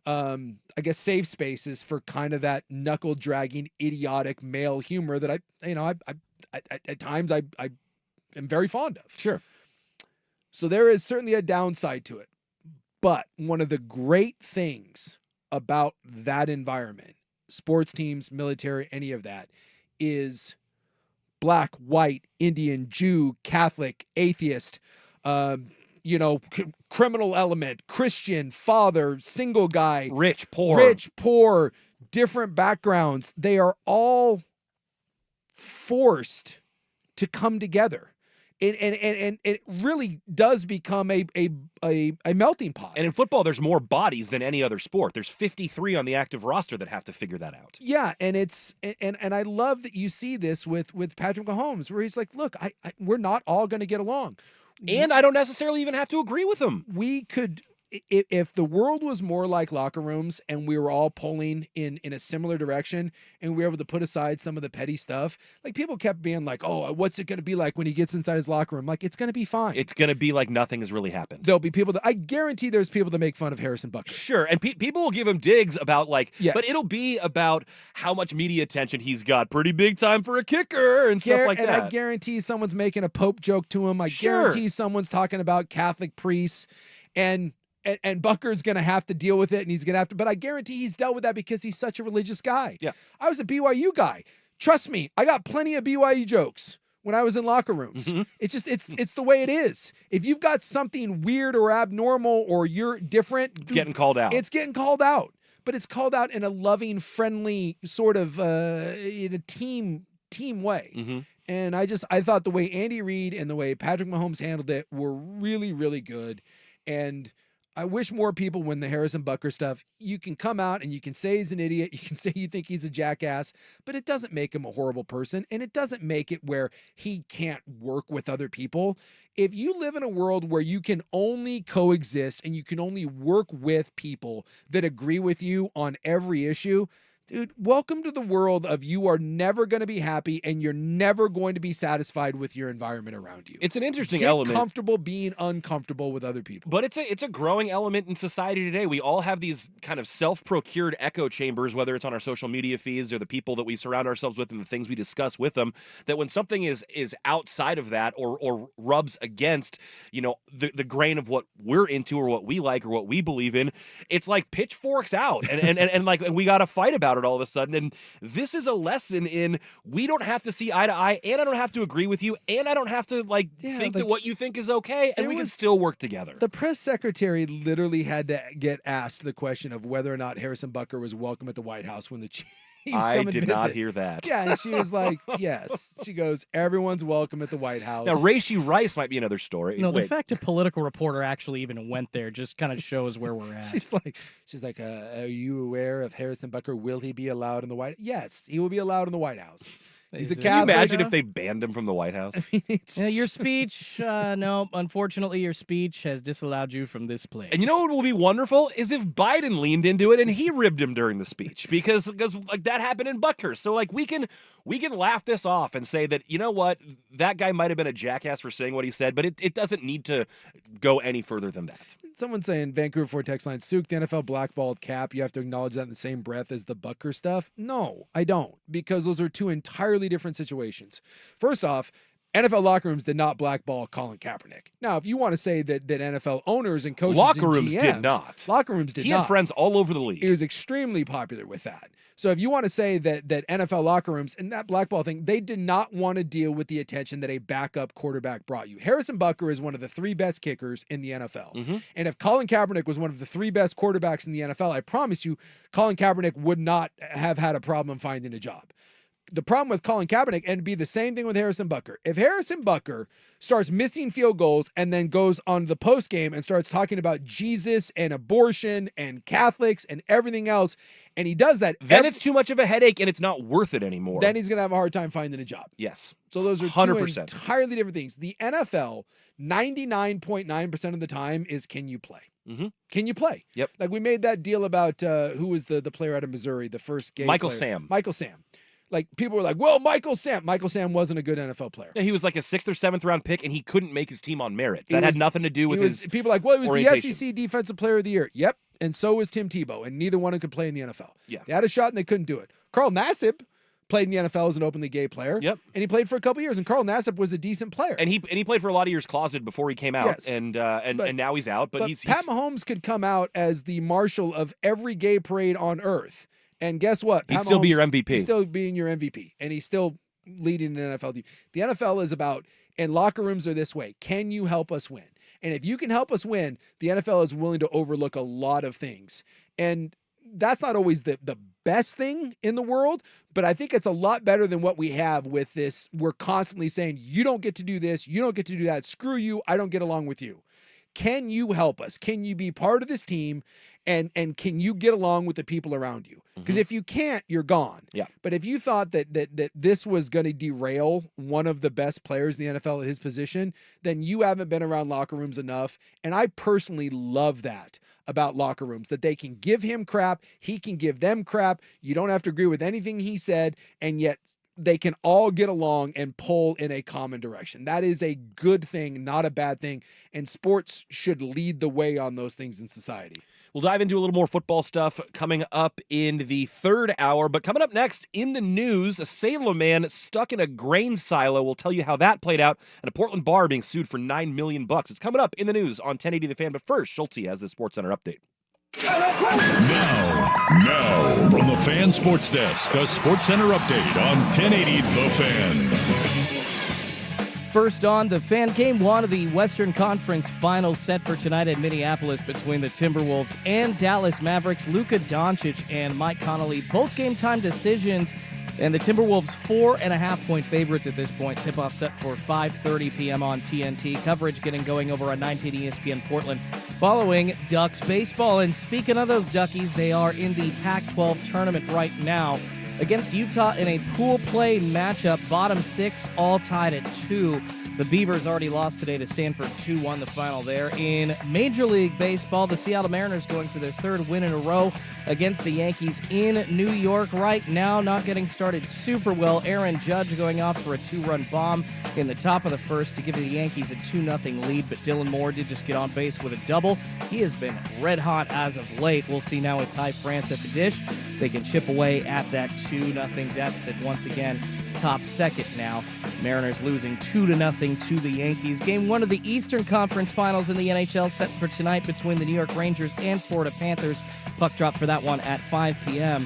I guess safe spaces for kind of that knuckle dragging, idiotic male humor that I at times I am very fond of. Sure. So there is certainly a downside to it, but one of the great things about that environment, sports teams, military, any of that, is black, white, Indian, Jew, Catholic, atheist, criminal element, Christian, father, single guy, rich, poor, different backgrounds. They are all forced to come together. and it really does become a melting pot. And in football, there's more bodies than any other sport. There's 53 on the active roster that have to figure that out. Yeah, and it's and I love that you see this with Patrick Mahomes, where he's like, look, we're not all going to get along, and I don't necessarily even have to agree with him. We could. If the world was more like locker rooms and we were all pulling in a similar direction and we were able to put aside some of the petty stuff, like people kept being like, oh, what's it going to be like when he gets inside his locker room? Like, it's going to be fine. It's going to be like nothing has really happened. There'll be people I guarantee there's people that make fun of Harrison Butker. Sure. And people will give him digs about Yes. but it'll be about how much media attention he's got. Pretty big time for a kicker and stuff like that. And I guarantee someone's making a Pope joke to him. I guarantee someone's talking about Catholic priests and Bucker's going to have to deal with it, and he's going to have to, but I guarantee he's dealt with that because he's such a religious guy. Yeah. I was a BYU guy. Trust me, I got plenty of BYU jokes when I was in locker rooms. Mm-hmm. It's just, it's the way it is. If you've got something weird or abnormal or you're different, It's getting called out. It's getting called out, but it's called out in a loving, friendly sort of in a team way. Mm-hmm. And I thought the way Andy Reid and the way Patrick Mahomes handled it were really, really good. And I wish more people, when the Harrison Butker stuff, you can come out and you can say he's an idiot. You can say you think he's a jackass, but it doesn't make him a horrible person. And it doesn't make it where he can't work with other people. If you live in a world where you can only coexist and you can only work with people that agree with you on every issue, dude, welcome to the world of you are never going to be happy and you're never going to be satisfied with your environment around you. It's an interesting Get element. comfortable being uncomfortable with other people. But it's a growing element in society today. We all have these kind of self-procured echo chambers, whether it's on our social media feeds or the people that we surround ourselves with and the things we discuss with them, that when something is outside of that or rubs against, the grain of what we're into or what we like or what we believe in, it's like pitchforks out and we got to fight about it all of a sudden. And this is a lesson in we don't have to see eye to eye, and I don't have to agree with you, and I don't have to think that what you think is okay, and we can still work together. The press secretary literally had to get asked the question of whether or not Harrison Butker was welcome at the White House when the Chiefs I did not hear that. Yeah, and she was like, yes. She goes, everyone's welcome at the White House. Now, Raishi Rice might be another story. No, the fact a political reporter actually even went there just kind of shows where we're at. She's like, are you aware of Harrison Butker? Will he be allowed in the White House? Yes, he will be allowed in the White House. He's a Catholic. Can you imagine if they banned him from the White House? Your speech, no, unfortunately, your speech has disallowed you from this place. And you know what will be wonderful is if Biden leaned into it and he ribbed him during the speech because that happened in Butker. So we can laugh this off and say that, you know what, that guy might have been a jackass for saying what he said, but it doesn't need to go any further than that. Someone saying Vancouver 4 text line, Suk, the NFL blackballed Cap. You have to acknowledge that in the same breath as the Butker stuff. No, I don't, because those are two entirely different situations. First off, NFL locker rooms did not blackball Colin Kaepernick. Now, if you want to say that NFL owners and coaches locker and rooms GMs, did not. Locker rooms did not. He had friends all over the league. He was extremely popular with that. So if you want to say that NFL locker rooms and that blackball thing, they did not want to deal with the attention that a backup quarterback brought you. Harrison Butker is one of the 3 best kickers in the NFL. Mm-hmm. And if Colin Kaepernick was one of the 3 best quarterbacks in the NFL, I promise you, Colin Kaepernick would not have had a problem finding a job. The problem with Colin Kaepernick, and it'd be the same thing with Harrison Butker. If Harrison Butker starts missing field goals and then goes on the post game and starts talking about Jesus and abortion and Catholics and everything else, and he does that, then it's too much of a headache and it's not worth it anymore. Then he's going to have a hard time finding a job. Yes. So those are 100%. two entirely different things. The NFL, 99.9% of the time is can you play? Mm-hmm. Can you play? Yep. Like we made that deal about who was the player out of Missouri, the first gay Michael player. Sam. Michael Sam. Like people were like, well, Michael Sam wasn't a good NFL player. Yeah, he was like a 6th or 7th round pick, and he couldn't make his team on merit. That had nothing to do with his people were like, well, he was orientation. the SEC Defensive Player of the Year. Yep, and so was Tim Tebow, and neither one of them could play in the NFL. Yeah. They had a shot and they couldn't do it. Carl Nassib played in the NFL as an openly gay player. Yep. And he played for a couple years, and Carl Nassib was a decent player. And he played for a lot of years closeted before he came out, Yes. and now he's out. But he's Pat Mahomes could come out as the marshal of every gay parade on earth. And guess what? He'd still be your MVP. He's still being your MVP. And he's still leading an NFL team. The NFL is about, and locker rooms are this way. Can you help us win? And if you can help us win, the NFL is willing to overlook a lot of things. And that's not always the best thing in the world, but I think it's a lot better than what we have with this. We're constantly saying, you don't get to do this, you don't get to do that, screw you, I don't get along with you. Can you help us? Can you be part of this team? And can you get along with the people around you? Because if you can't, you're gone. Yeah. But if you thought that this was going to derail one of the best players in the NFL at his position, then you haven't been around locker rooms enough. And I personally love that about locker rooms, that they can give him crap, he can give them crap. You don't have to agree with anything he said, and yet they can all get along and pull in a common direction. That is a good thing, not a bad thing. And sports should lead the way on those things in society. We'll dive into a little more football stuff coming up in the third hour. But coming up next in the news, a Salem man stuck in a grain silo. We'll tell you how that played out, and a Portland bar being sued for $9 million. It's coming up in the news on 1080 The Fan. But first, Schulte has the SportsCenter update. Now, from the Fan Sports Desk, a SportsCenter update on 1080 The Fan. First on the Fan, Game 1 of the Western Conference Finals set for tonight in Minneapolis between the Timberwolves and Dallas Mavericks. Luka Doncic and Mike Conley, both game-time decisions, and the Timberwolves 4.5-point favorites at this point. Tip-off set for 5:30 p.m. on TNT. Coverage getting going over on 910 ESPN Portland following Ducks baseball. And speaking of those Duckies, they are in the Pac-12 tournament right now against Utah in a pool play matchup. Bottom 6, all tied at 2. The Beavers already lost today to Stanford 2-1 the final there. In Major League Baseball, the Seattle Mariners going for their third win in a row against the Yankees in New York. Right now, not getting started super well. Aaron Judge going off for a 2-run bomb in the top of the first to give the Yankees a 2-0 lead, but Dylan Moore did just get on base with a double. He has been red hot as of late. We'll see now with Ty France at the dish. They can chip away at that 2-0 deficit once again. Top second now. Mariners losing 2-0 to the Yankees. Game 1 of the Eastern Conference Finals in the NHL set for tonight between the New York Rangers and Florida Panthers. Puck drop for that one at 5 p.m.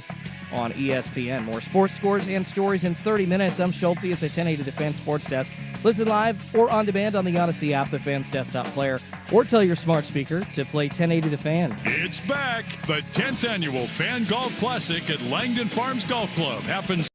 on ESPN. More sports scores and stories in 30 minutes. I'm Schulte at the 1080 The Fan Sports Desk. Listen live or on demand on the Odyssey app, the Fan's desktop player, or tell your smart speaker to play 1080 The Fan. It's back. The 10th annual Fan Golf Classic at Langdon Farms Golf Club happens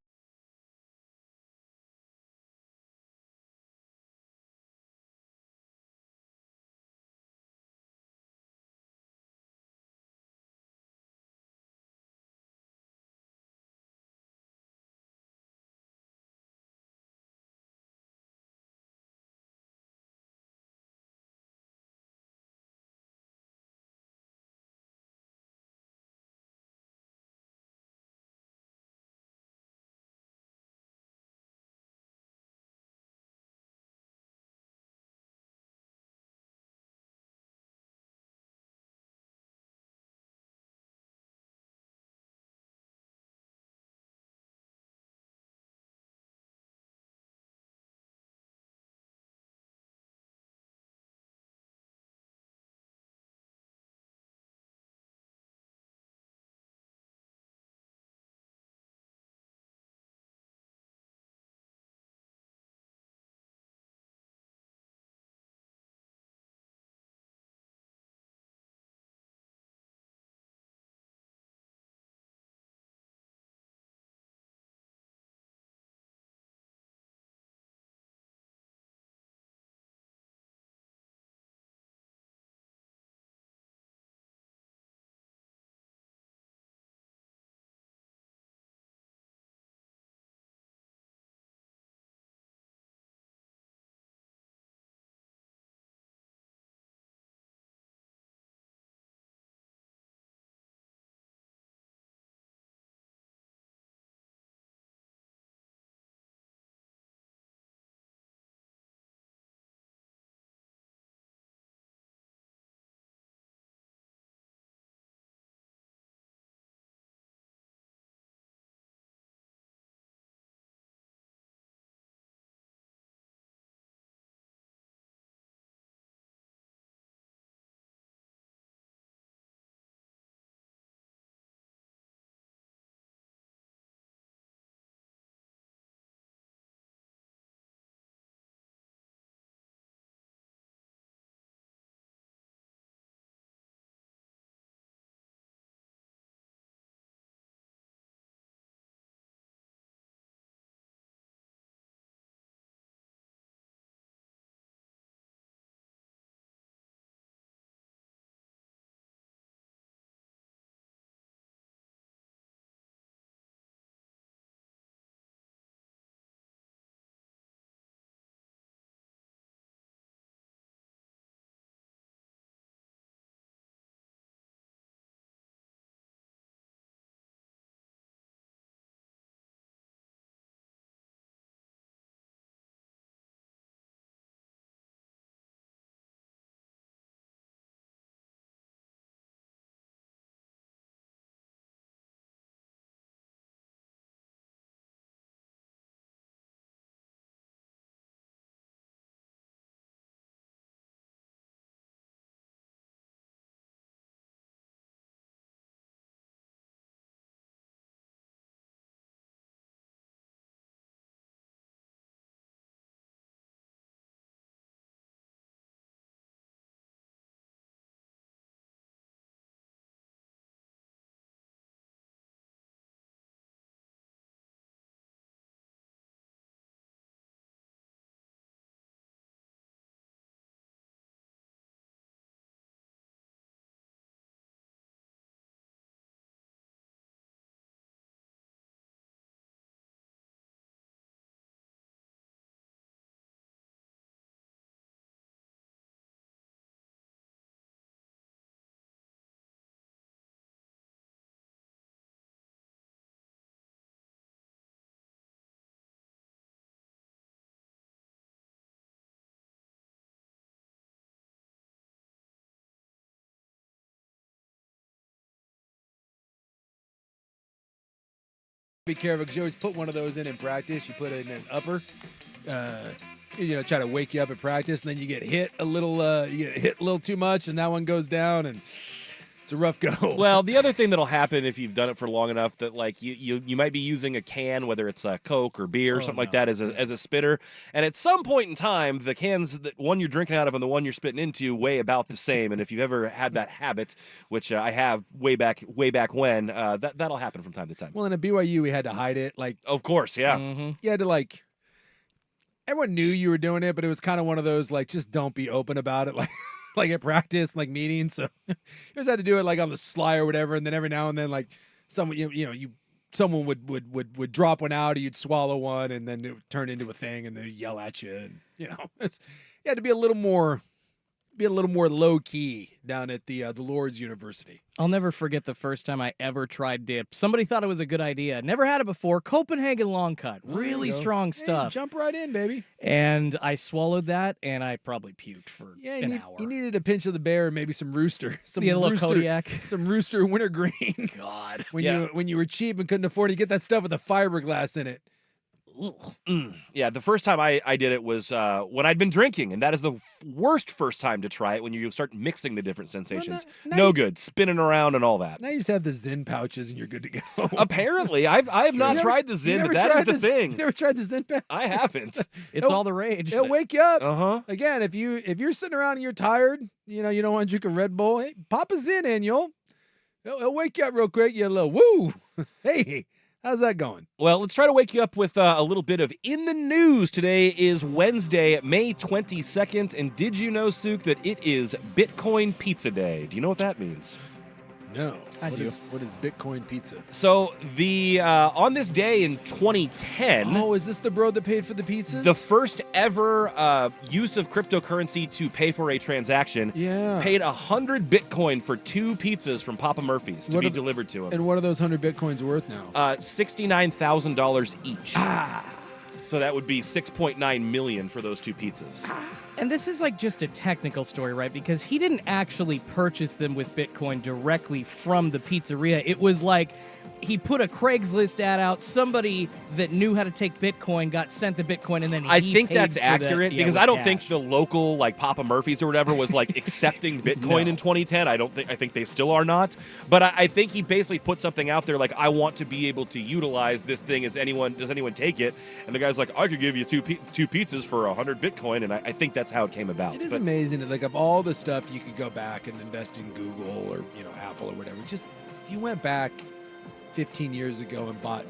Be careful because you always put one of those in practice. You put it in an upper, try to wake you up at practice, and then you get hit a little too much, and that one goes down, and it's a rough go. Well, the other thing that'll happen if you've done it for long enough that like you might be using a can, whether it's a Coke or beer or something like that as a spitter, and at some point in time, the cans that one you're drinking out of and the one you're spitting into weigh about the same. And if you've ever had that habit, which I have way back when, that'll happen from time to time. Well, in a BYU, we had to hide it. Like, Of course, yeah. Mhm. you had to like. Everyone knew you were doing it, but it was kind of one of those like, just don't be open about it, like at practice, like meetings. So you just had to do it like on the sly or whatever, and then every now and then, like someone someone would drop one out, or you'd swallow one, and then it would turn into a thing, and they'd yell at you, and you had to be a little more low key down at the Lord's University. I'll never forget the first time I ever tried dip. Somebody thought it was a good idea. Never had it before. Copenhagen long cut. Really you go. strong Hey, stuff. jump right in, baby. And I swallowed that, and I probably puked for an hour. You needed a pinch of the bear and maybe some rooster. Some Yeah, a little rooster, Kodiak. Some rooster wintergreen. God. When you were cheap and couldn't afford to get that stuff with the fiberglass in it. Yeah, the first time I did it was when I'd been drinking, and that is the worst first time to try it when you start mixing the different sensations. now No you- good, spinning around and all that. Now you just have the Zen pouches and you're good to go. Apparently, I have not tried the Zen, but that is the thing. You never tried the Zen pouch? I haven't. It's all the rage. It'll wake you up. Uh-huh. Again, if you're sitting around and you're tired, you don't want to drink a Red Bull, hey, pop a Zen in, it'll wake you up real quick. You a little woo. Hey, how's that going? Well, let's try to wake you up with a little bit of In the News. Today is Wednesday, May 22nd, and did you know, Suk, that it is Bitcoin Pizza Day? Do you know what that means? No. I do. What is Bitcoin pizza? So the on this day in 2010, Oh, is this the bro that paid for the pizzas? the first ever use of cryptocurrency to pay for a transaction, Yeah. paid 100 Bitcoin for 2 pizzas from Papa Murphy's to What be are- delivered to him. And what are those 100 Bitcoins worth now? $69,000 each. Ah. So that would be 6.9 million for those 2 pizzas. And this is like just a technical story, right? Because he didn't actually purchase them with Bitcoin directly from the pizzeria. It was like he put a Craigslist ad out. Somebody that knew how to take Bitcoin got sent the Bitcoin, and then I he think paid that's for accurate because with I don't cash. think the local like Papa Murphy's or whatever was like accepting Bitcoin No. in 2010. I think they still are not. But I think he basically put something out there like, I want to be able to utilize this thing. Does anyone take it? And the guy's like, I could give you two pizzas for 100 Bitcoin, and I think that's how it came about. It is But amazing that, like, of all the stuff you could go back and invest in Google or Apple or whatever, just if you went back 15 years ago and bought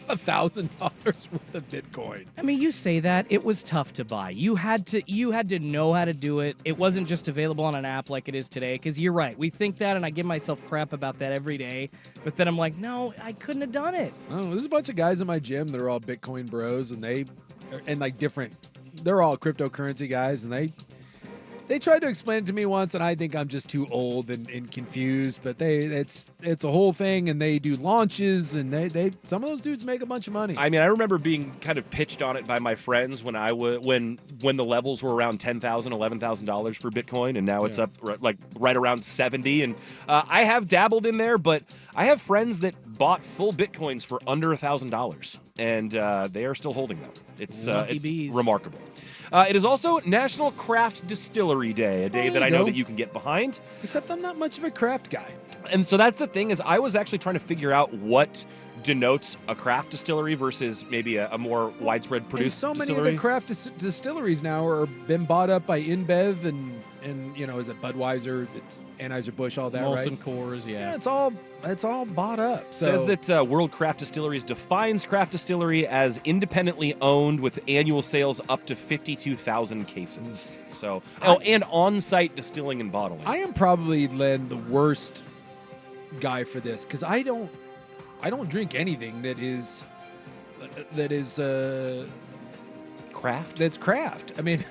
$1,000 worth of Bitcoin. I mean, you say that it was tough to buy. You had to know how to do it. It wasn't just available on an app like it is today. Because you're right, we think that, and I give myself crap about that every day. But then I'm like, no, I couldn't have done it. Oh, there's a bunch of guys in my gym that are all Bitcoin bros, and they're all cryptocurrency guys, and they tried to explain it to me once, and I think I'm just too old and confused. But it's a whole thing, and they do launches, and they some of those dudes make a bunch of money. I mean, I remember being kind of pitched on it by my friends when when the levels were around $10,000, $11,000 for Bitcoin, and now it's up right around 70. And I have dabbled in there, but I have friends that bought full Bitcoins for under $1,000, and they are still holding them. It's Lucky bees. remarkable. It is also National Craft Distillery Day, a day Oh, that there I you know go. that you can get behind. Except I'm not much of a craft guy. And so that's the thing is I was actually trying to figure out what denotes a craft distillery versus maybe a more widespread And produced so many distillery. of the craft distilleries now are been bought up by InBev and is it Budweiser, it's Anheuser-Busch, all that, Molson right? Coors, Yeah, it's all bought up. So Says that World Craft Distilleries defines craft distillery as independently owned with annual sales up to 52,000 cases. So, and on-site distilling and bottling. I am probably, Len, the worst guy for this because I don't drink anything that is craft? that's craft. I mean,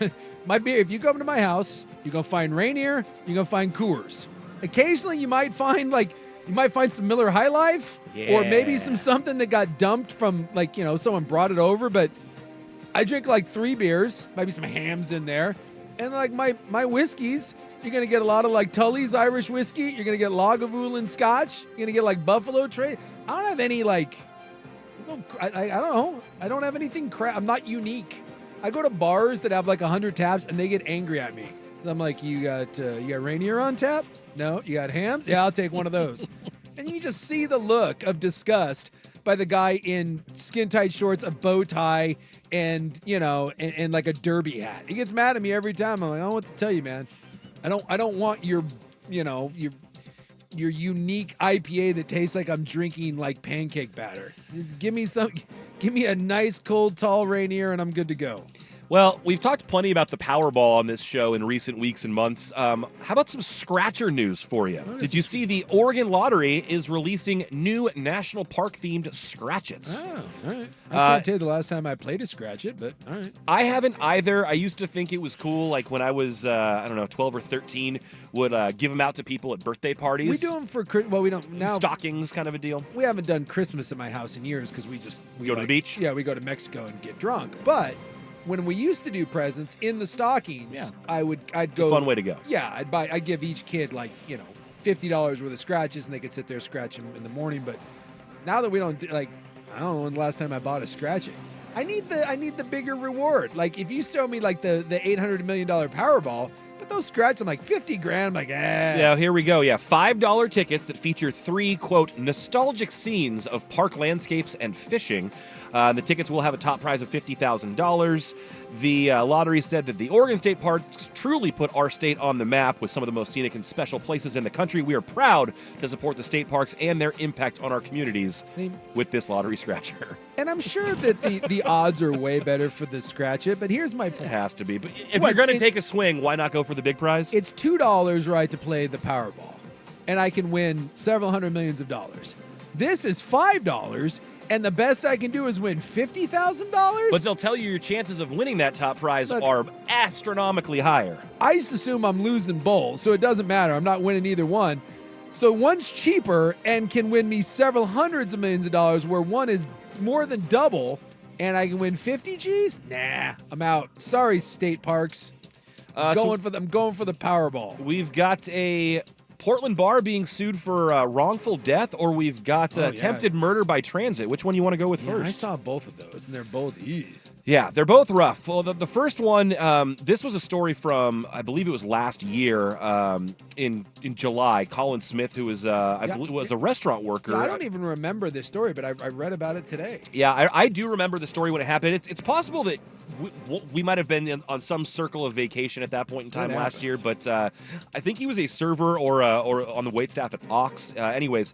my beer. If you come to my house, you're gonna find Rainier. You're gonna find Coors. Occasionally, you might find some Miller High Life, or maybe Yeah. something that got dumped from someone brought it over. But I drink like 3 beers, maybe some hams in there, and like my whiskeys. You're gonna get a lot of like Tully's Irish whiskey. You're gonna get Lagavulin Scotch. You're gonna get like Buffalo Trace. I don't have any like I don't know. I don't have anything I'm not unique. I go to bars that have like 100 taps and they get angry at me. I'm like, you got Rainier on tap? No. You got Hams? Yeah, I'll take one of those. And you just see the look of disgust by the guy in skin tight shorts, a bow tie, and and like a derby hat. He gets mad at me every time. I'm like, I don't know what to tell you, man. I don't want your unique IPA that tastes like I'm drinking like pancake batter. Just give me a nice cold tall Rainier and I'm good to go. Well, we've talked plenty about the Powerball on this show in recent weeks and months. How about some scratcher news for you? Did you see the Oregon Lottery is releasing new national park-themed scratchets? Oh, all right. I can't tell you the last time I played a scratchet, but all right. I haven't either. I used to think it was cool, like when I was, 12 or 13, would give them out to people at birthday parties. We do them for, we don't now. Stockings kind of a deal. We haven't done Christmas at my house in years because we go to the beach? Yeah, we go to Mexico and get drunk. But when we used to do presents in the stockings, I'd go. It's a fun way to go. Yeah, I'd give each kid $50 worth of scratches, and they could sit there scratch them in the morning. But now that we don't I don't know when the last time I bought a scratching. I need the bigger reward. Like if you show me like the $800 million Powerball, but those scratches, I'm like $50,000. I'm like, So here we go. Yeah, $5 tickets that feature 3 quote nostalgic scenes of park landscapes and fishing. The tickets will have a top prize of $50,000. The lottery said that the Oregon State Parks truly put our state on the map with some of the most scenic and special places in the country. We are proud to support the state parks and their impact on our communities with this lottery scratcher. And I'm sure that the odds are way better for the scratch it, but here's my point. It has to be. But if you're going to take a swing, why not go for the big prize? It's $2 right to play the Powerball, and I can win several hundred millions of dollars. This is $5. And the best I can do is win $50,000? But they'll tell you your chances of winning that top prize are astronomically higher. I just assume I'm losing both, so it doesn't matter. I'm not winning either one. So one's cheaper and can win me several hundreds of millions of dollars, where one is more than double, and I can win 50 G's? Nah, I'm out. Sorry, state parks. I'm going for the Powerball. We've got a Portland bar being sued for wrongful death, or we've got attempted murder by transit. Which one do you want to go with first? I saw both of those, and they're both Yeah, they're both rough. Well, the first one, this was a story from, I believe it was last year in July. Colin Smith, who was, I believe, was a restaurant worker. Yeah, I don't even remember this story, but I read about it today. Yeah, I do remember the story when it happened. It's possible that we might have been on some circle of vacation at that point in time last year, but I think he was a server or on the waitstaff at Ox. Anyways,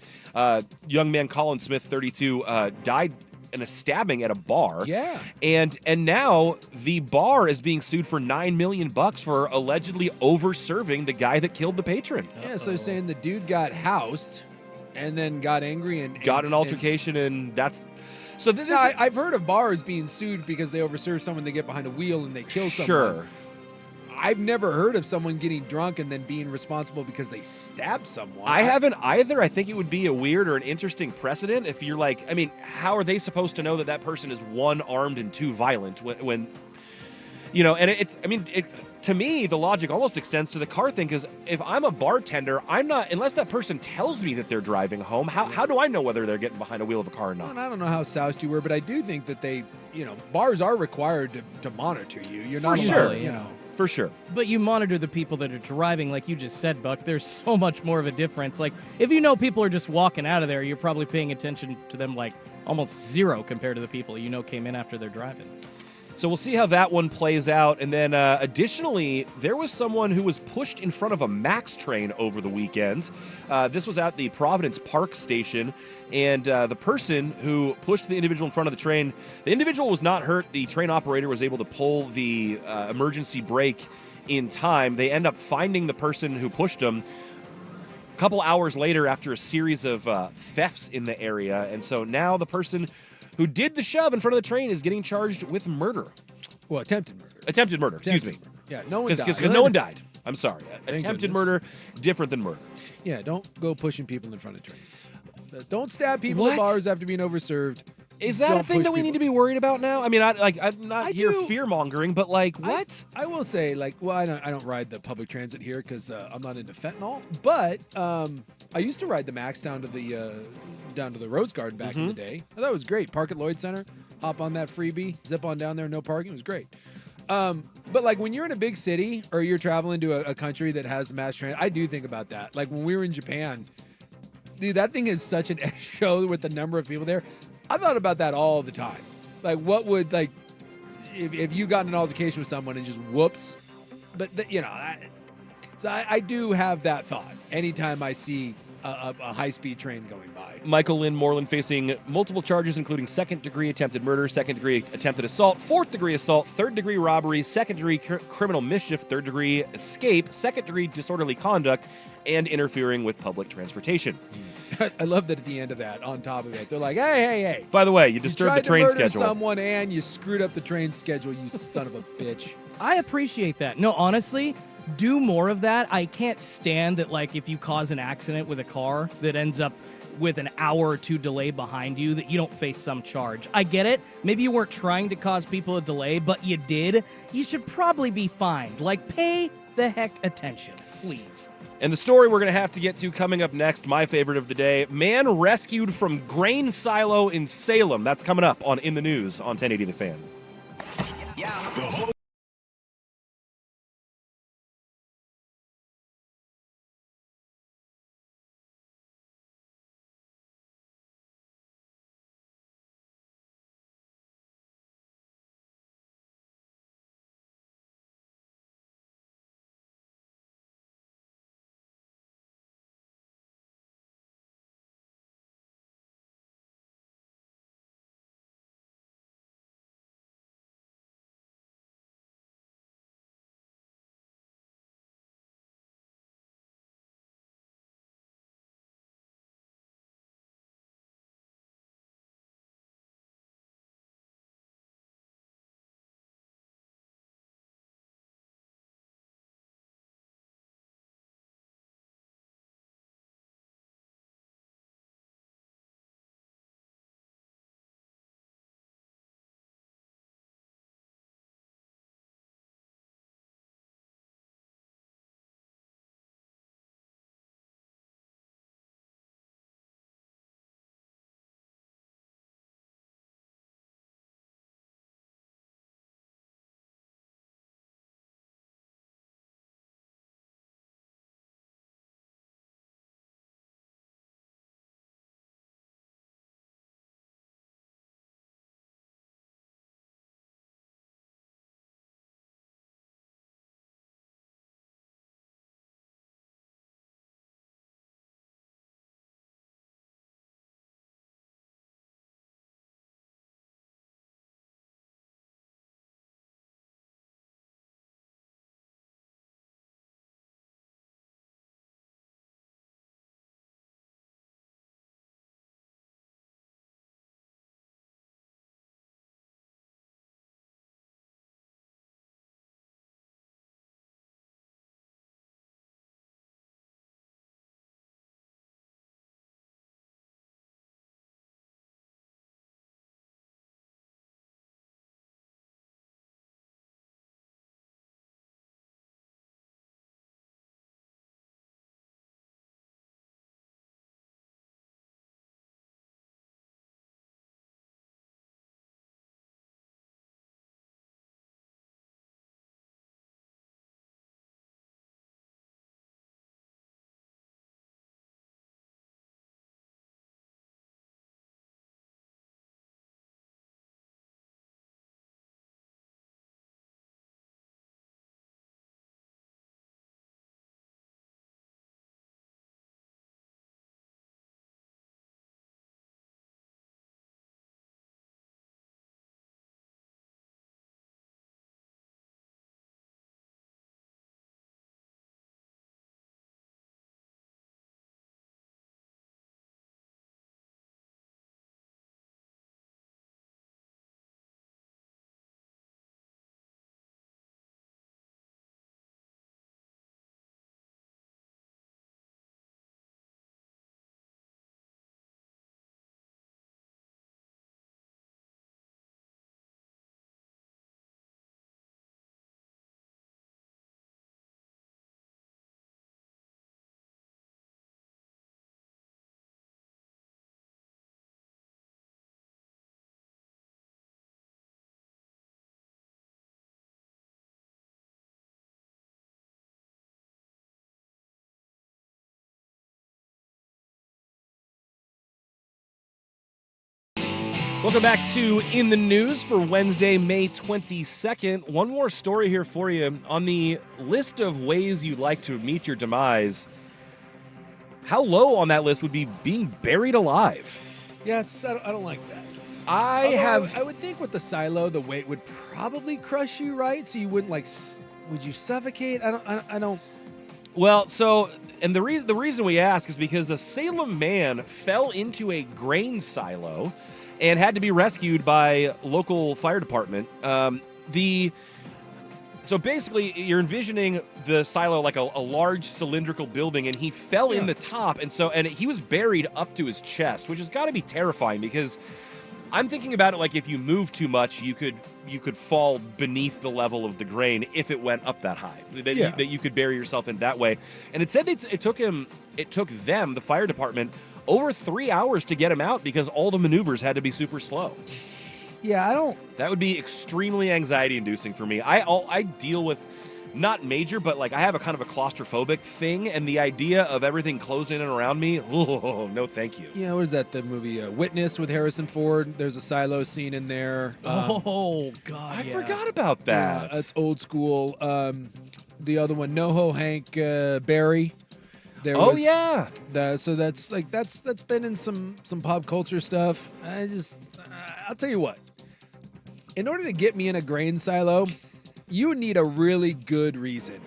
young man Colin Smith, 32, died in a stabbing at a bar. Yeah. And now the bar is being sued for $9 million for allegedly over-serving the guy that killed the patron. Yeah, so saying the dude got housed and then got angry and got an altercation, and that's... So I've heard of bars being sued because they overserve someone, they get behind a wheel and they kill someone. Sure. I've never heard of someone getting drunk and then being responsible because they stabbed someone. I haven't either. I think it would be a weird or an interesting precedent if you're like, I mean, how are they supposed to know that that person is one, armed, and two, violent when and to me, the logic almost extends to the car thing, because if I'm a bartender, I'm not, unless that person tells me that they're driving home, how do I know whether they're getting behind a wheel of a car or not? Well, I don't know how soused you were, but I do think that they, bars are required to monitor you. You're not allowed, For sure. But you monitor the people that are driving, like you just said, Buck. There's so much more of a difference. Like, if you know people are just walking out of there, you're probably paying attention to them like almost zero compared to the people came in after they're driving. So we'll see how that one plays out. And then additionally, there was someone who was pushed in front of a MAX train over the weekend. This was at the Providence Park station. And the person who pushed the individual in front of the train, the individual was not hurt. The train operator was able to pull the emergency brake in time. They end up finding the person who pushed him a couple hours later after a series of thefts in the area. And so now the person who did the shove in front of the train is getting charged with murder. Well, attempted murder. Attempted murder, excuse me. Yeah, no one died. Because no one died. I'm sorry. Thank Attempted goodness. murder, different than murder. Yeah, don't go pushing people in front of trains. Don't stab people at bars after being overserved. Is that a don't thing push that we need to people. be worried about now? I mean, I'm not I here do. fear mongering, but like, what? I will say, like, well, I don't ride the public transit here because I'm not into fentanyl. But I used to ride the Max down to the Rose Garden back in the day. I thought it was great. Park at Lloyd Center, hop on that freebie, zip on down there, no parking. It was great. But like when you're in a big city or you're traveling to a country that has mass transit, I do think about that. Like when we were in Japan, dude, that thing is such an show with the number of people there. I thought about that all the time. Like, what would like if you got in an altercation with someone and just whoops? But so I do have that thought anytime I see a high-speed train going by. Michael Lynn Moreland facing multiple charges, including second-degree attempted murder, second-degree attempted assault, fourth-degree assault, third-degree robbery, second-degree criminal mischief, third-degree escape, second-degree disorderly conduct, and interfering with public transportation. I love that at the end of that, on top of it, they're like, hey. By the way, you disturbed the train you tried to murder schedule. someone and you screwed up the train schedule, you son of a bitch. I appreciate that. No, honestly, do more of that. I can't stand that, like, if you cause an accident with a car that ends up with an hour or two delay behind you, that you don't face some charge. I get it. Maybe you weren't trying to cause people a delay, but you did. You should probably be fined. Like, pay the heck attention, please. And the story we're going to have to get to coming up next, my favorite of the day, man rescued from grain silo in Salem. That's coming up on In the News on 1080 The Fan. The Welcome back to In the News for Wednesday, May 22nd. One more story here for you. On the list of ways you'd like to meet your demise, how low on that list would be being buried alive? Yeah, I don't like that. I would think with the silo, the weight would probably crush you, right? So you wouldn't would you suffocate? I don't. Well, so, and the reason we ask is because the Salem man fell into a grain silo and had to be rescued by local fire department. So basically, you're envisioning the silo like a large cylindrical building, and he fell in the top, and he was buried up to his chest, which has got to be terrifying because I'm thinking about it like if you move too much, you could fall beneath the level of the grain if it went up that high. That you could bury yourself in that way. And it said it took them, the fire department, over 3 hours to get him out because all the maneuvers had to be super slow. Yeah, That would be extremely anxiety-inducing for me. I deal with not major, but like I have a kind of a claustrophobic thing, and the idea of everything closing in around me, oh, no thank you. Yeah, what is that? The movie Witness with Harrison Ford. There's a silo scene in there. Oh God, I forgot about that. Yeah, that's old school. The other one, NoHo Hank Barry. Yeah. So that's been in some pop culture stuff. I'll tell you what. In order to get me in a grain silo, you need a really good reason.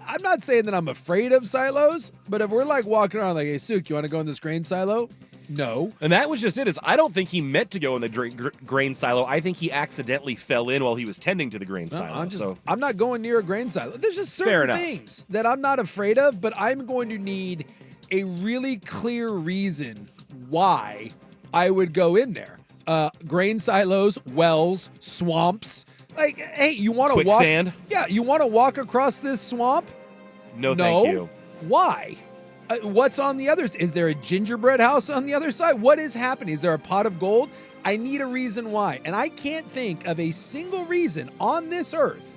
I'm not saying that I'm afraid of silos, but if we're like walking around like, hey, Suk, you want to go in this grain silo? No. And that was just it. I don't think he meant to go in the grain silo. I think he accidentally fell in while he was tending to the grain silo. I'm not going near a grain silo. There's just certain things that I'm not afraid of, but I'm going to need a really clear reason why I would go in there. Grain silos, wells, swamps. Like, hey, you want to walk? Quicksand? Yeah, you want to walk across this swamp? No, thank you. Why? What's on the others? Is there a gingerbread house on the other side? What is happening? Is there a pot of gold? I need a reason why. And I can't think of a single reason on this earth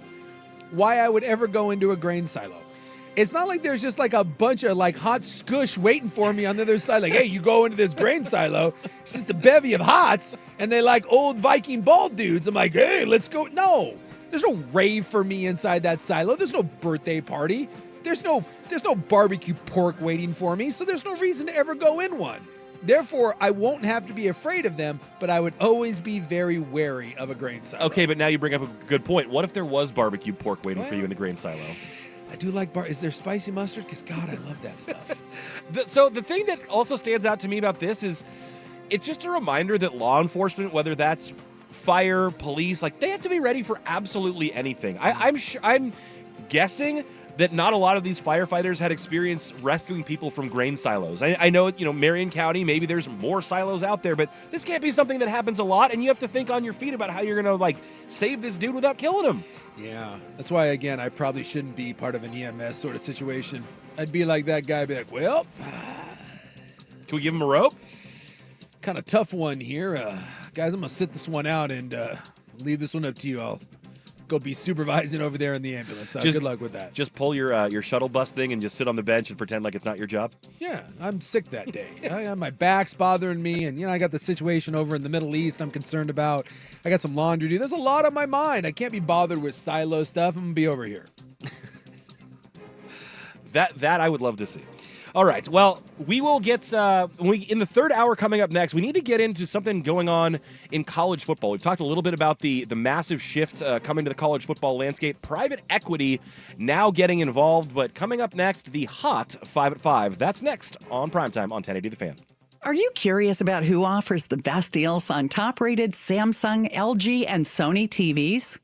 why I would ever go into a grain silo. It's not like there's just like a bunch of like hot skush waiting for me on the other side. Like, hey, you go into this grain silo. It's just a bevy of hots, and they like old Viking bald dudes. I'm like, hey, let's go. No, there's no rave for me inside that silo. There's no birthday party. There's no barbecue pork waiting for me. So there's no reason to ever go in one. Therefore, I won't have to be afraid of them, but I would always be very wary of a grain silo. Okay, but now you bring up a good point. What if there was barbecue pork waiting for you in the grain silo? I do like Is there spicy mustard? Because, God, I love that stuff. So the thing that also stands out to me about this is it's just a reminder that law enforcement, whether that's fire, police, like they have to be ready for absolutely anything. I'm guessing that not a lot of these firefighters had experience rescuing people from grain silos. I know, Marion County, maybe there's more silos out there, but this can't be something that happens a lot, and you have to think on your feet about how you're going to, save this dude without killing him. Yeah, that's why, again, I probably shouldn't be part of an EMS sort of situation. I'd be like that guy, be like, well... Can we give him a rope? Kind of tough one here. Guys, I'm going to sit this one out and leave this one up to you. I'll go be supervising over there in the ambulance. Good luck with that. Just pull your shuttle bus thing and just sit on the bench and pretend like it's not your job? Yeah, I'm sick that day. My back's bothering me, and I got the situation over in the Middle East I'm concerned about. I got some laundry to do. There's a lot on my mind. I can't be bothered with silo stuff. I'm going to be over here. That I would love to see. All right. Well, we will get in the third hour coming up next. We need to get into something going on in college football. We've talked a little bit about the massive shift coming to the college football landscape. Private equity now getting involved. But coming up next, the hot 5 at 5. That's next on Primetime on 1080 The Fan. Are you curious about who offers the best deals on top-rated Samsung, LG, and Sony TVs?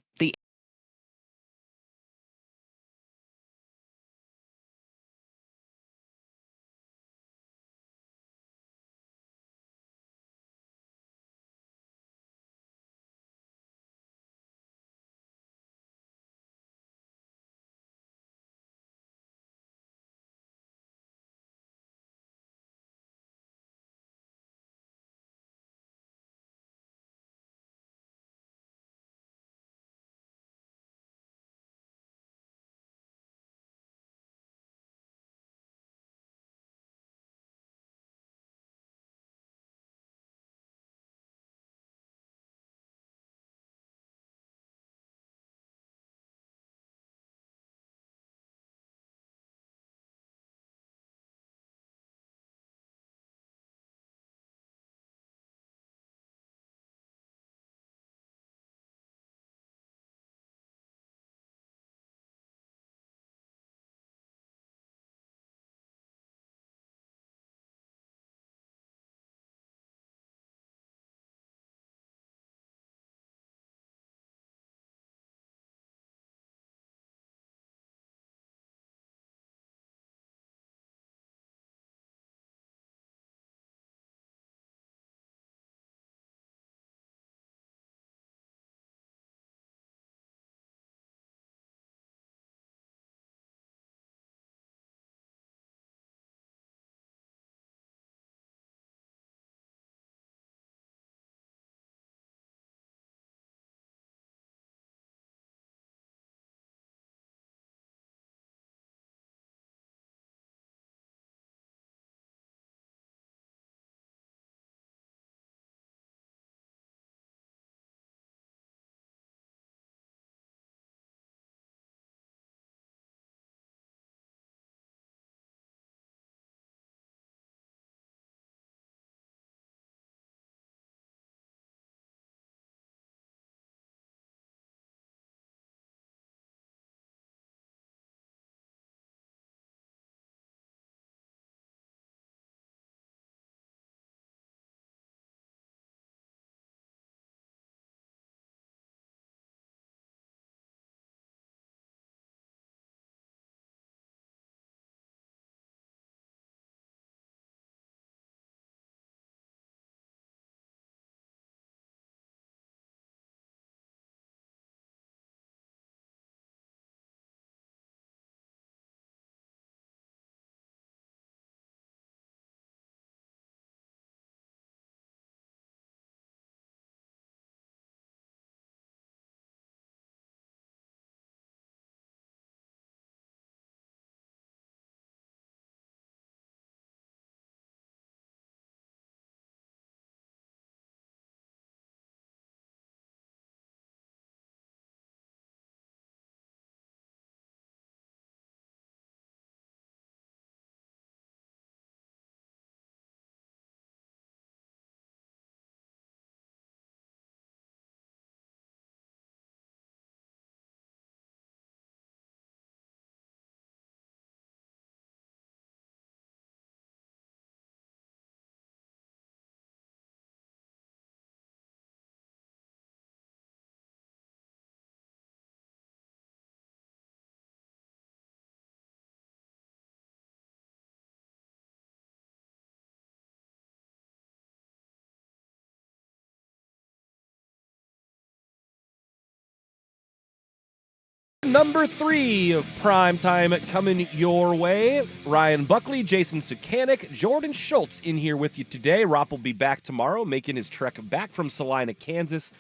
Number 3 of Primetime coming your way. Ryan Buckley, Jason Sukanik, Jordan Schultz in here with you today. Ropp will be back tomorrow, making his trek back from Salina, Kansas.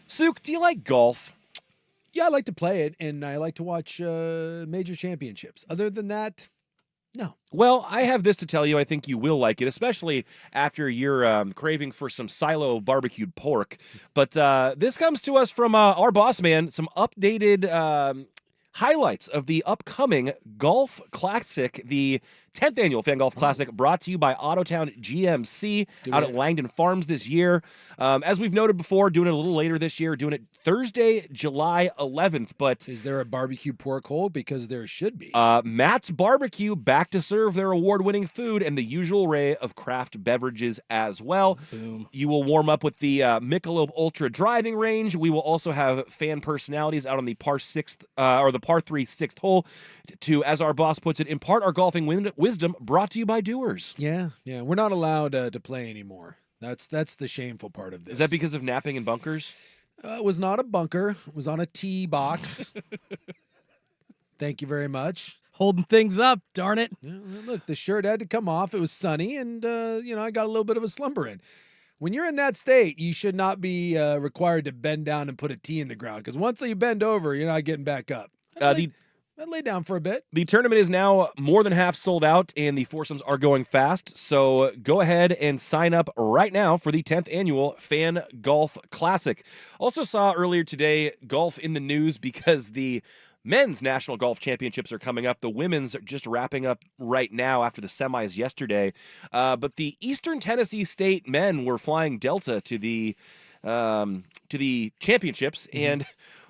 Suk, do you like golf? Yeah, I like to play it, and I like to watch major championships. Other than that, no. Well, I have this to tell you. I think you will like it, especially after you're craving for some silo barbecued pork. But this comes to us from our boss man, some updated highlights of the upcoming Golf Classic, the 10th annual Fan Golf Classic, brought to you by Autotown GMC out at Langdon Farms this year. As we've noted before, doing it a little later this year, doing it Thursday, July 11th. But is there a barbecue pork hole? Because there should be. Matt's Barbecue back to serve their award-winning food and the usual array of craft beverages as well. Boom. You will warm up with the Michelob Ultra driving range. We will also have fan personalities out on the par 3 6th hole to, as our boss puts it, impart our golfing wisdom, brought to you by doers. Yeah. We're not allowed to play anymore. That's the shameful part of this. Is that because of napping in bunkers? It was not a bunker. It was on a tee box. Thank you very much. Holding things up, darn it. Yeah, look, the shirt had to come off. It was sunny, and I got a little bit of a slumber in. When you're in that state, you should not be required to bend down and put a tee in the ground, because once you bend over, you're not getting back up. I'd lay down for a bit. The tournament is now more than half sold out, and the foursomes are going fast. So go ahead and sign up right now for the 10th annual Fan Golf Classic. Also saw earlier today golf in the news because the men's national golf championships are coming up. The women's are just wrapping up right now after the semis yesterday. But the Eastern Tennessee State men were flying Delta to the championships and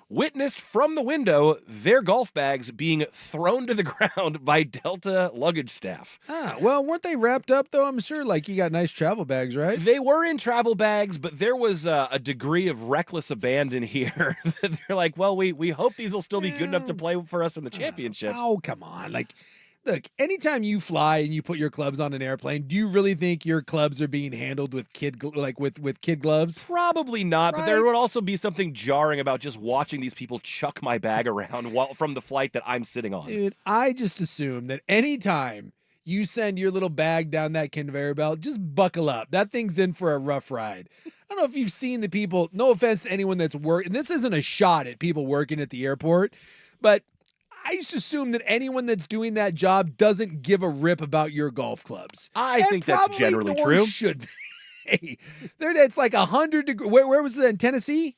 witnessed from the window their golf bags being thrown to the ground by Delta luggage staff. Well, weren't they wrapped up, though? I'm sure, you got nice travel bags, right? They were in travel bags, but there was a degree of reckless abandon here. They're like, well, we hope these will still be good enough to play for us in the championships. Oh, come on. Look, anytime you fly and you put your clubs on an airplane, do you really think your clubs are being handled with kid gloves? Probably not, Right? but there would also be something jarring about just watching these people chuck my bag around from the flight that I'm sitting on. Dude, I just assume that anytime you send your little bag down that conveyor belt, just buckle up. That thing's in for a rough ride. I don't know if you've seen the people, no offense to anyone that's working, this isn't a shot at people working at the airport, but I used to assume that anyone that's doing that job doesn't give a rip about your golf clubs. I think that's generally true. Should they? It's like 100 degrees. Where was it, in Tennessee?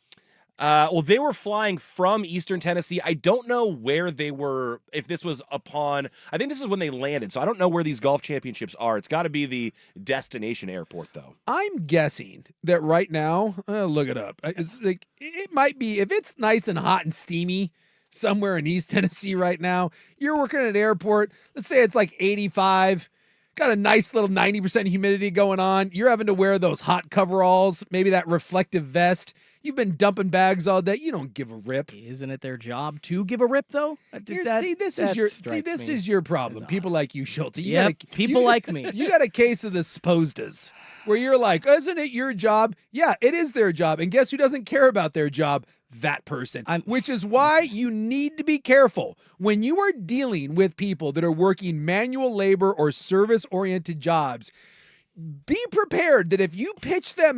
Well, they were flying from Eastern Tennessee. I don't know where they were, if this was I think this is when they landed, so I don't know where these golf championships are. It's got to be the destination airport, though. I'm guessing that right now, look it up. It might be, if it's nice and hot and steamy somewhere in East Tennessee right now, you're working at an airport, let's say it's like 85, got a nice little 90% humidity going on, you're having to wear those hot coveralls, maybe that reflective vest, you've been dumping bags all day, you don't give a rip. Isn't it their job to give a rip, though? This is your problem. People like you, Schulte. People like me. You got a case of the suppostas, where you're like, isn't it your job? Yeah, it is their job. And guess who doesn't care about their job? That person. Which is why you need to be careful when you are dealing with people that are working manual labor or service-oriented jobs. Be prepared that if you pitch them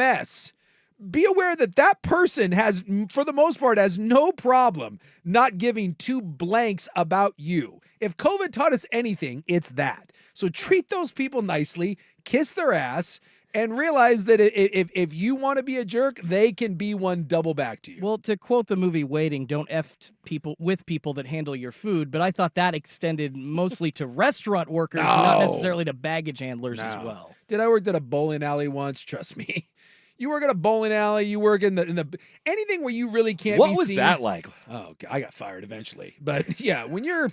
be aware that person has, for the most part, has no problem not giving two blanks about you. If COVID taught us anything, it's that. So treat those people nicely, kiss their ass, and realize that if you want to be a jerk, they can be one double back to you. Well, to quote the movie Waiting, don't F people with people that handle your food, but I thought that extended mostly to restaurant workers, not necessarily to baggage handlers as well. I worked at a bowling alley once, trust me. You work at a bowling alley, you work in the anything where you really can't be seen. What was that like? Oh, I got fired eventually. But yeah, when you're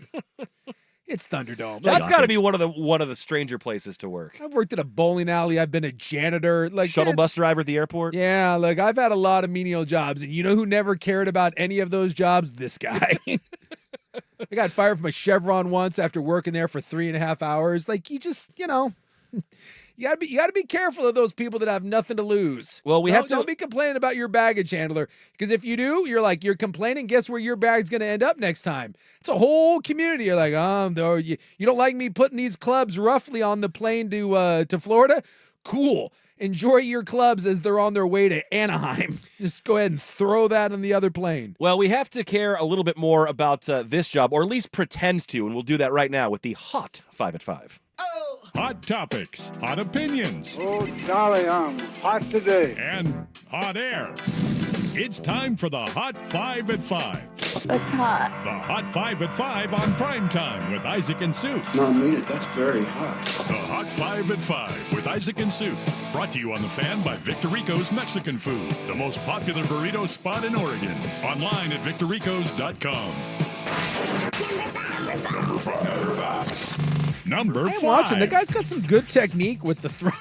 it's Thunderdome. That's got to be one of the stranger places to work. I've worked at a bowling alley. I've been a janitor, shuttle bus driver at the airport. Yeah, I've had a lot of menial jobs, and you know who never cared about any of those jobs? This guy. I got fired from a Chevron once after working there for 3.5 hours. You just, You gotta be careful of those people that have nothing to lose. Well, Don't be complaining about your baggage handler, because if you do, you're complaining. Guess where your bag's gonna end up next time? It's a whole community. You're like, you don't like me putting these clubs roughly on the plane to Florida? Cool. Enjoy your clubs as they're on their way to Anaheim. Just go ahead and throw that on the other plane. Well, we have to care a little bit more about this job, or at least pretend to, and we'll do that right now with the Hot 5 at 5. Hot topics, hot opinions, Oh, golly, I'm hot today. and hot air. It's time for the Hot 5 at 5. It's hot. The Hot 5 at 5 on Primetime with Isaac and Sue. No, I mean it. That's very hot. The Hot 5 at 5 with Isaac and Sue. Brought to you on The Fan by Victor Rico's Mexican Food, the most popular burrito spot in Oregon. Online at victorricos.com. Number 5. Hey, watching. The guy's got some good technique with the throwing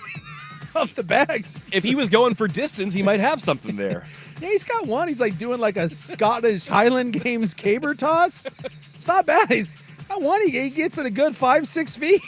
of the bags. If he was going for distance, he might have something there. Yeah, he's got one. He's like doing like a Scottish Highland Games caber toss. It's not bad. He's got one. He gets it a good 5-6 feet.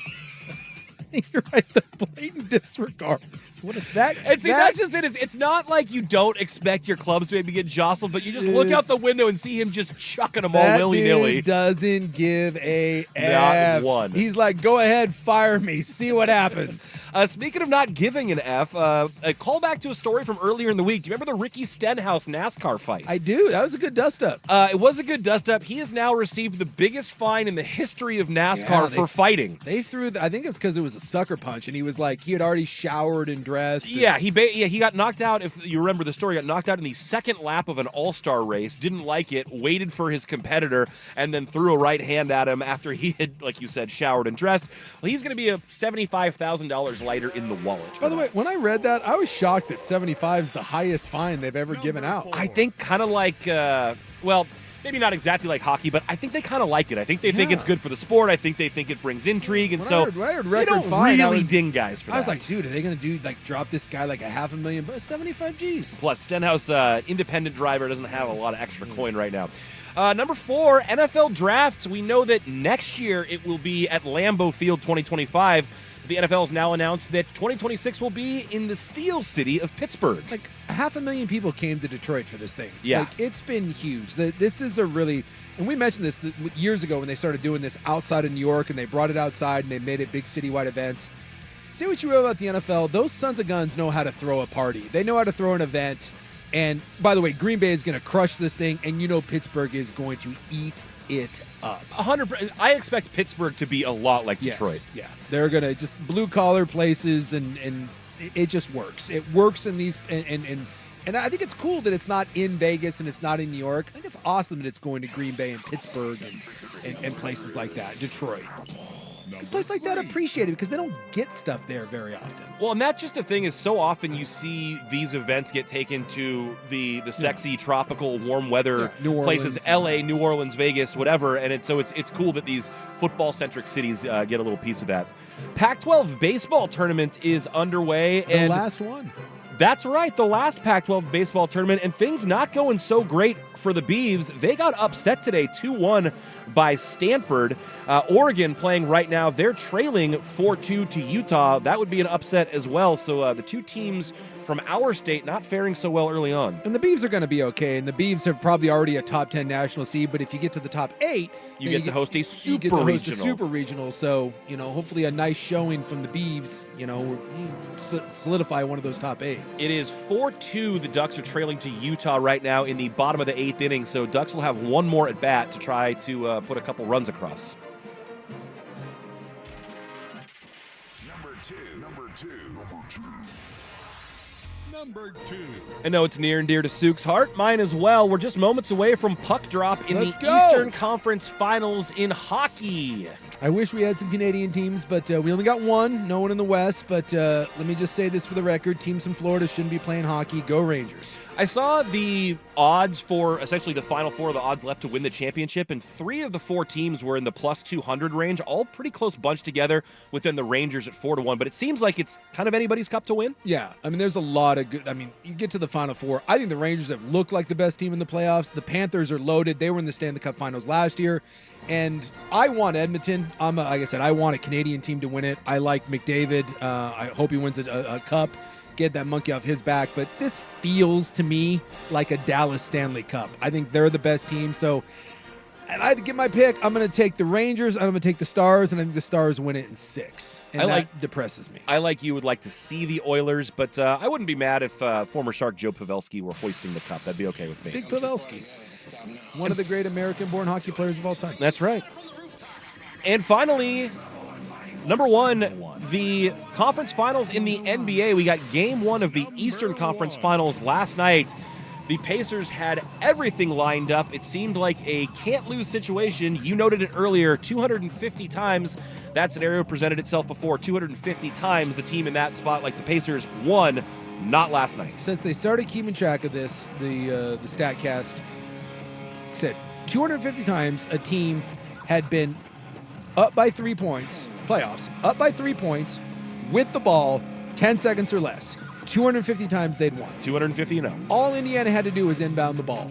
You're right. The blatant disregard. What is that? And see, that's just it. It's not like you don't expect your clubs to maybe get jostled, but you just look out the window and see him just chucking them all willy-nilly. Dude doesn't give a Not F. one. He's like, go ahead, fire me. See what happens. Speaking of not giving an F, a callback to a story from earlier in the week. Do you remember the Ricky Stenhouse NASCAR fight? I do. That was a good dust-up. It was a good dust-up. He has now received the biggest fine in the history of NASCAR for fighting. They threw, I think it's because it was a sucker punch, and he was like, he had already showered and dressed. Yeah, he got knocked out. If you remember the story, got knocked out in the second lap of an all-star race. Didn't like it. Waited for his competitor, and then threw a right hand at him after he had, like you said, showered and dressed. Well, he's going to be a $75,000 lighter in the wallet. By the way, when I read that, I was shocked that 75 is the highest fine they've ever given out. I think kind of like, well, maybe not exactly like hockey, but I think they kind of like it. I think they think it's good for the sport. I think they think it brings intrigue, and When so I heard they record don't fine, really ding guys for that. I was like, dude, are they going to drop this guy like $500,000, but 75 G's? Plus, Stenhouse, independent driver, doesn't have a lot of extra coin right now. Number 4, NFL drafts. We know that next year it will be at Lambeau Field 2025. The NFL has now announced that 2026 will be in the Steel City of Pittsburgh. Like 500,000 people came to Detroit for this thing. Yeah. Like, it's been huge. This is a really, and we mentioned this years ago when they started doing this outside of New York, and they brought it outside and they made it big citywide events. Say what you will about the NFL, those sons of guns know how to throw a party. They know how to throw an event. And by the way, Green Bay is going to crush this thing, and you know Pittsburgh is going to eat it up. 100%. I expect Pittsburgh to be a lot like Detroit. Yeah, they're going to just blue-collar places, and it just works. It works in these, and I think it's cool that it's not in Vegas and it's not in New York. I think it's awesome that it's going to Green Bay and Pittsburgh and places like that, Detroit. This place like that appreciated because they don't get stuff there very often. Well, and that's just the thing is so often you see these events get taken to the sexy tropical warm weather New places, Orleans. LA, New Orleans, Vegas, whatever, and it's cool that these football-centric cities get a little piece of that. Pac-12 baseball tournament is underway. The last one. That's right, the last Pac-12 baseball tournament, and things not going so great for the Beavs. They got upset today, 2-1 by Stanford. Oregon playing right now, they're trailing 4-2 to Utah. That would be an upset as well. So the two teams from our state not faring so well early on. And the Beavs are going to be okay, and the Beavs have probably already a top 10 national seed, but if you get to the top 8, You get to host a you get to host a super super regional. So, hopefully a nice showing from the Beavs, solidify one of those top 8. It is 4-2. The Ducks are trailing to Utah right now in the bottom of the 8th inning, so Ducks will have one more at bat to try to put a couple runs across. Number 2. I know it's near and dear to Sook's heart, mine as well. We're just moments away from puck drop in Let's the go. Eastern Conference Finals in hockey. I wish we had some Canadian teams, but we only got one, no one in the West. But let me just say this for the record, teams in Florida shouldn't be playing hockey. Go Rangers. I saw the odds for essentially the Final Four, the odds left to win the championship, and 3 of the 4 teams were in the plus 200 range, all pretty close bunched together within the Rangers at 4-1. But it seems like it's kind of anybody's cup to win. Yeah, there's a lot of good. You get to the Final Four. I think the Rangers have looked like the best team in the playoffs. The Panthers are loaded. They were in the Stanley Cup Finals last year. And I want Edmonton. Like I said, I want a Canadian team to win it. I like McDavid. I hope he wins a cup, get that monkey off his back. But this feels to me like a Dallas Stanley Cup. I think they're the best team. So if I had to get my pick, I'm going to take the Rangers, I'm going to take the Stars, and I think the Stars win it in 6. And that depresses me. I like you would like to see the Oilers, but I wouldn't be mad if former Shark Joe Pavelski were hoisting the cup. That'd be okay with me. Big Pavelski, one of the great American-born hockey players of all time. That's right. And finally, number 1, the conference finals in the NBA. We got game 1 of the Eastern Conference Finals last night. The Pacers had everything lined up. It seemed like a can't-lose situation. You noted it earlier, 250 times that scenario presented itself before. 250 times the team in that spot, like the Pacers, won, not last night. Since they started keeping track of this, the StatCast said 250 times a team had been up by 3 points, playoffs, up by 3 points, with the ball, 10 seconds or less. 250 times they'd won. 250 and 0. All Indiana had to do was inbound the ball.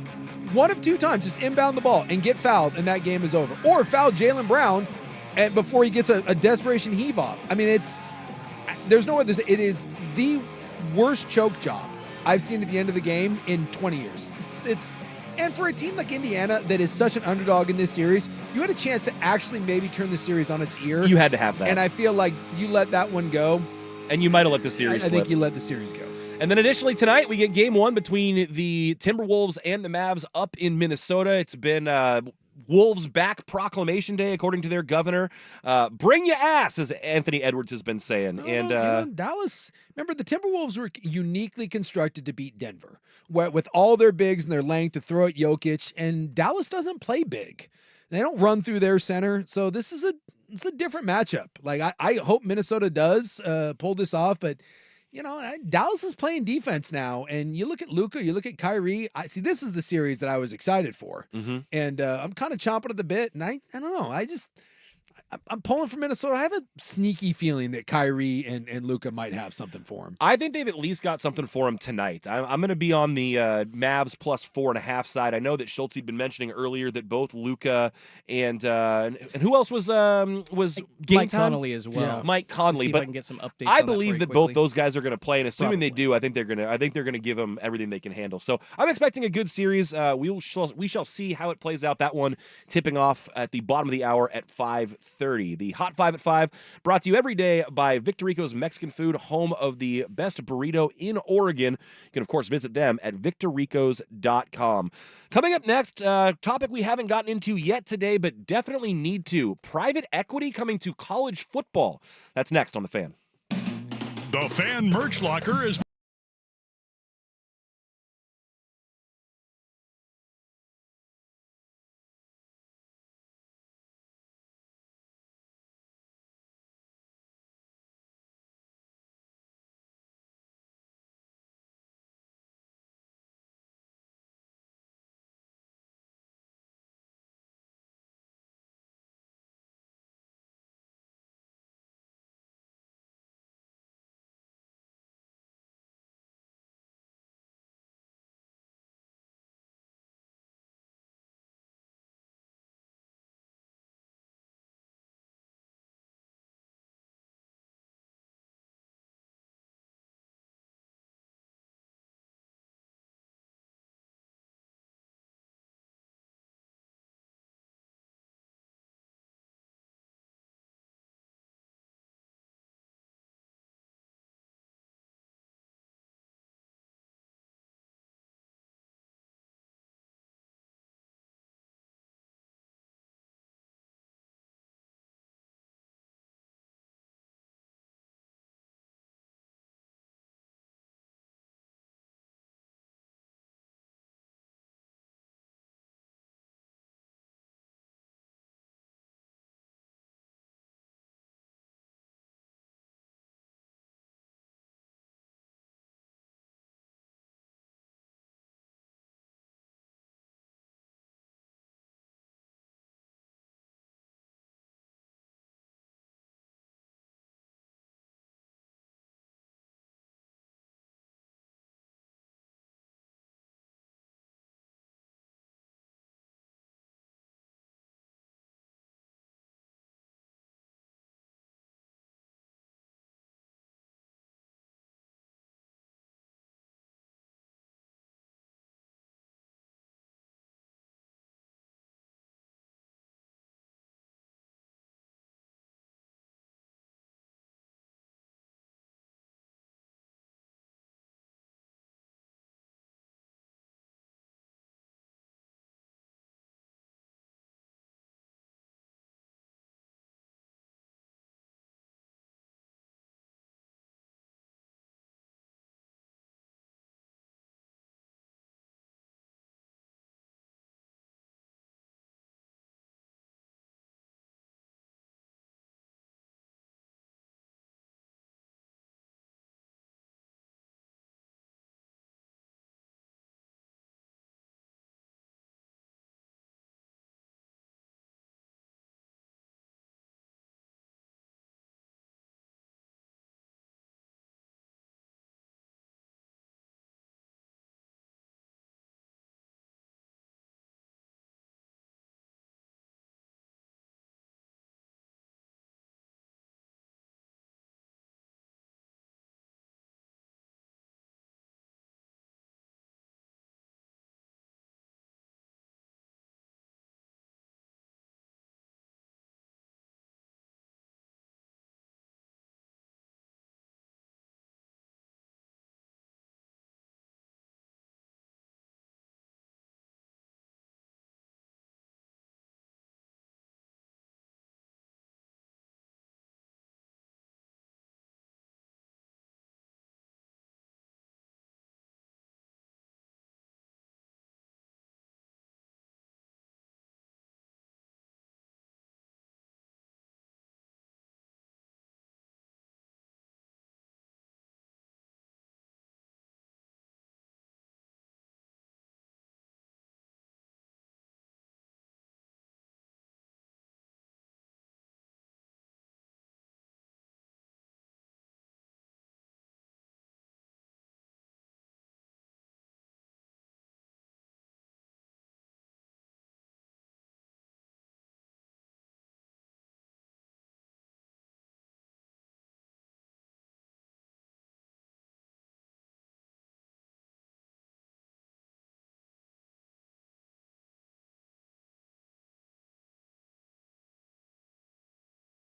One of 2 times, just inbound the ball and get fouled, and that game is over. Or foul Jaylen Brown and before he gets a desperation heave off. I mean, there's no other. It is the worst choke job I've seen at the end of the game in 20 years. And for a team like Indiana that is such an underdog in this series, you had a chance to actually maybe turn the series on its ear. You had to have that. And I feel like you let that one go. And you might have let the series I think you let the series go. And then additionally tonight, we get game 1 between the Timberwolves and the Mavs up in Minnesota. It's been Wolves back proclamation day, according to their governor. Bring your ass, as Anthony Edwards has been saying. Dallas, remember the Timberwolves were uniquely constructed to beat Denver with all their bigs and their length to throw at Jokic, and Dallas doesn't play big. They don't run through their center, so this is it's a different matchup. Like I hope Minnesota does pull this off, but Dallas is playing defense now, and you look at Luka, you look at Kyrie. This is the series that I was excited for, and I'm kind of chomping at the bit. And I don't know, I'm pulling for Minnesota. I have a sneaky feeling that Kyrie and Luka might have something for him. I think they've at least got something for him tonight. I'm going to be on the Mavs plus 4.5 side. I know that Schultz had been mentioning earlier that both Luka and who else was game Mike time? Conley as well. Yeah. Mike Conley, See if but I can get some updates. I on believe that that quickly. both those guys are going to play, and assuming they Probably. do, I think they're going to give them everything they can handle. So I'm expecting a good series. We shall see how it plays out. That one tipping off at the bottom of the hour at 5:30. The Hot 5 at 5, brought to you every day by Victorico's Mexican Food, home of the best burrito in Oregon. You can, of course, visit them at victoricos.com. Coming up next, topic we haven't gotten into yet today, but definitely need to. Private equity coming to college football. That's next on The Fan. The Fan Merch Locker is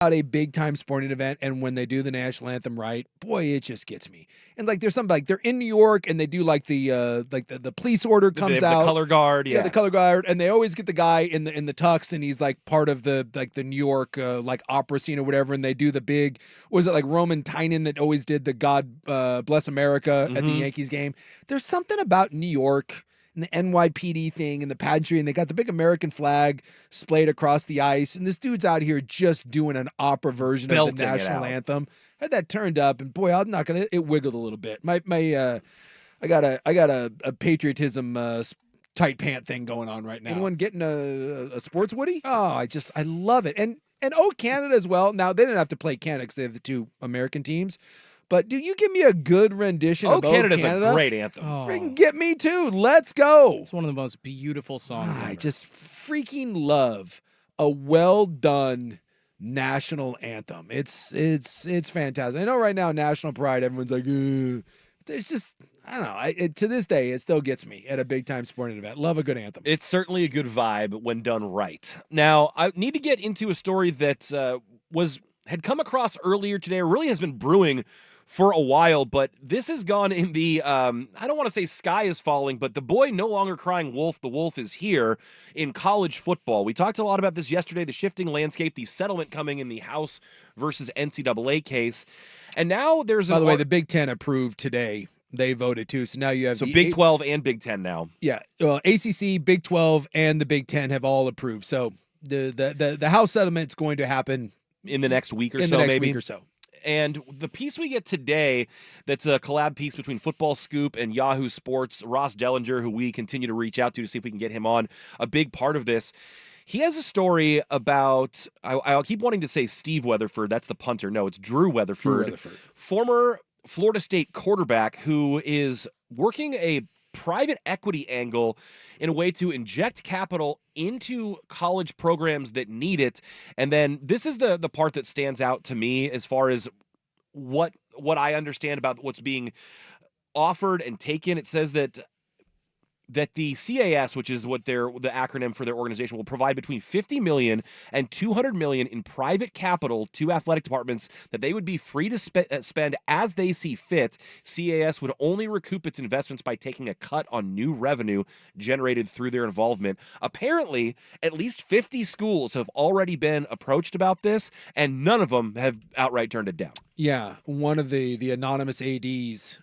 about a big time sporting event, and when they do the national anthem right, boy, it just gets me. And like there's something like they're in New York and they do like the police order comes out. The color guard, Yeah, the color guard, and they always get the guy in the tux, and he's like part of the New York like opera scene or whatever, and they do the big, was it like Roman Tynan that always did the God Bless America at the Yankees game? There's something about New York and the NYPD thing and the pageantry, and they got the big American flag splayed across the ice, and this dude's out here just doing an opera version of the national anthem. Had that turned up, and boy, I'm not gonna. It wiggled a little bit. I got a patriotism tight pant thing going on right now. Anyone getting a sports Woody? Oh, I love it, and Canada as well. Now they didn't have to play Canada because they have the two American teams. But do you give me a good rendition of Canada's Canada? A great anthem. Freaking get me too. Let's go. It's one of the most beautiful songs. I just freaking love a well done national anthem. It's fantastic. I know right now national pride, everyone's like, ugh. There's just, I don't know. To this day, it still gets me at a big time sporting event. Love a good anthem. It's certainly a good vibe when done right. Now, I need to get into a story that had come across earlier today, or really has been brewing for a while, but this has gone in the, I don't want to say sky is falling, but the boy no longer crying wolf, the wolf is here in college football. We talked a lot about this yesterday, the shifting landscape, the settlement coming in the House versus NCAA case. And now there's By the way, the Big Ten approved today. They voted too. So now you have Big 12 and Big 10 now. Yeah. ACC, Big 12, and the Big 10 have all approved. So the House settlement is going to happen in the next week or so, maybe. And the piece we get today, that's a collab piece between Football Scoop and Yahoo Sports, Ross Dellinger, who we continue to reach out to see if we can get him on, a big part of this. He has a story about, I'll keep wanting to say Steve Weatherford. That's the punter. No, it's Drew Weatherford. Former Florida State quarterback who is working a private equity angle in a way to inject capital into college programs that need it. And then this is the part that stands out to me as far as what I understand about what's being offered and taken. It says that the CAS, which is what the acronym for their organization, will provide between $50 million and $200 million in private capital to athletic departments that they would be free to spend as they see fit. CAS would only recoup its investments by taking a cut on new revenue generated through their involvement. Apparently, at least 50 schools have already been approached about this, and none of them have outright turned it down. Yeah, one of the anonymous ADs,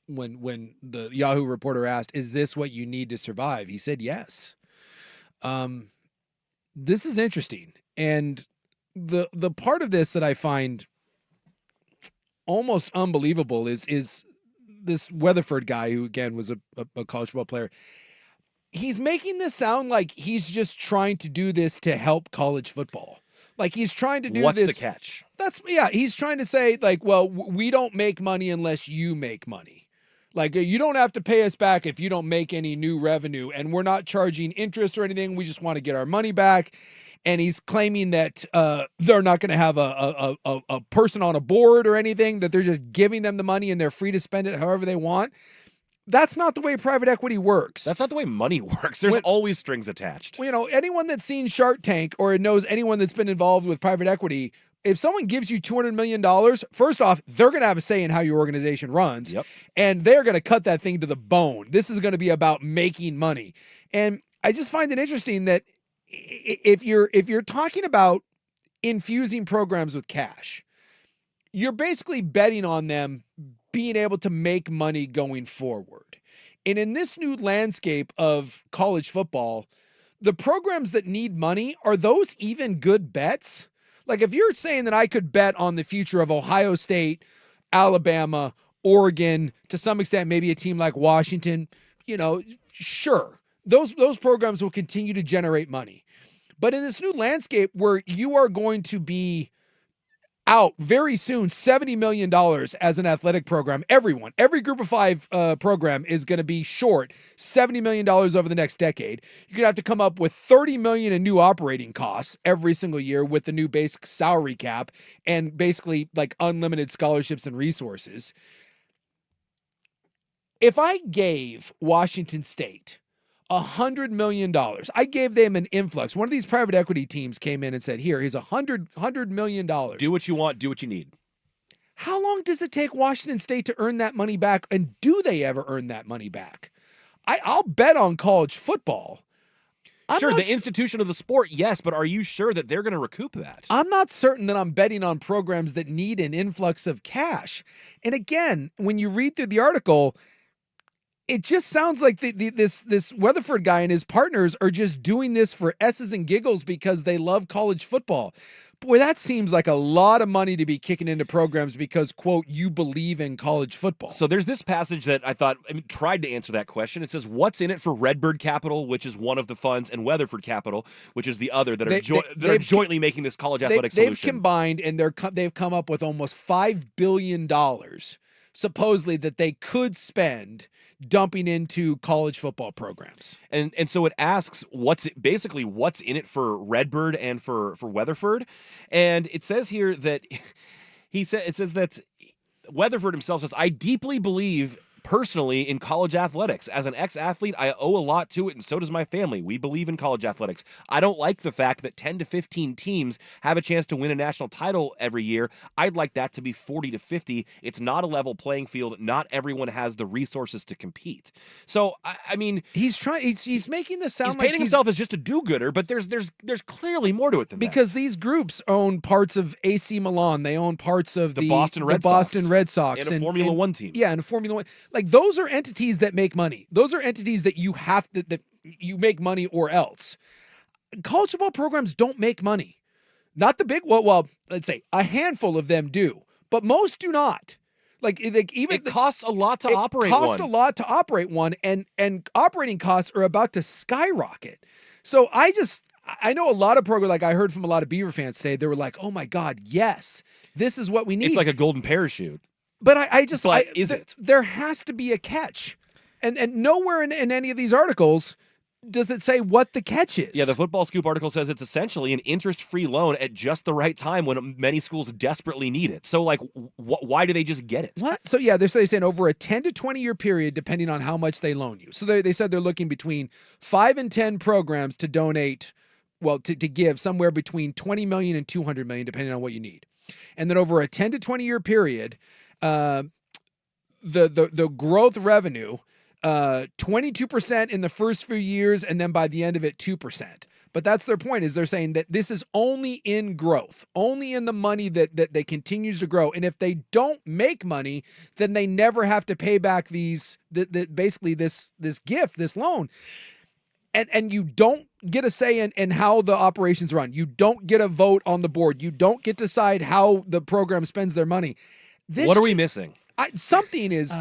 when the Yahoo reporter asked, "Is this what you need to survive?" He said, "Yes." This is interesting, and the part of this that I find almost unbelievable is this Weatherford guy, who again was a college football player. He's making this sound like he's just trying to do this to help college football. Like he's trying to do What's this. What's the catch? He's trying to say like, well, we don't make money unless you make money. Like, you don't have to pay us back if you don't make any new revenue, and we're not charging interest or anything. We just want to get our money back. And he's claiming that they're not going to have a person on a board or anything, that they're just giving them the money and they're free to spend it however they want. That's not the way private equity works. That's not the way money works. There's always strings attached. Well, anyone that's seen Shark Tank or knows anyone that's been involved with private equity, if someone gives you $200 million, first off, they're going to have a say in how your organization runs. Yep. And they're going to cut that thing to the bone. This is going to be about making money. And I just find it interesting that if you're talking about infusing programs with cash, you're basically betting on them being able to make money going forward. And in this new landscape of college football, the programs that need money, are those even good bets? Like if you're saying that I could bet on the future of Ohio State, Alabama, Oregon, to some extent, maybe a team like Washington, sure, those programs will continue to generate money. But in this new landscape where you are going to be out very soon $70 million as an athletic program, every group of five program is going to be short $70 million over the next decade. You're going to have to come up with $30 million in new operating costs every single year with the new basic salary cap and basically like unlimited scholarships and resources. If I gave Washington State $100 million. I gave them an influx. One of these private equity teams came in and said, here's $100 million. Do what you want, do what you need. How long does it take Washington State to earn that money back? And do they ever earn that money back? I'll bet on college football. Sure, the institution of the sport, yes, but are you sure that they're going to recoup that? I'm not certain that I'm betting on programs that need an influx of cash. And again, when you read through the article, it just sounds like this Weatherford guy and his partners are just doing this for S's and giggles because they love college football. Boy, that seems like a lot of money to be kicking into programs because, quote, you believe in college football. So there's this passage that I thought tried to answer that question. It says, what's in it for Redbird Capital, which is one of the funds, and Weatherford Capital, which is the other, that are jointly making this college athletic solution. They've combined, and they've come up with almost $5 billion, supposedly, that they could spend dumping into college football programs. And so it asks what's in it for Redbird and for Weatherford. And it says here that it says that Weatherford himself says, I deeply believe personally in college athletics. As an ex-athlete, I owe a lot to it, and so does my family. We believe in college athletics. I don't like the fact that 10 to 15 teams have a chance to win a national title every year. I'd like that to be 40 to 50. It's not a level playing field. Not everyone has the resources to compete. So, I mean, he's making this sound he's like painting himself as just a do-gooder, but there's clearly more to it than that. Because these groups own parts of AC Milan. They own parts of the Boston Red Sox. And a Formula One team. Yeah, and a Formula One. Like, those are entities that make money. Those are entities that you have to, that you make money or else. College football programs don't make money. Not the big, well, let's say a handful of them do, but most do not. It costs a lot to operate one. It costs a lot to operate one, and operating costs are about to skyrocket. So I know a lot of programs, like I heard from a lot of Beaver fans today, they were like, oh my God, yes, this is what we need. It's like a golden parachute. But is it? There has to be a catch. And nowhere in any of these articles does it say what the catch is. Yeah, the Football Scoop article says it's essentially an interest-free loan at just the right time when many schools desperately need it. So, why do they just get it? What? So, yeah, they're saying over a 10 to 20-year period, depending on how much they loan you. So, they said they're looking between 5 and 10 programs to donate, to give somewhere between $20 million and $200 million, depending on what you need. And then over a 10 to 20-year period, the growth revenue, 22% in the first few years, and then by the end of it, 2%. But that's their point, is they're saying that this is only in growth, only in the money that they continues to grow. And if they don't make money, then they never have to pay back basically this gift, this loan. And you don't get a say in how the operations run. You don't get a vote on the board. You don't get to decide how the program spends their money. What are we missing? Something is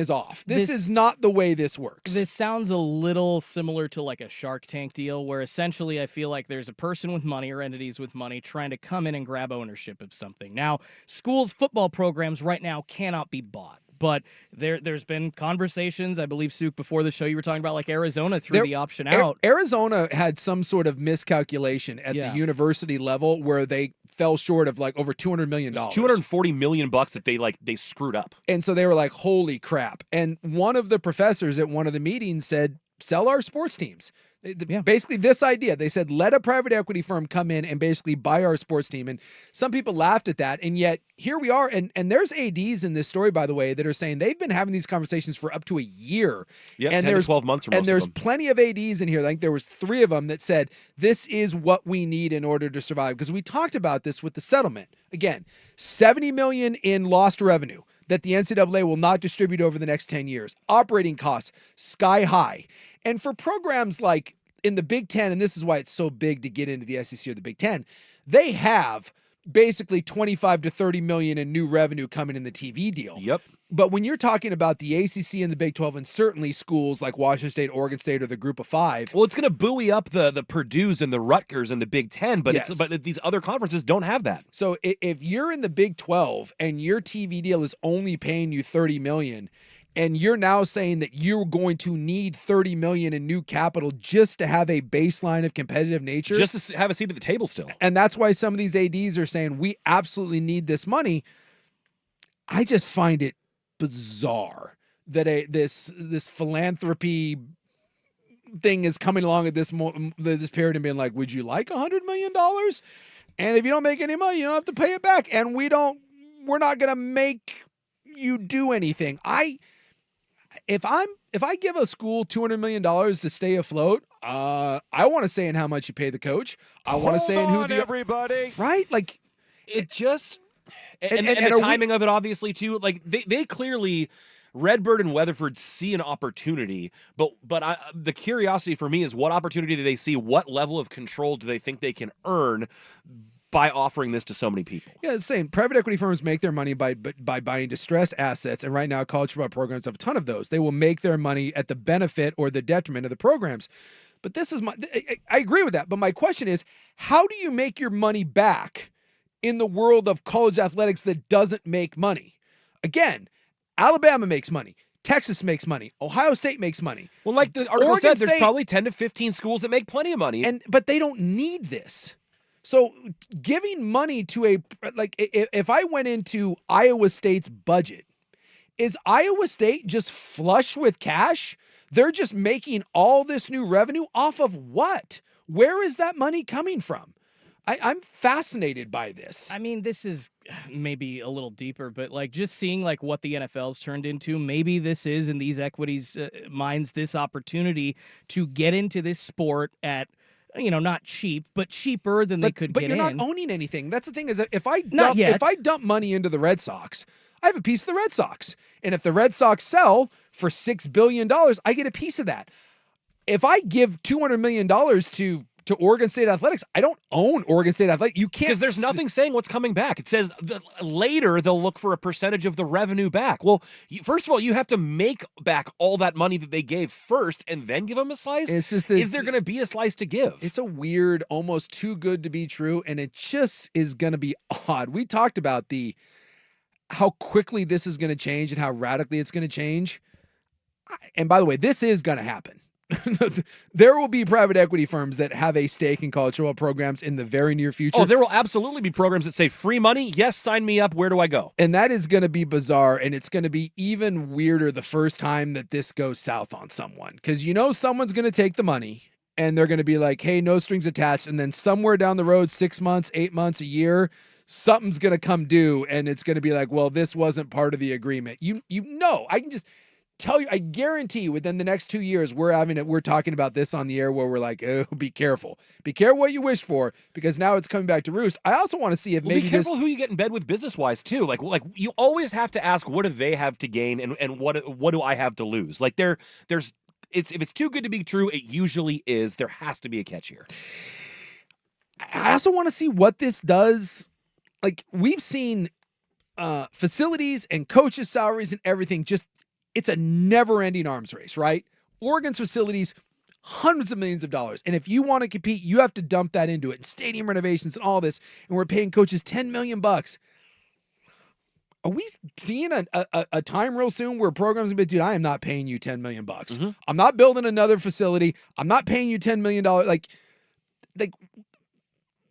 off. This is not the way this works. This sounds a little similar to like a Shark Tank deal, where essentially I feel like there's a person with money or entities with money trying to come in and grab ownership of something. Now, schools' football programs right now cannot be bought. But there's been conversations, I believe, Suk, before the show, you were talking about like Arizona threw the option out. Arizona had some sort of miscalculation at the university level where they fell short of like over $200 million. $240 million that they screwed up. And so they were like, holy crap. And one of the professors at one of the meetings said, sell our sports teams. Basically this idea, they said, let a private equity firm come in and basically buy our sports team. And some people laughed at that. And yet here we are. And there's ADs in this story, by the way, that are saying they've been having these conversations for up to a year. Yeah, and 10 to 12 months for most And there's of them. plenty of ADs in here. I think there was 3 of them that said, this is what we need in order to survive. Because we talked about this with the settlement. Again, $70 million in lost revenue that the NCAA will not distribute over the next 10 years. Operating costs sky high. And for programs like in the Big Ten, and this is why it's so big to get into the SEC or the Big Ten, they have basically 25 to 30 million in new revenue coming in the TV deal. Yep. But when you're talking about the ACC and the Big 12, and certainly schools like Washington State, Oregon State, or the Group of Five. Well, it's going to buoy up the Purdues and the Rutgers and the Big Ten, but but these other conferences don't have that. So if you're in the Big 12 and your TV deal is only paying you 30 million, and you're now saying that you're going to need 30 million in new capital just to have a baseline of competitive nature, just to have a seat at the table still. And that's why some of these ADs are saying we absolutely need this money. I just find it bizarre that this philanthropy thing is coming along at this period and being like, would you like $100 million? And if you don't make any money, you don't have to pay it back. And we're not going to make you do anything. If I give a school $200 million to stay afloat, I want to say in how much you pay the coach. I want to say in who everybody. Right? Like it just and the timing of it, obviously, too. Like they clearly, Redbird and Weatherford see an opportunity, but the curiosity for me is what opportunity do they see? What level of control do they think they can earn by offering this to so many people? Yeah, it's the same. Private equity firms make their money by buying distressed assets, and right now college football programs have a ton of those. They will make their money at the benefit or the detriment of the programs. But this is I agree with that, but my question is, how do you make your money back in the world of college athletics that doesn't make money? Again, Alabama makes money. Texas makes money. Ohio State makes money. Well, like the article Oregon said, there's State, probably 10 to 15 schools that make plenty of money. But they don't need this. So giving money to if I went into Iowa State's budget, is Iowa State just flush with cash? They're just making all this new revenue off of what? Where is that money coming from? I'm fascinated by this. I mean, this is maybe a little deeper, but like just seeing like what the NFL's turned into, maybe this is in these equities minds this opportunity to get into this sport at, not cheap, but cheaper than they could get in. But you're not owning anything. That's the thing is that if I dump money into the Red Sox, I have a piece of the Red Sox. And if the Red Sox sell for $6 billion, I get a piece of that. If I give $200 million to Oregon State Athletics, I don't own Oregon State Athletics. You can't. Because there's nothing saying what's coming back. It says later they'll look for a percentage of the revenue back. Well, first of all, you have to make back all that money that they gave first and then give them a slice. Is there going to be a slice to give? It's a weird, almost too good to be true, and it just is going to be odd. We talked about how quickly this is going to change and how radically it's going to change. And by the way, this is going to happen. There will be private equity firms that have a stake in college football programs in the very near future. Oh, there will absolutely be programs that say free money. Yes, sign me up. Where do I go? And that is going to be bizarre, and it's going to be even weirder the first time that this goes south on someone. Because someone's going to take the money, and they're going to be like, hey, no strings attached. And then somewhere down the road, 6 months, 8 months, a year, something's going to come due, and it's going to be like, well, this wasn't part of the agreement. I can just tell you, I guarantee you within the next 2 years, we're talking about this on the air where we're like, oh, be careful. Be careful what you wish for, because now it's coming back to roost. I also want to see if maybe be careful who you get in bed with business-wise, too. Like you always have to ask, what do they have to gain and what do I have to lose? Like if it's too good to be true, it usually is. There has to be a catch here. I also want to see what this does. Like, we've seen facilities and coaches' salaries and everything it's a never-ending arms race, right? Oregon's facilities, hundreds of millions of dollars. And if you want to compete, you have to dump that into it. And stadium renovations and all this. And we're paying coaches $10 million. Are we seeing a time real soon where programs are going to be, dude, I am not paying you $10 million. Mm-hmm. I'm not building another facility. I'm not paying you $10 million. Like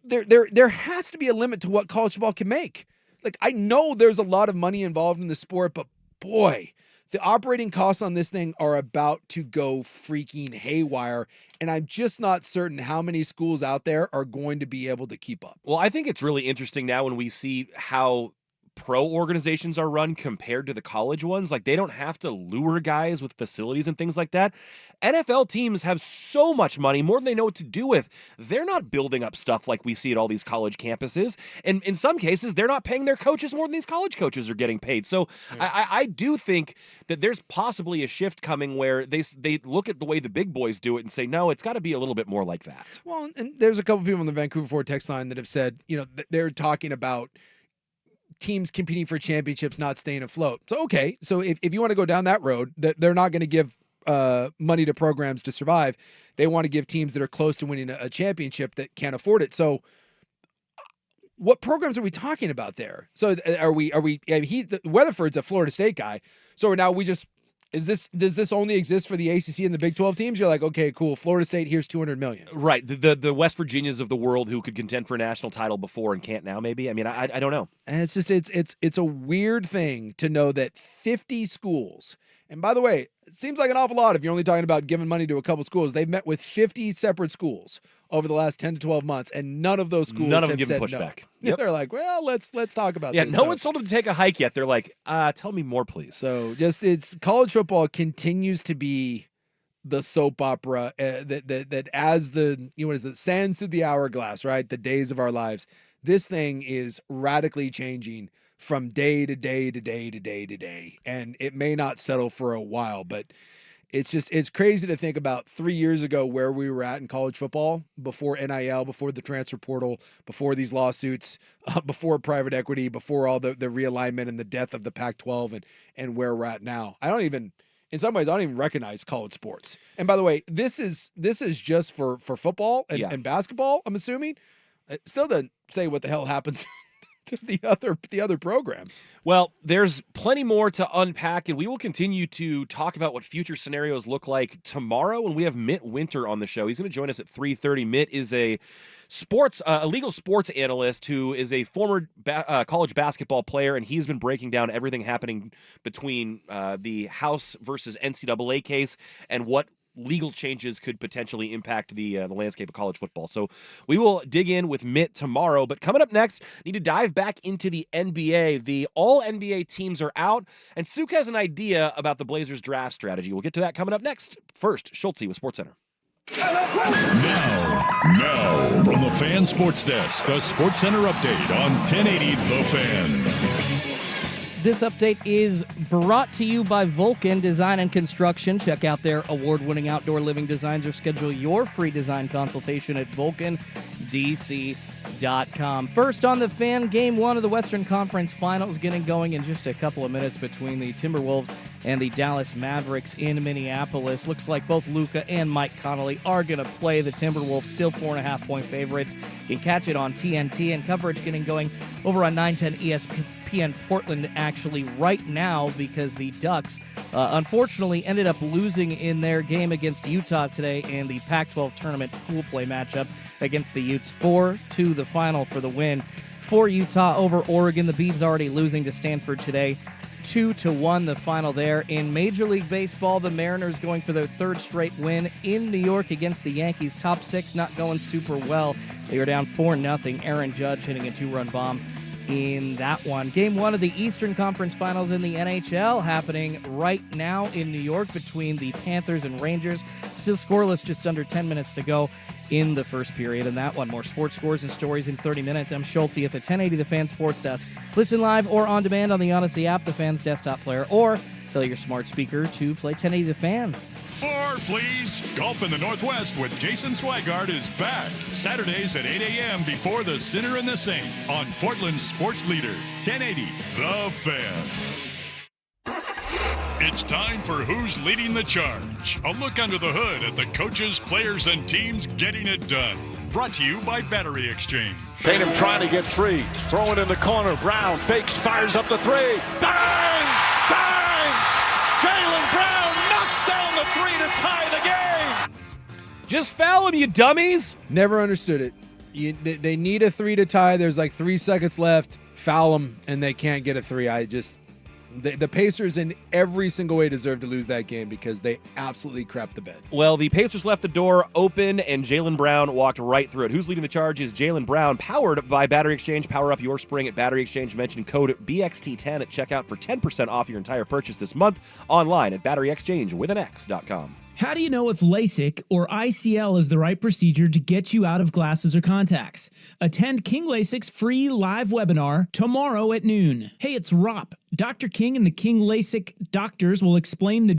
there has to be a limit to what college football can make. Like, I know there's a lot of money involved in the sport, but boy, the operating costs on this thing are about to go freaking haywire, and I'm just not certain how many schools out there are going to be able to keep up. Well, I think it's really interesting now when we see how pro organizations are run compared to the college ones. Like, they don't have to lure guys with facilities and things like that. NFL teams have so much money, more than they know what to do with. They're not building up stuff like we see at all these college campuses. And in some cases, they're not paying their coaches more than these college coaches are getting paid. So I do think that there's possibly a shift coming where they look at the way the big boys do it and say, no, it's got to be a little bit more like that. Well, and there's a couple people on the Vancouver Ford text line that have said, they're talking about teams competing for championships not staying afloat. So, okay, so if you want to go down that road, they're not going to give money to programs to survive. They want to give teams that are close to winning a championship that can't afford it. So what programs are we talking about there? So Weatherford's a Florida State guy. So now does this only exist for the ACC and the Big 12 teams? You're like, okay, cool. Florida State, here's $200 million. Right. The West Virginias of the world who could contend for a national title before and can't now, maybe. I mean, I don't know. And it's just it's a weird thing to know that 50 schools, And by the way, it seems like an awful lot if you're only talking about giving money to a couple schools. They've met with 50 separate schools over the last 10 to 12 months, and none of those schools None of them have giving said pushback. no. Yep. They're like, well, let's talk about Yeah, this. no one's told them to take a hike yet. They're like, tell me more, please. So just it's college football continues to be the soap opera that as the what is it sands through the hourglass, right? The days of our lives. This thing is radically changing from day to day to day to day to day, and it may not settle for a while, but it's crazy to think about 3 years ago where we were at in college football before NIL, before the transfer portal, before these lawsuits, before private equity, before all the realignment and the death of the Pac-12 and where we're at now. In some ways, I don't even recognize college sports. And by the way, this is just for football and basketball, I'm assuming. It still doesn't say what the hell happens to the other programs. Well, there's plenty more to unpack, and we will continue to talk about what future scenarios look like tomorrow when we have Mitt Winter on the show. He's going to join us at 3:30. Mitt is a legal sports analyst who is a former college basketball player, and he's been breaking down everything happening between the House versus NCAA case and what legal changes could potentially impact the landscape of college football. So we will dig in with Mitt tomorrow. But coming up next, need to dive back into the NBA. The all-NBA teams are out, and Suk has an idea about the Blazers draft strategy. We'll get to that coming up next. First, Schulte with SportsCenter. Now, from the Fan Sports Desk, a SportsCenter update on 1080 The Fan. This update is brought to you by Vulcan Design and Construction. Check out their award-winning outdoor living designs or schedule your free design consultation at vulcandc.com. First on the Fan, Game 1 of the Western Conference Finals getting going in just a couple of minutes between the Timberwolves and the Dallas Mavericks in Minneapolis. Looks like both Luka and Mike Conley are going to play. The Timberwolves still 4.5-point favorites. You can catch it on TNT, and coverage getting going over on 910 ESPN Portland actually right now because the Ducks unfortunately ended up losing in their game against Utah today in the Pac-12 tournament pool play matchup against the Utes. 4-2 the final for the win for Utah over Oregon. The Beavs already losing to Stanford today. 2-1 the final there. In Major League Baseball, the Mariners going for their third straight win in New York against the Yankees. Top six not going super well. They were down 4-0. Aaron Judge hitting a two-run bomb in that one. Game 1 of the Eastern Conference Finals in the NHL happening right now in New York between the Panthers and Rangers. Still scoreless, just under 10 minutes to go in the first period. And that one, more sports scores and stories in 30 minutes. I'm Schulte at the 1080 The Fan Sports Desk. Listen live or on demand on the Odyssey app, the Fan's desktop player, or tell your smart speaker to play 1080 The Fan. More, please. Golf in the Northwest with Jason Swigard is back. Saturdays at 8 a.m. before the Sinner and the Saint on Portland's sports leader, 1080 The Fan. It's time for Who's Leading the Charge. A look under the hood at the coaches, players, and teams getting it done. Brought to you by Battery Exchange. Tatum trying to get free. Throwing in the corner. Brown fakes, fires up the three. Bang! Bang! Jaylen Brown knocks down the three to tie the game. Just foul him, you dummies! Never understood it. They need a three to tie. There's like 3 seconds left. Foul them, and they can't get a three. The Pacers in every single way deserve to lose that game because they absolutely crapped the bed. Well, the Pacers left the door open, and Jaylen Brown walked right through it. Who's leading the charge is Jaylen Brown, powered by Battery Exchange. Power up your spring at Battery Exchange. Mention code BXT10 at checkout for 10% off your entire purchase this month online at batteryexchange.com. How do you know if LASIK or ICL is the right procedure to get you out of glasses or contacts? Attend King LASIK's free live webinar tomorrow at noon. Hey, it's Rob. Dr. King and the King LASIK doctors will explain the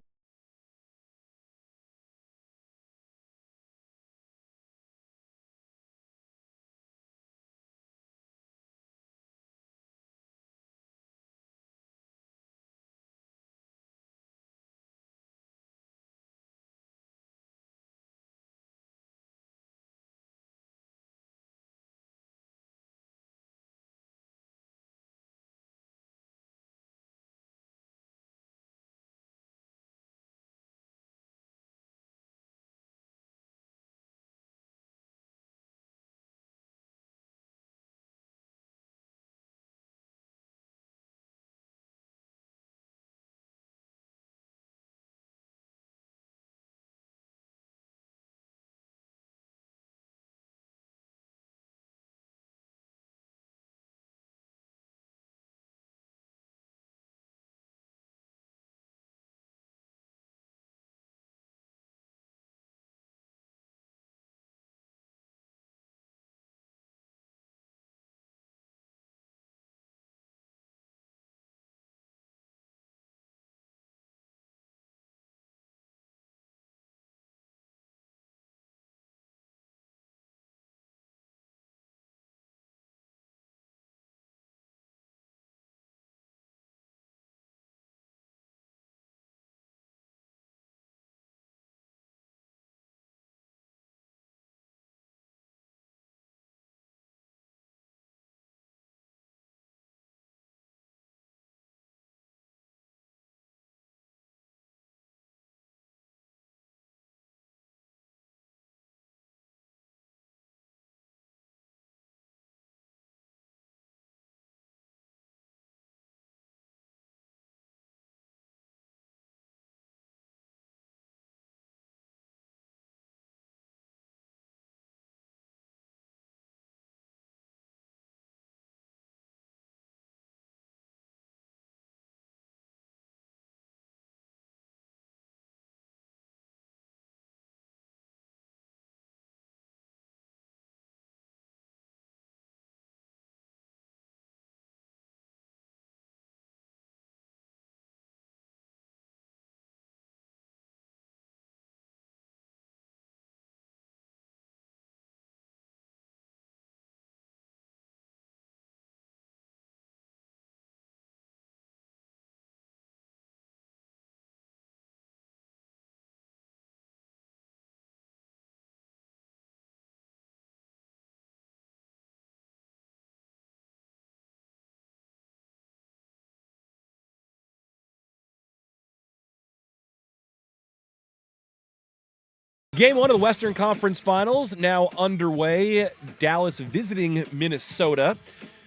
Game 1 of the Western Conference Finals now underway. Dallas visiting Minnesota.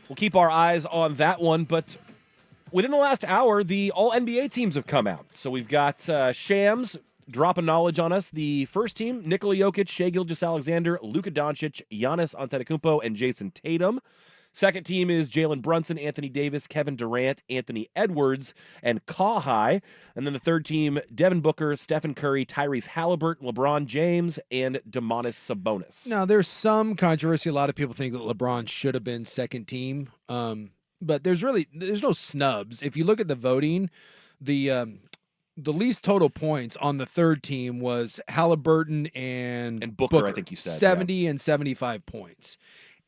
We'll keep our eyes on that one, but within the last hour, the All-NBA teams have come out. So we've got Shams dropping knowledge on us. The first team, Nikola Jokic, Shai Gilgeous-Alexander, Luka Doncic, Giannis Antetokounmpo, and Jason Tatum. Second team is Jalen Brunson, Anthony Davis, Kevin Durant, Anthony Edwards, and Kawhi. And then the third team, Devin Booker, Stephen Curry, Tyrese Halliburton, LeBron James, and Domantas Sabonis. Now, there's some controversy. A lot of people think that LeBron should have been second team. But there's no snubs. If you look at the voting, the least total points on the third team was Halliburton and Booker, I think you said. 70 and 75 points.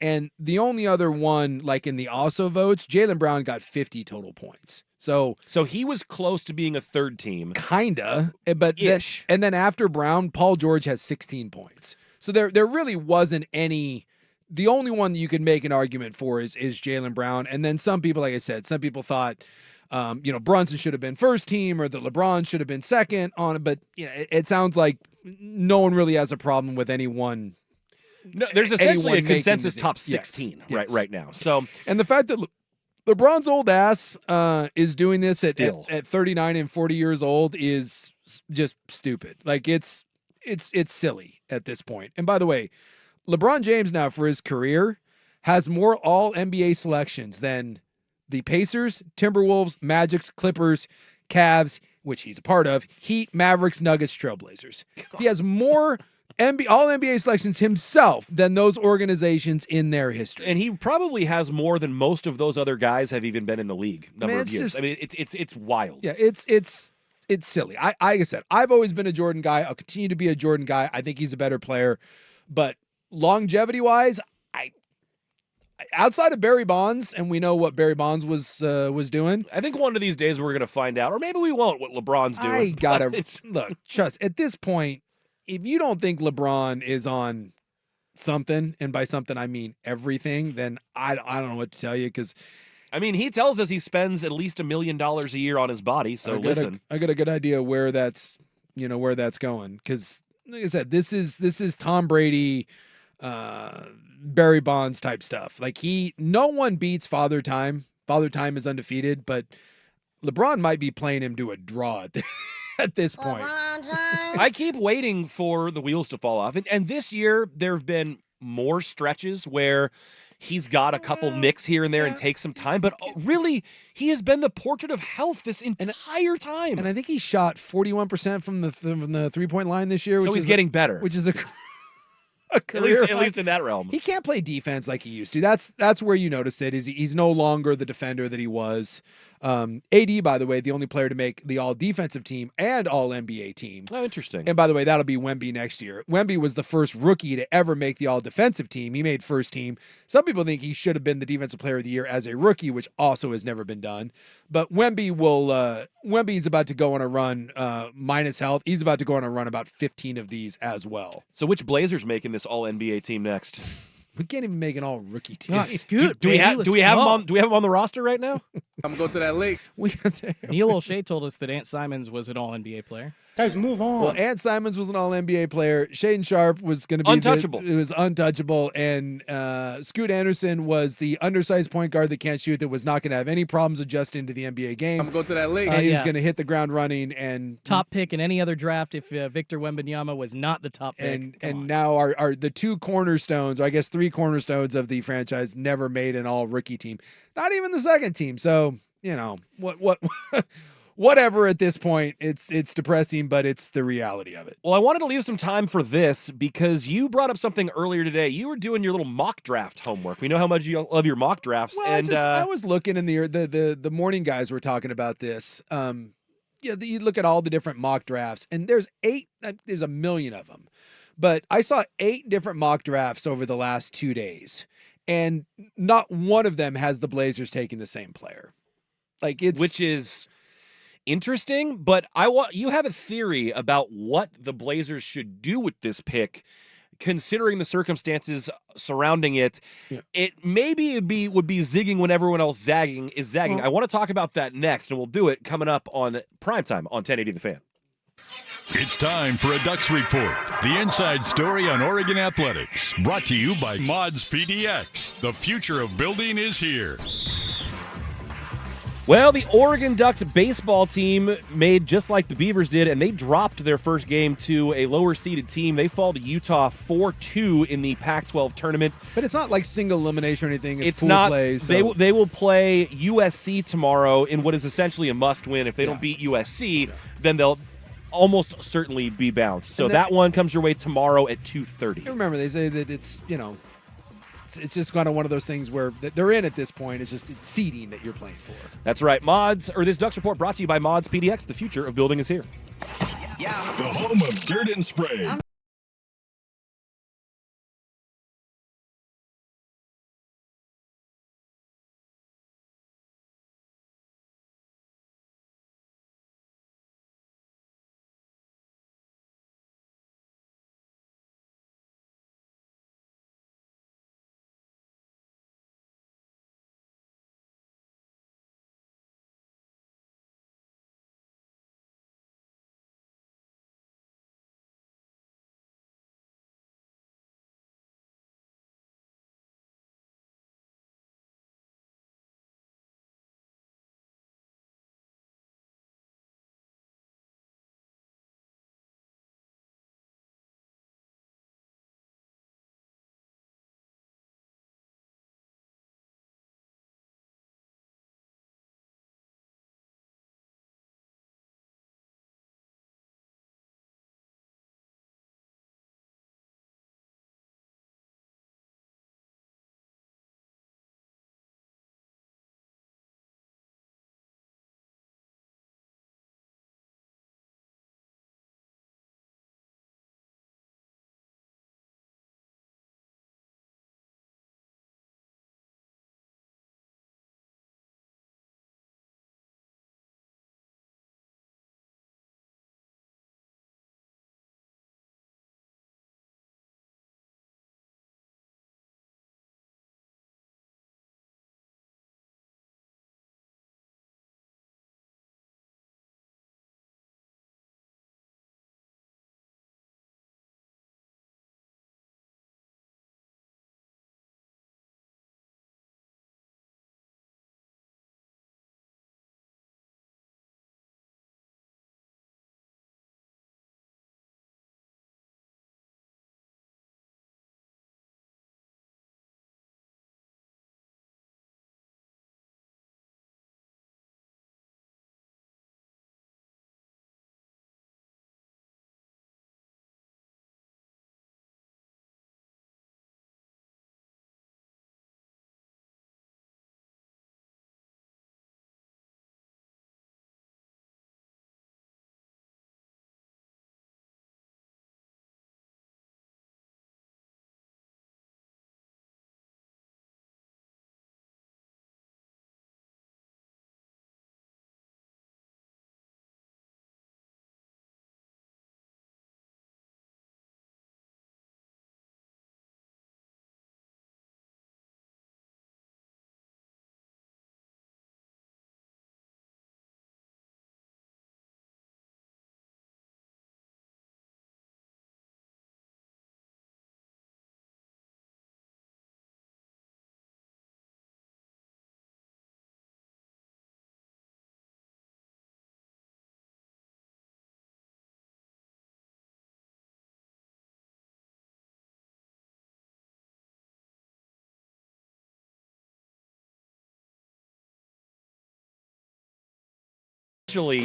And the only other one, like in the also votes, Jaylen Brown got 50 total points. So he was close to being a third team. Kinda, but Ish. and then after Brown, Paul George has 16 points. So there really wasn't any. The only one that you could make an argument for is Jaylen Brown. And then some people, like I said, some people thought, Brunson should have been first team or that LeBron should have been second on it. But it sounds like no one really has a problem with anyone. No, there's essentially a consensus top Yes, 16 yes. right now. So, and the fact that LeBron's old ass is doing this at 39 and 40 years old is just stupid. Like it's silly at this point. And by the way, LeBron James now for his career has more all NBA selections than the Pacers, Timberwolves, Magics, Clippers, Cavs, which he's a part of, Heat, Mavericks, Nuggets, Trailblazers. He has more all NBA selections himself than those organizations in their history. And he probably has more than most of those other guys have even been in the league number of years. Just, I mean, it's wild. Yeah, it's silly. Like I said, I've always been a Jordan guy. I'll continue to be a Jordan guy. I think he's a better player. But longevity-wise, outside of Barry Bonds, and we know what Barry Bonds was doing. I think one of these days we're going to find out, or maybe we won't, what LeBron's doing. I gotta look. Trust at this point. If you don't think LeBron is on something, and by something I mean everything, then I don't know what to tell you because, I mean, he tells us he spends at least $1 million a year on his body. So listen, I got a good idea where that's going because, like I said, this is Tom Brady, Barry Bonds type stuff. Like no one beats Father Time. Father Time is undefeated, but LeBron might be playing him to a draw at this point. I keep waiting for the wheels to fall off. And this year, there have been more stretches where he's got a couple nicks here and there and takes some time. But really, he has been the portrait of health this entire time. And I think he shot 41% from the three-point line this year. So he's getting better. Which is a career at least in that realm. He can't play defense like he used to. That's where you notice it. Is he's no longer the defender that he was. AD, by the way, the only player to make the all-defensive team and all-NBA team. Oh, interesting. And by the way, that'll be Wemby next year. Wemby was the first rookie to ever make the all-defensive team. He made first team. Some people think he should have been the defensive player of the year as a rookie, which also has never been done. But Wemby's about to go on a run, minus health. He's about to go on a run about 15 of these as well. So which Blazers making this all-NBA team next? We can't even make an all-rookie team. Do we have him on the roster right now? I'm going to that lake. Neil O'Shea told us that Ant Simons was an all-NBA player. Guys, move on. Well, Ant Simons was an all-NBA player. Shaedon Sharpe was going to be untouchable. It was untouchable. And Scoot Anderson was the undersized point guard that can't shoot, that was not going to have any problems adjusting to the NBA game. I'm going to that lake. And he was going to hit the ground running. And top pick in any other draft if Victor Wembanyama was not the top pick. And now are the two cornerstones, or I guess three cornerstones of the franchise, never made an all-rookie team. Not even the second team. So, what whatever at this point. It's depressing, but it's the reality of it. Well, I wanted to leave some time for this because you brought up something earlier today. You were doing your little mock draft homework. We know how much you love your mock drafts. Well, and I was looking in the morning guys were talking about this. You look at all the different mock drafts, and there's 1 million of them. But I saw 8 different mock drafts over the last 2 days, and not one of them has the Blazers taking the same player. Which is interesting, but you have a theory about what the Blazers should do with this pick, considering the circumstances surrounding it. Yeah. It maybe would be zigging when everyone else is zagging. Well, I want to talk about that next, and we'll do it coming up on Primetime on 1080 The Fan. It's time for a Ducks Report, the inside story on Oregon athletics, brought to you by Mods PDX. The future of building is here. Well, the Oregon Ducks baseball team made just like the Beavers did, and they dropped their first game to a lower-seeded team. They fall to Utah 4-2 in the Pac-12 tournament. But it's not like single elimination or anything. It's pool not. play, so. They will play USC tomorrow in what is essentially a must-win. If they don't beat USC, then they'll almost certainly be bounced. So that one comes your way tomorrow at 2:30. Remember, they say that it's, it's just kind of one of those things where they're in at this point. It's seeding that you're playing for. That's right. This Ducks Report brought to you by Mods PDX. The future of building is here. The home of dirt and spray.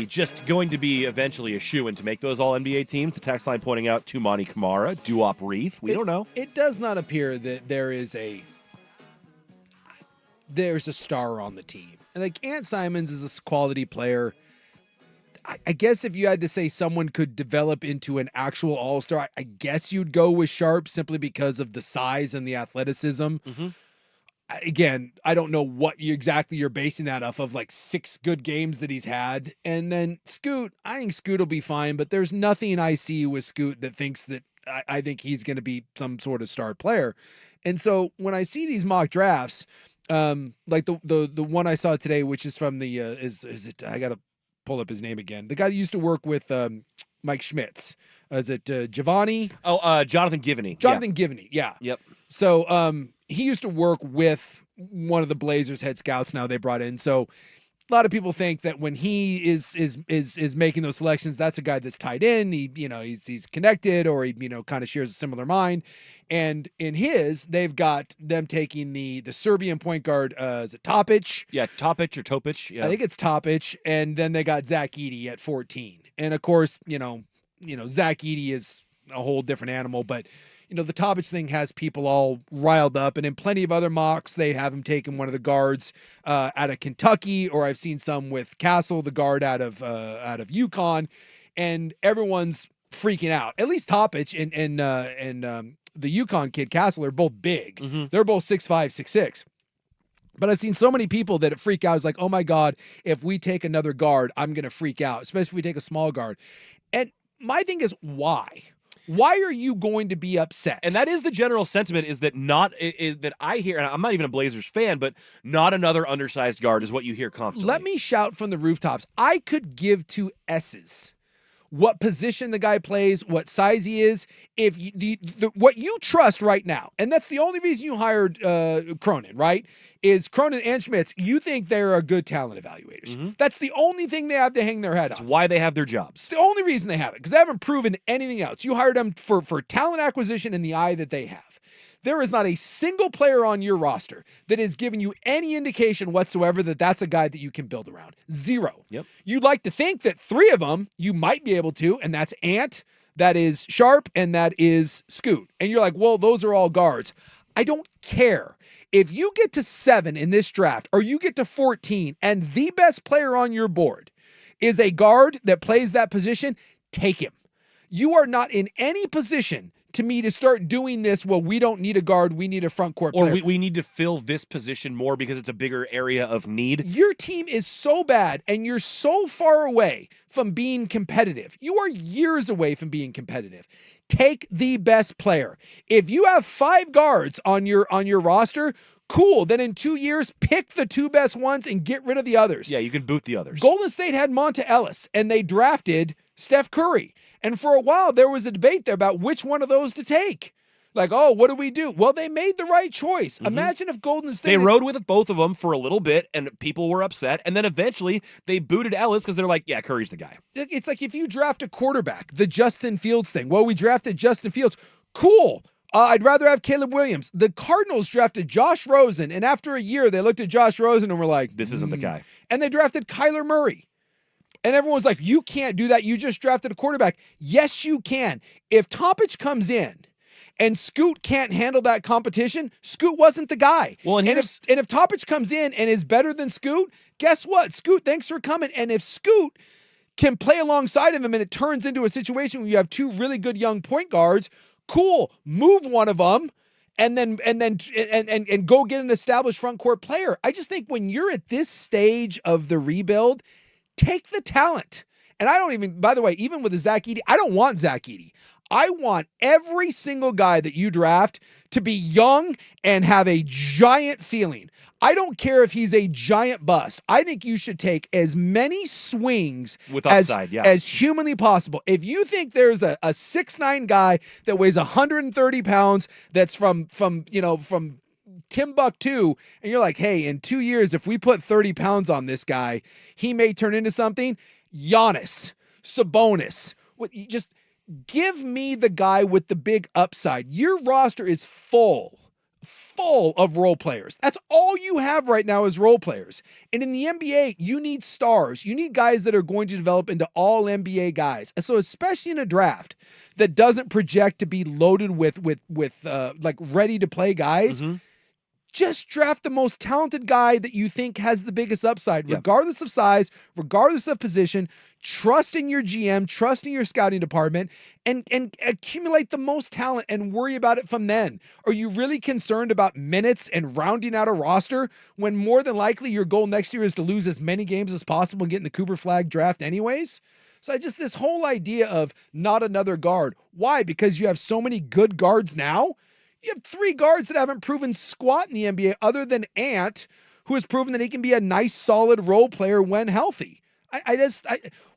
Just going to be eventually a shoo-in to make those all-NBA teams. The text line pointing out Tumani Kamara, Duop Reith. We don't know. It does not appear that there's a star on the team. And like Ant Simons is a quality player. I guess if you had to say someone could develop into an actual all-star, I guess you'd go with Sharp simply because of the size and the athleticism. Mm-hmm. Again, I don't know what exactly you're basing that off of, like 6 good games that he's had. And then Scoot, I think Scoot will be fine, but there's nothing I see with Scoot that thinks that I think he's going to be some sort of star player. And so when I see these mock drafts, like the one I saw today, which is from the, is it, I got to pull up his name again. The guy that used to work with Mike Schmitz. Is it Giovanni? Oh, Jonathan Givney. Jonathan Givney, yeah. Yep. So he used to work with one of the Blazers head scouts now they brought in. So a lot of people think that when he is making those selections, that's a guy that's tied in. He's connected, or he kind of shares a similar mind. And in they've got them taking the Serbian point guard, is it Topic? Yeah, Topic or Topic. Yeah. I think it's Topic, and then they got Zach Edey at 14. And of course, Zach Edey is a whole different animal, but the Topic thing has people all riled up, and in plenty of other mocks, they have him taking one of the guards out of Kentucky, or I've seen some with Castle, the guard out of UConn, and everyone's freaking out. At least Topic and the UConn kid Castle are both big. Mm-hmm. They're both 6'5", 6'6". But I've seen so many people that freak out. It's like, oh my God, if we take another guard, I'm going to freak out, especially if we take a small guard. And my thing is, why? Why are you going to be upset? And that is the general sentiment, is that that I hear, and I'm not even a Blazers fan, but not another undersized guard is what you hear constantly. Let me shout from the rooftops. I could give two S's. What position the guy plays, what size he is, if what you trust right now, and that's the only reason you hired Cronin, right? Is Cronin and Schmitz, you think they're a good talent evaluators. Mm-hmm. That's the only thing they have to hang their head on. That's why they have their jobs. It's the only reason they have it, because they haven't proven anything else. You hired them for talent acquisition in the eye that they have. There is not a single player on your roster that is giving you any indication whatsoever that that's a guy that you can build around. Zero. Yep. You'd like to think that three of them you might be able to, and that's Ant, that is Sharp, and that is Scoot. And you're like, well, those are all guards. I don't care. If you get to 7 in this draft, or you get to 14, and the best player on your board is a guard that plays that position, take him. You are not in any position to me to start doing this. Well, we don't need a guard, we need a front court player. Or we need to fill this position more because it's a bigger area of need. Your team is so bad, and you're so far away from being competitive. You are years away from being competitive. Take the best player. If you have 5 guards on your roster, cool. Then in 2 years, pick the 2 best ones and get rid of the others. Yeah, you can boot the others. Golden State had Monta Ellis, and they drafted Steph Curry. And for a while, there was a debate there about which one of those to take. Like, oh, what do we do? Well, they made the right choice. Mm-hmm. Imagine if Golden State... They rode with both of them for a little bit, and people were upset. And then eventually, they booted Ellis because they're like, yeah, Curry's the guy. It's like if you draft a quarterback, the Justin Fields thing. Well, we drafted Justin Fields. Cool. I'd rather have Caleb Williams. The Cardinals drafted Josh Rosen, and after a year, they looked at Josh Rosen and were like... This isn't the guy. And they drafted Kyler Murray. And everyone's like, you can't do that. You just drafted a quarterback. Yes, you can. If Topic comes in and Scoot can't handle that competition, Scoot wasn't the guy. Well, and if Topic comes in and is better than Scoot, guess what? Scoot, thanks for coming. And if Scoot can play alongside of him and it turns into a situation where you have 2 really good young point guards, cool. Move one of them and then go get an established front court player. I just think when you're at this stage of the rebuild, take the talent. And I don't even, by the way, even with the Zach Edey, I don't want Zach Edey. I want every single guy that you draft to be young and have a giant ceiling. I don't care if he's a giant bust. I think you should take as many swings with upside, as humanly possible. If you think there's a 6'9" guy that weighs 130 pounds that's from Timbuktu, and you're like, hey, in 2 years, if we put 30 pounds on this guy, he may turn into something. Giannis, Sabonis, just give me the guy with the big upside. Your roster is full of role players. That's all you have right now is role players. And in the NBA, you need stars. You need guys that are going to develop into all NBA guys. And so especially in a draft that doesn't project to be loaded with like ready to play guys, just draft the most talented guy that you think has the biggest upside, regardless of size, regardless of position. Trust in your GM, trust in your scouting department, and accumulate the most talent and worry about it from then. Are you really concerned about minutes and rounding out a roster when more than likely your goal next year is to lose as many games as possible and get in the Cooper Flag draft anyways? So this whole idea of not another guard. Why? Because you have so many good guards now? You have 3 guards that haven't proven squat in the NBA other than Ant, who has proven that he can be a nice, solid role player when healthy.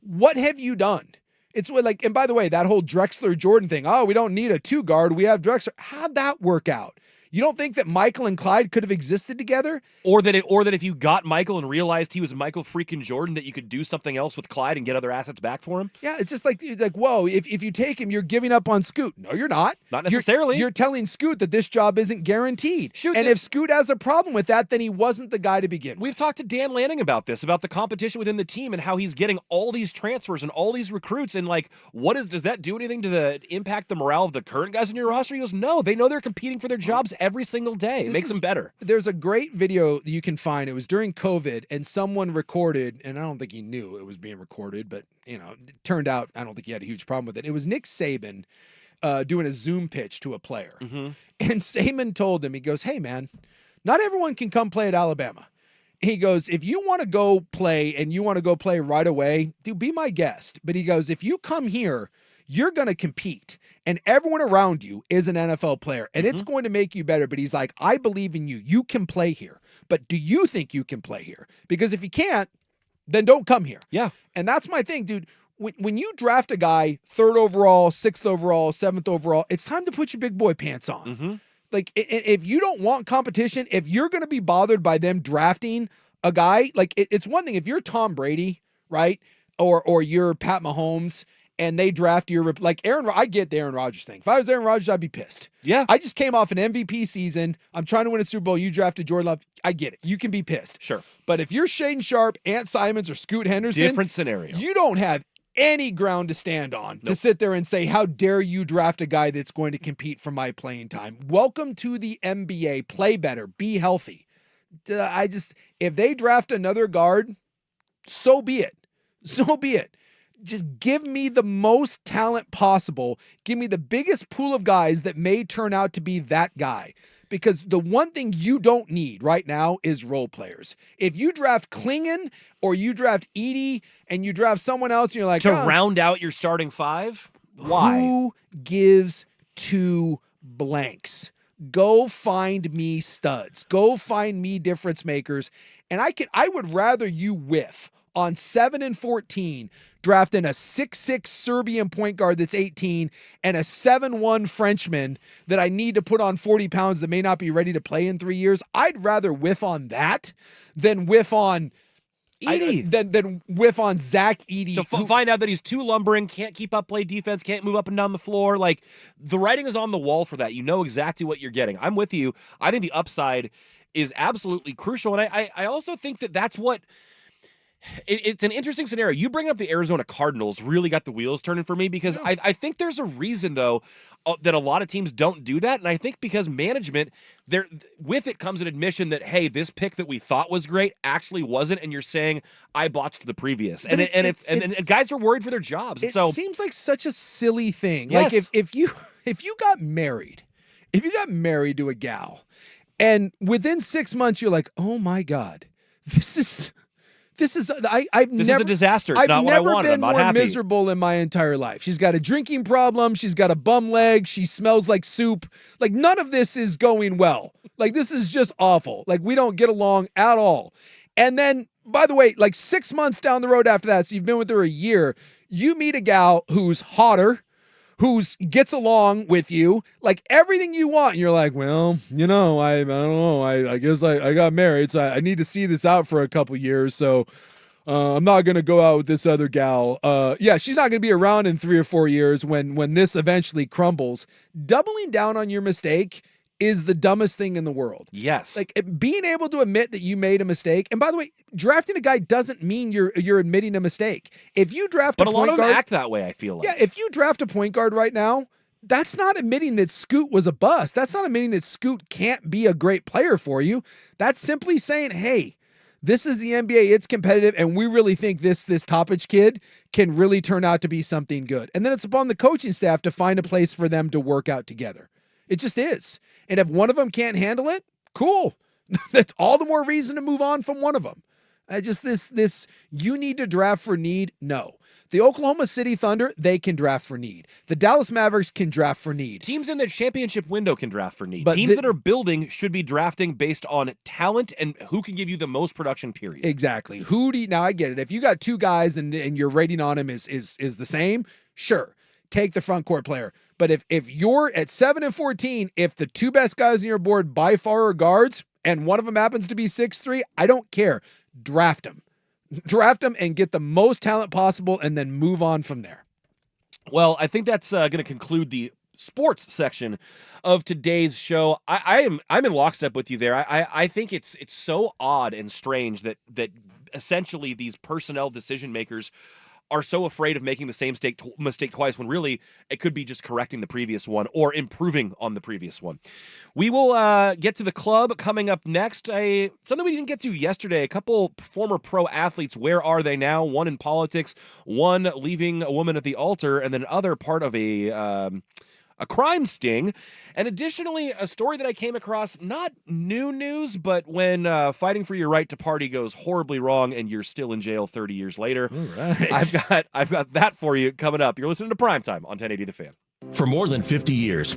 What have you done? It's what, like, and by the way, that whole Drexler Jordan thing, oh, we don't need a 2 guard, we have Drexler. How'd that work out? You don't think that Michael and Clyde could have existed together? Or that if you got Michael and realized he was Michael freaking Jordan, that you could do something else with Clyde and get other assets back for him? Yeah, it's just like whoa, if you take him, you're giving up on Scoot. No, you're not. Not necessarily. You're telling Scoot that this job isn't guaranteed. Shoot, and if Scoot has a problem with that, then he wasn't the guy to begin with. We've talked to Dan Lanning about this, about the competition within the team and how he's getting all these transfers and all these recruits. And like, does that do anything to impact the morale of the current guys in your roster? He goes, no, they know they're competing for their jobs every single day. It makes them better. There's a great video that you can find. It was during COVID, and someone recorded, and I don't think he knew it was being recorded, but it turned out I don't think he had a huge problem with it. It was Nick Saban doing a Zoom pitch to a player. Mm-hmm. And Saban told him, he goes, hey, man, not everyone can come play at Alabama. He goes, if you want to go play and you want to go play right away, dude, be my guest. But he goes, if you come here, you're going to compete. And everyone around you is an NFL player. And it's going to make you better. But he's like, I believe in you. You can play here. But do you think you can play here? Because if you can't, then don't come here. Yeah. And that's my thing, dude. When you draft a guy 3rd overall, 6th overall, 7th overall, it's time to put your big boy pants on. Mm-hmm. Like, if you don't want competition, if you're going to be bothered by them drafting a guy, like, it's one thing if you're Tom Brady, right? Or you're Pat Mahomes, and they draft your, like Aaron, I get the Aaron Rodgers thing. If I was Aaron Rodgers, I'd be pissed. Yeah. I just came off an MVP season. I'm trying to win a Super Bowl. You drafted Jordan Love. I get it. You can be pissed. Sure. But if you're Shaden Sharp, Ant Simons, or Scoot Henderson, different scenario. You don't have any ground to stand on to sit there and say, how dare you draft a guy that's going to compete for my playing time? Welcome to the NBA. Play better. Be healthy. If they draft another guard, so be it. So be it. Just give me the most talent possible. Give me the biggest pool of guys that may turn out to be that guy. Because the one thing you don't need right now is role players. If you draft Klingon or you draft Edey and you draft someone else and you're like, to round out your starting 5, why? Who gives 2 blanks? Go find me studs. Go find me difference makers. And I would rather you whiff on 7 and 14, drafting a 6'6" Serbian point guard that's 18 and a 7'1" Frenchman that I need to put on 40 pounds that may not be ready to play in 3 years. I'd rather whiff on that than whiff on Edey. Than whiff on Zach Edey. To find out that he's too lumbering, can't keep up play defense, can't move up and down the floor. Like, the writing is on the wall for that. You know exactly what you're getting. I'm with you. I think the upside is absolutely crucial. And I also think that that's what... It's an interesting scenario. You bring up the Arizona Cardinals really got the wheels turning for me because I think there's a reason, though, that a lot of teams don't do that. And I think because management, with it comes an admission that, hey, this pick that we thought was great actually wasn't. And you're saying, I botched the previous. And guys are worried for their jobs. It so seems like such a silly thing. Yes. Like if you got married to a gal and within 6 months you're like, oh my God, this is a disaster. It's not what I wanted. I've never been more happy. miserable in my entire life. She's got a drinking problem. She's got a bum leg. She smells like soup. Like, none of this is going well. Like, this is just awful. Like, we don't get along at all. And then, by the way, like 6 months down the road after that, so you've been with her a year, you meet a gal who's hotter, who gets along with you, like everything you want. And you're like, well, I don't know. I guess I got married, so I need to see this out for a couple years. So I'm not going to go out with this other gal. She's not going to be around in 3 or 4 years when this eventually crumbles. Doubling down on your mistake is the dumbest thing in the world. Yes. Like, being able to admit that you made a mistake. And by the way, drafting a guy doesn't mean you're admitting a mistake. If you draft a point guard, but a lot of them act that way, I feel like. Yeah, if you draft a point guard right now, that's not admitting that Scoot was a bust. That's not admitting that Scoot can't be a great player for you. That's simply saying, hey, this is the NBA, it's competitive, and we really think this Toppage kid can really turn out to be something good. And then it's upon the coaching staff to find a place for them to work out together. It just is. And if one of them can't handle it, cool. That's all the more reason to move on from one of them. You need to draft for need? No. The Oklahoma City Thunder, they can draft for need. The Dallas Mavericks can draft for need. Teams in the championship window can draft for need. But Teams that are building should be drafting based on talent and who can give you the most production, period. Exactly. Now I get it. If you got two guys and your rating on him is the same, sure. Take the front court player. But if you're at 7 and 14, if the two best guys on your board by far are guards and one of them happens to be 6'3", I don't care. Draft them. Draft them and get the most talent possible and then move on from there. Well, I think that's going to conclude the sports section of today's show. I'm in lockstep with you there. I think it's so odd and strange that essentially these personnel decision makers are so afraid of making the same mistake twice when really it could be just correcting the previous one or improving on the previous one. We will get to the club coming up next. Something we didn't get to yesterday, a couple former pro athletes, where are they now? One in politics, one leaving a woman at the altar, and then other part of a crime sting. And additionally, a story that I came across, not new news, but when fighting for your right to party goes horribly wrong and you're still in jail 30 years later. All right. I've got that for you coming up. You're listening to Primetime on 1080 The Fan. For more than 50 years,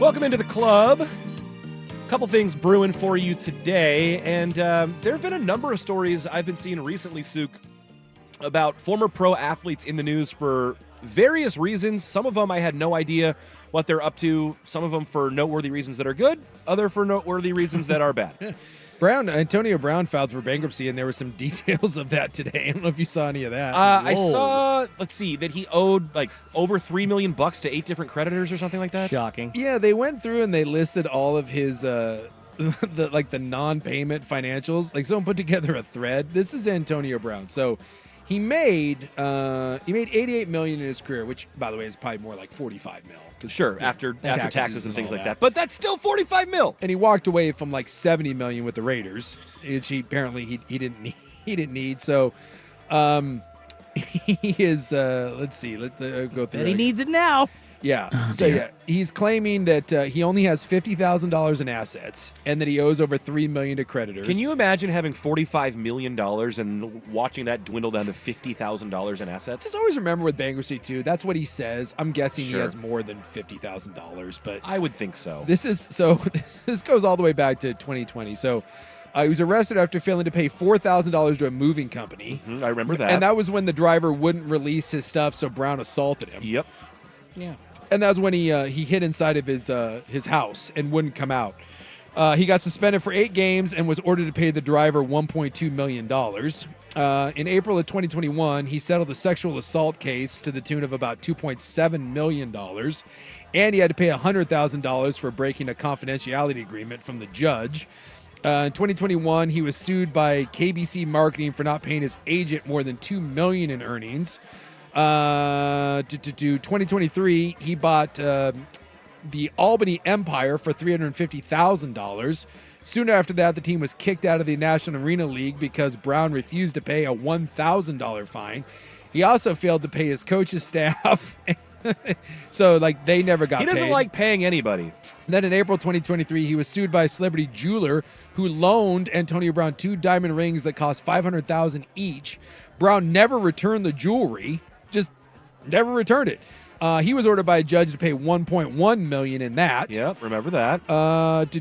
Welcome into the club. A couple things brewing for you today, and there have been a number of stories I've been seeing recently, Sook, about former pro athletes in the news for various reasons. Some of them I had no idea what they're up to. Some of them for noteworthy reasons that are good, other for noteworthy reasons that are bad. Antonio Brown filed for bankruptcy, and there were some details of that today. I don't know if you saw any of that. I saw, let's see, that he owed like over $3 million to 8 different creditors or something like that. Shocking. Yeah, they went through and they listed all of his the non-payment financials. Like someone put together a thread. This is Antonio Brown. So he made $88 million in his career, which by the way is probably more like $45 million. Sure, after taxes and things like that. But that's still $45 million. And he walked away from like $70 million with the Raiders, which he didn't need. So he is let's see, let's go through. And he needs it now. Yeah. He's claiming that he only has $50,000 in assets and that he owes over $3 million to creditors. Can you imagine having $45 million and watching that dwindle down to $50,000 in assets? Just always remember with bankruptcy too. That's what he says. I'm guessing Sure. he has more than $50,000, but I would think so. This goes all the way back to 2020. So. He was arrested after failing to pay $4,000 to a moving company. I remember that. And that was when the driver wouldn't release his stuff, so Brown assaulted him. Yep. Yeah. And that was when he hid inside of his house and wouldn't come out. He got suspended for 8 games and was ordered to pay the driver $1.2 million. In April of 2021, he settled a sexual assault case to the tune of about $2.7 million. And he had to pay $100,000 for breaking a confidentiality agreement from the judge. In 2021, he was sued by KBC Marketing for not paying his agent more than $2 million in earnings. 2023, he bought the Albany Empire for $350,000. Soon after that, the team was kicked out of the National Arena League because Brown refused to pay a $1,000 fine. He also failed to pay his coach's staff. So, they never got paid. He doesn't like paying anybody. Then in April 2023, he was sued by a celebrity jeweler who loaned Antonio Brown 2 diamond rings that cost $500,000 each. Brown never returned the jewelry, just never returned it. He was ordered by a judge to pay $1.1 million in that. Yep, remember that.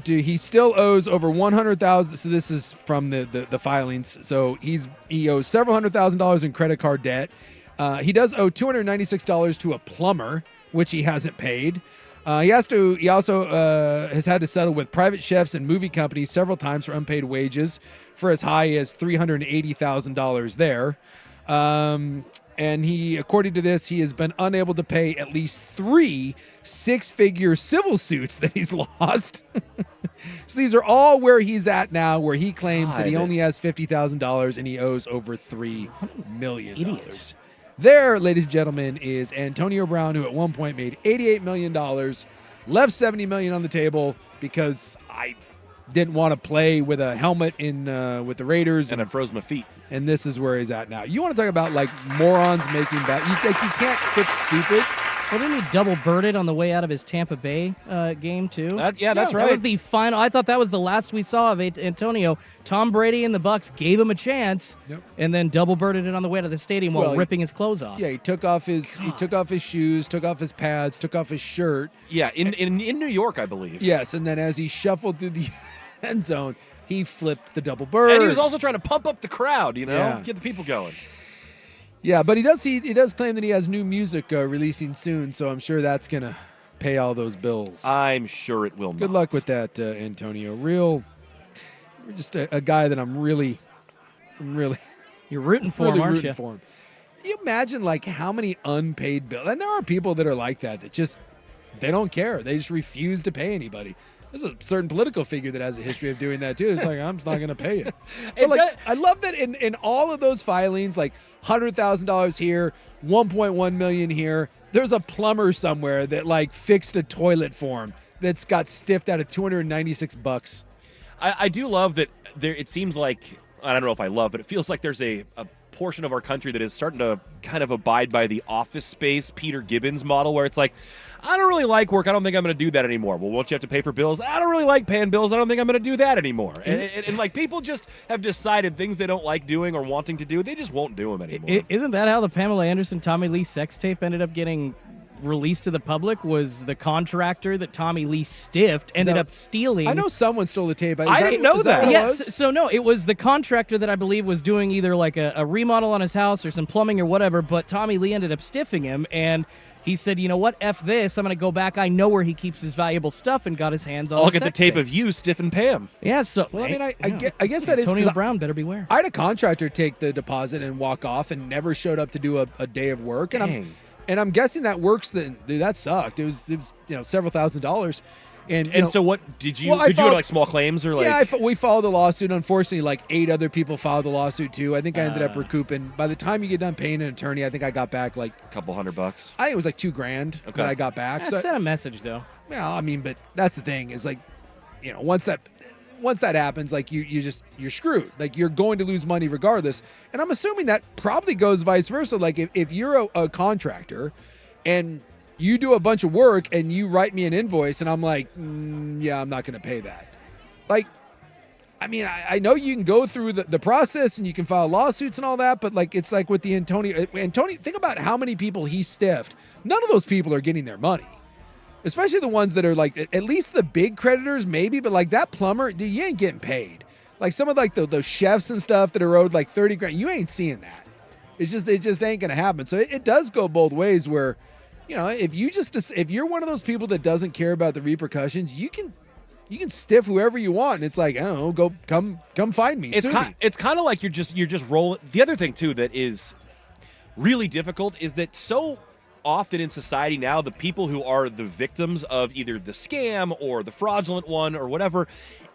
He still owes over $100,000. So this is from the filings. So he owes several $100,000 in credit card debt. He does owe $296 to a plumber, which he hasn't paid. He also has had to settle with private chefs and movie companies several times for unpaid wages for as high as $380,000 there. And according to this, he has been unable to pay at least 3 6-figure civil suits that he's lost. So these are all where he's at now, where he claims that he only has $50,000 and he owes over $3 million. Idiot. There, ladies and gentlemen, is Antonio Brown, who at one point made $88 million, left $70 million on the table because I didn't want to play with a helmet with the Raiders. And I froze my feet. And this is where he's at now. You want to talk about, morons making bad... You can't fix stupid. Well, didn't he double birded on the way out of his Tampa Bay game, too? That's right. That was the final. I thought that was the last we saw of Antonio. Tom Brady and the Bucs gave him a chance, and then double birded it on the way to the stadium while ripping his clothes off. Yeah, he took off his shoes, took off his pads, took off his shirt. Yeah, in New York, I believe. Yes, and then as he shuffled through the end zone, he flipped the double bird. And he was also trying to pump up the crowd, Yeah. get the people going. Yeah, but he does claim that he has new music releasing soon, so I'm sure that's gonna pay all those bills. I'm sure it will. Good luck with that, Antonio. You're just a guy that I'm really You're rooting for really him, aren't rooting you? for him. Can you imagine how many unpaid bills? And there are people that are like that just they don't care. They just refuse to pay anybody. There's a certain political figure that has a history of doing that too. It's I'm just not going to pay it. But I love that in all of those filings, $100,000 here, $1.1 million here. There's a plumber somewhere that fixed a toilet for him that's got stiffed out of $296. I do love that there. It seems like, I don't know if I love, but it feels like there's a portion of our country that is starting to kind of abide by the Office Space Peter Gibbons model, where it's I don't really like work. I don't think I'm going to do that anymore. Well, won't you have to pay for bills? I don't really like paying bills. I don't think I'm going to do that anymore. And people just have decided things they don't like doing or wanting to do, they just won't do them anymore. Isn't that how the Pamela Anderson, Tommy Lee sex tape ended up getting released to the public was the contractor that Tommy Lee stiffed ended up stealing. I know someone stole the tape. I didn't know that. Yes, so no, it was the contractor that I believe was doing either like a remodel on his house or some plumbing or whatever, but Tommy Lee ended up stiffing him, and he said, you know what, F this, I'm going to go back. I know where he keeps his valuable stuff, and got his hands on I'll the get the sex tape tape. of you stiffing Pam. Yeah, so... Well, I mean, I guess that is... Antonio Brown, better beware. I had a contractor take the deposit and walk off and never showed up to do a day of work. Dang. And I'm guessing that works. Dude, that sucked. It was several $1,000s. And so what did you? Well, did you go to like small claims or like? Yeah, we filed the lawsuit. Unfortunately, like 8 other people filed the lawsuit too. I think I ended up recouping. By the time you get done paying an attorney, I think I got back like a couple $100. I think it was like $2,000 that I got back. So sent a message though. Yeah, I mean, but that's the thing is like, once that happens, like you're screwed. Like you're going to lose money regardless. And I'm assuming that probably goes vice versa. Like if you're a contractor and you do a bunch of work and you write me an invoice and I'm like, yeah, I'm not going to pay that. Like, I mean, I know you can go through the process and you can file lawsuits and all that, but like, it's like with the Antonio, think about how many people he stiffed. None of those people are getting their money, especially the ones that are like, at least the big creditors maybe, but like that plumber, dude, you ain't getting paid. Like some of like those chefs and stuff that are owed like $30,000, you ain't seeing that. It just ain't going to happen. So it does go both ways where, if you're one of those people that doesn't care about the repercussions, you can stiff whoever you want, and it's like, I don't know, come find me. It's kind of like you're just rolling. The other thing too that is really difficult is that so often in society now, the people who are the victims of either the scam or the fraudulent one or whatever,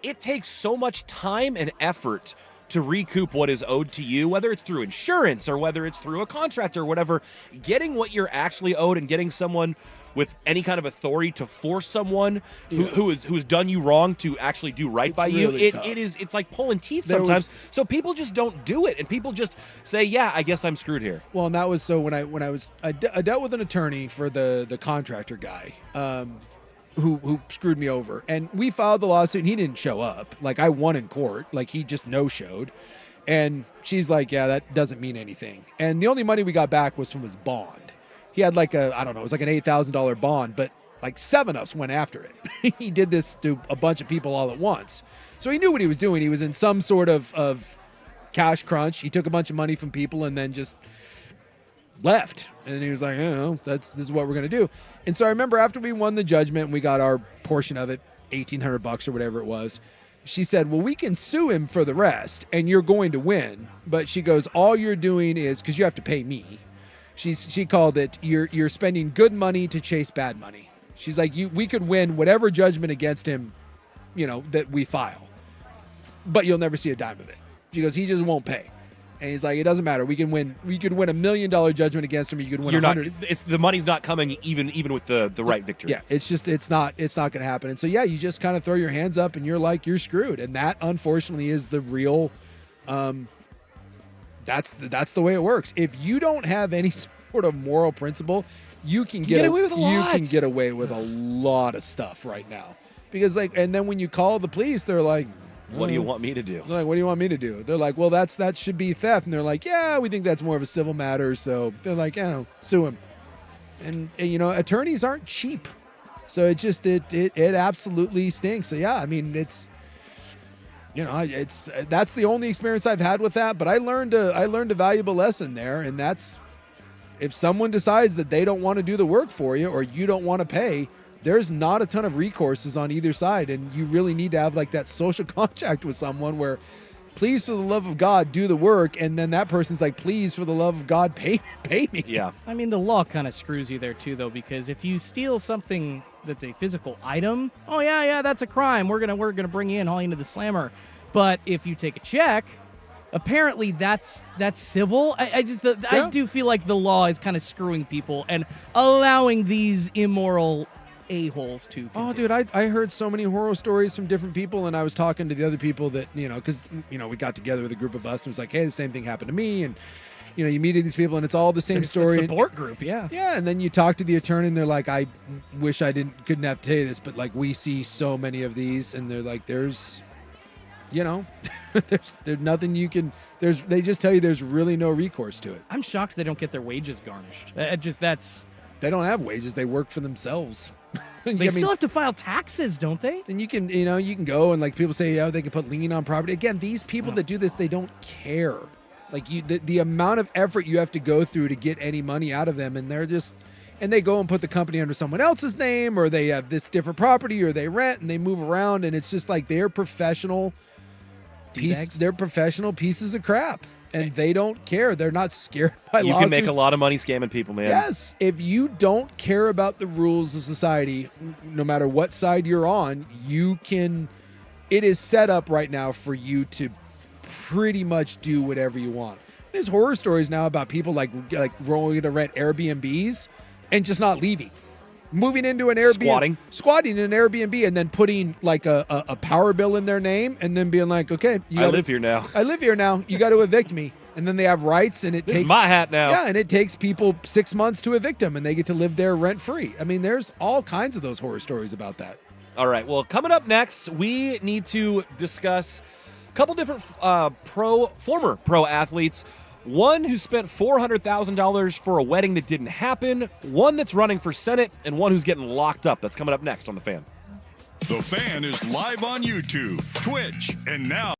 it takes so much time and effort to recoup what is owed to you, whether it's through insurance or whether it's through a contract or whatever. Getting what you're actually owed and getting someone with any kind of authority to force someone who's done you wrong to actually do right by you, it's like pulling teeth sometimes. So people just don't do it, and people just say, yeah, I guess I'm screwed here. Well, and that was so when I dealt with an attorney for the contractor guy who screwed me over, and we filed the lawsuit and he didn't show up. Like I won in court, like he just no-showed, and she's like, yeah, that doesn't mean anything. And the only money we got back was from his bond. He had like it was like an $8,000 bond, but like 7 of us went after it. He did this to a bunch of people all at once. So he knew what he was doing. He was in some sort of cash crunch. He took a bunch of money from people and then just left. And he was like, this is what we're going to do. And so I remember after we won the judgment and we got our portion of it, $1,800 or whatever it was, she said, well, we can sue him for the rest and you're going to win. But she goes, all you're doing is, because you have to pay me. She called it, you're spending good money to chase bad money. She's like, we could win whatever judgment against him, that we file, but you'll never see a dime of it. She goes, he just won't pay. And he's like, it doesn't matter. We could win $1 million judgment against him. Or you could win 100. The money's not coming even with the right victory. Yeah, it's not going to happen. And so yeah, you just kind of throw your hands up and you're like, you're screwed. And that unfortunately is the real. That's the way it works. If you don't have any sort of moral principle, you can get away with a lot. You can get away with a lot of stuff right now. Because and then when you call the police, they're like, what do you want me to do? They're like, what do you want me to do? They're like, well, that should be theft. And they're like, yeah, we think that's more of a civil matter. So they're like, sue him. And attorneys aren't cheap. So it absolutely stinks. So yeah, I mean, it's that's the only experience I've had with that, but I learned a valuable lesson there, and that's if someone decides that they don't want to do the work for you or you don't want to pay, there's not a ton of recourses on either side, and you really need to have like that social contract with someone where, please, for the love of God, do the work, and then that person's like, please, for the love of God, pay me. Yeah. I mean, the law kind of screws you there too, though, because if you steal something that's a physical item, oh yeah, that's a crime. We're gonna bring you in, haul you into the slammer. But if you take a check, apparently that's civil. I do feel like the law is kind of screwing people and allowing these immoral a-holes to continue. Oh, dude, I heard so many horror stories from different people, and I was talking to the other people that, because, we got together with a group of us and it was like, hey, the same thing happened to me, and, you meet these people and it's all the same story. Support group, yeah. Yeah, and then you talk to the attorney and they're like, I wish I couldn't have to tell you this, but like we see so many of these, and they're like, there's nothing you can. They just tell you there's really no recourse to it. I'm shocked they don't get their wages garnished. They don't have wages. They work for themselves. They still have to file taxes, don't they? And you can go and like people say, they can put lien on property. Again, these people that do this, they don't care. Like the amount of effort you have to go through to get any money out of them, and they go and put the company under someone else's name, or they have this different property, or they rent and they move around, and it's just like they're professional pieces of crap. And they don't care. They're not scared by lawsuits. You can make a lot of money scamming people, man. Yes. If you don't care about the rules of society, no matter what side you're on, it is set up right now for you to pretty much do whatever you want. There's horror stories now about people like going to rent Airbnbs and just not leaving. Moving into an Airbnb, squatting in an Airbnb, and then putting like a power bill in their name, and then being like, okay, I live here now. I live here now. You got to evict me. And then they have rights, and This is my hat now. Yeah, and it takes people 6 months to evict them, and they get to live there rent free. I mean, there's all kinds of those horror stories about that. All right. Well, coming up next, we need to discuss a couple different former pro athletes. One who spent $400,000 for a wedding that didn't happen, one that's running for Senate, and one who's getting locked up. That's coming up next on The Fan. The Fan is live on YouTube, Twitch, and now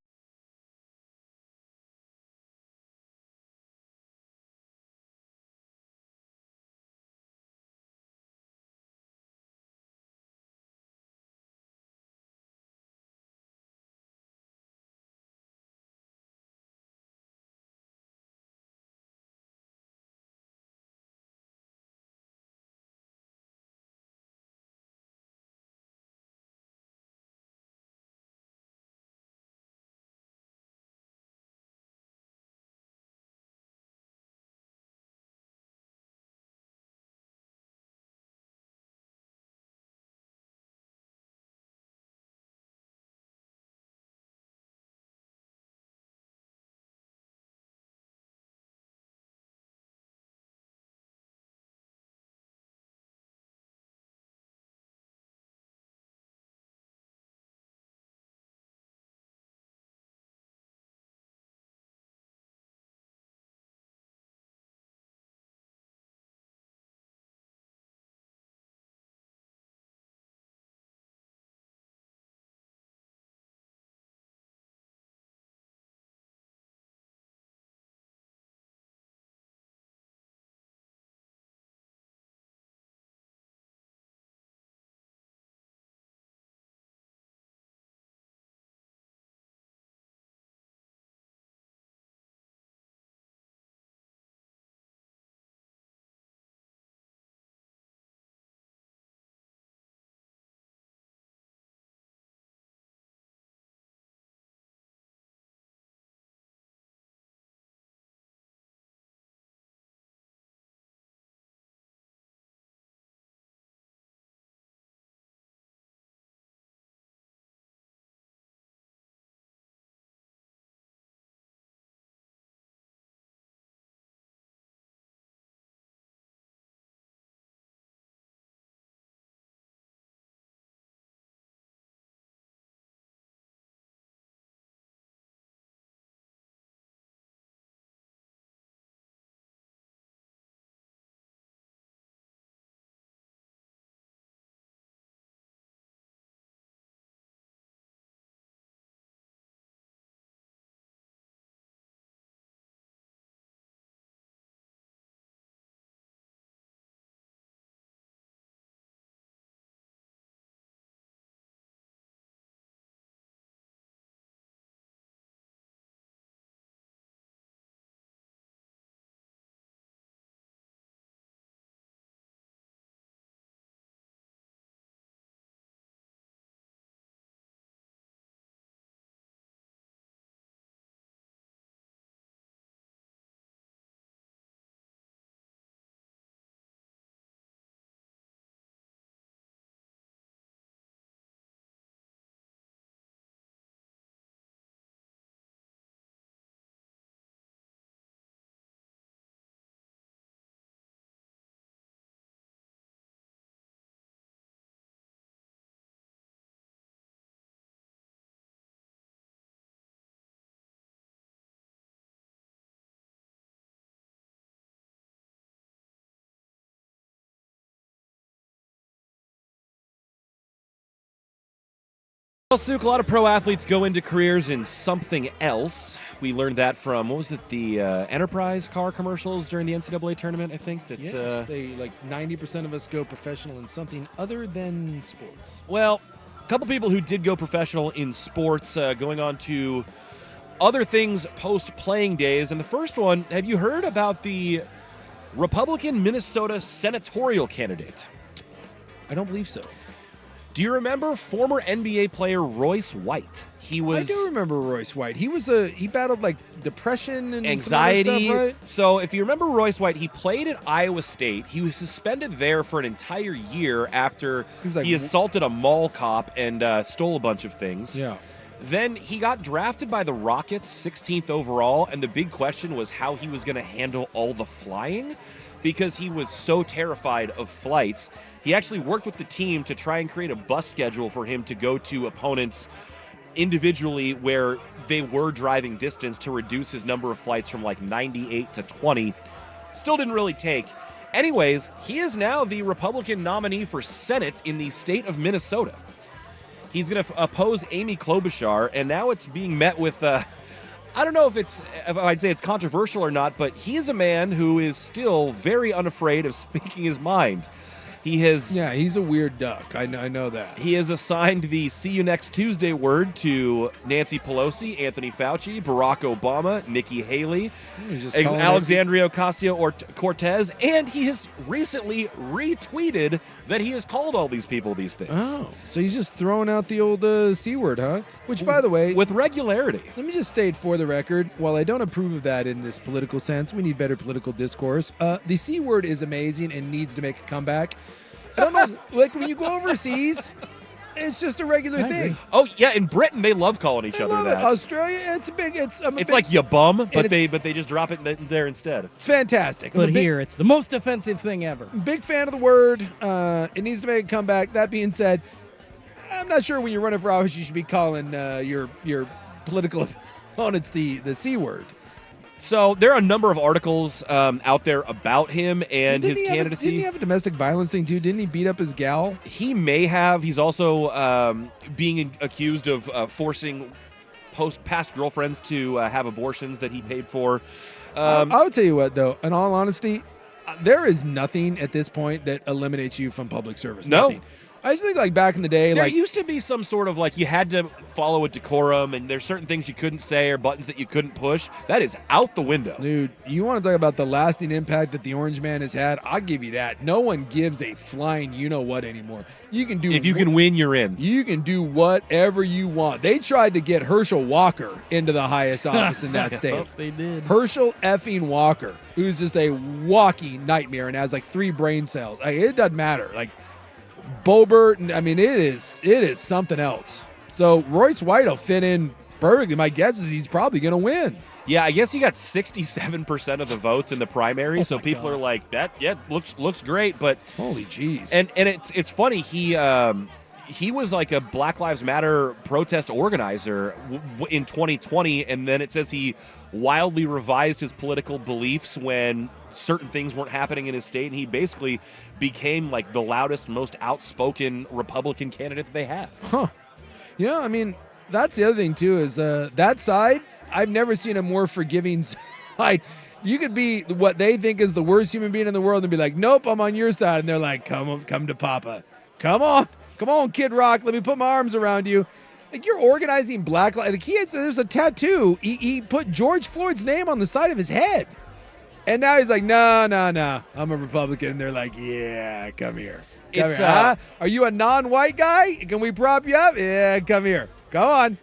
Well, Suk, a lot of pro athletes go into careers in something else. We learned that from, what was it, the Enterprise car commercials during the NCAA tournament, I think? That, Yes, they, 90% of us go professional in something other than sports. Well, a couple people who did go professional in sports going on to other things post-playing days. And the first one, have you heard about the Republican Minnesota senatorial candidate? I don't believe so. Do you remember former NBA player Royce White? I do remember Royce White. He battled like depression and anxiety. Some other stuff, right? So if you remember Royce White, he played at Iowa State. He was suspended there for an entire year after he assaulted a mall cop and stole a bunch of things. Yeah. Then he got drafted by the Rockets, 16th overall, and the big question was how he was going to handle all the flying because he was so terrified of flights. He actually worked with the team to try and create a bus schedule for him to go to opponents individually where they were driving distance to reduce his number of flights from like 98 to 20. Still didn't really take. Anyways, he is now the Republican nominee for Senate in the state of Minnesota. He's going to oppose Amy Klobuchar, and now it's being met with, I don't know if I'd say it's controversial or not, but he is a man who is still very unafraid of speaking his mind. He's a weird duck. I know that. He has assigned the "See you next Tuesday" word to Nancy Pelosi, Anthony Fauci, Barack Obama, Nikki Haley, Alexandria Ocasio-Cortez, and he has recently retweeted that he has called all these people these things. Oh, so he's just throwing out the old C word, huh? Which, by the way, with regularity. Let me just state for the record, while I don't approve of that in this political sense, we need better political discourse. The C word is amazing and needs to make a comeback. I don't know, like when you go overseas, it's just a regular thing. Oh yeah, in Britain they love calling each other that. Australia, it's like you bum, but they just drop it there instead. It's fantastic. But here it's the most offensive thing ever. Big fan of the word. It needs to make a comeback. That being said, I'm not sure when you're running for office you should be calling your political opponents the C word. So there are a number of articles out there about him and his candidacy. Didn't he have a domestic violence thing too? Didn't he beat up his gal? He may have. He's also being accused of forcing past girlfriends to have abortions that he paid for. I'll tell you what, though. In all honesty, there is nothing at this point that eliminates you from public service. No. Nothing. I just think, like, back in the day, there used to be some sort of, like, you had to follow a decorum, and there's certain things you couldn't say or buttons that you couldn't push. That is out the window. Dude, you want to talk about the lasting impact that the Orange Man has had? I'll give you that. No one gives a flying you-know-what anymore. You can do... If you can win, you're in. You can do whatever you want. They tried to get Herschel Walker into the highest office in that state. Yes, they did. Herschel effing Walker, who's just a walking nightmare and has, like, 3 brain cells. It doesn't matter. Like, Bobert, I mean, it is something else. So Royce White will fit in perfectly. My guess is he's probably going to win. Yeah, I guess he got 67% of the votes in the primary, so people are like, that looks great, but holy jeez. And it's funny, he was like a Black Lives Matter protest organizer in 2020, and then it says he wildly revised his political beliefs when certain things weren't happening in his state, and he basically became like the loudest, most outspoken Republican candidate that they had. Huh. Yeah, I mean, that's the other thing too, is that side, I've never seen a more forgiving side. You could be what they think is the worst human being in the world and be like, nope, I'm on your side. And they're like, come to Papa. Come on, Kid Rock. Let me put my arms around you. Like, you're organizing Black Lives. Like, there's a tattoo. He put George Floyd's name on the side of his head. And now he's like, no, I'm a Republican. And they're like, yeah, come here. Are you a non-white guy? Can we prop you up? Yeah, come here. Go on.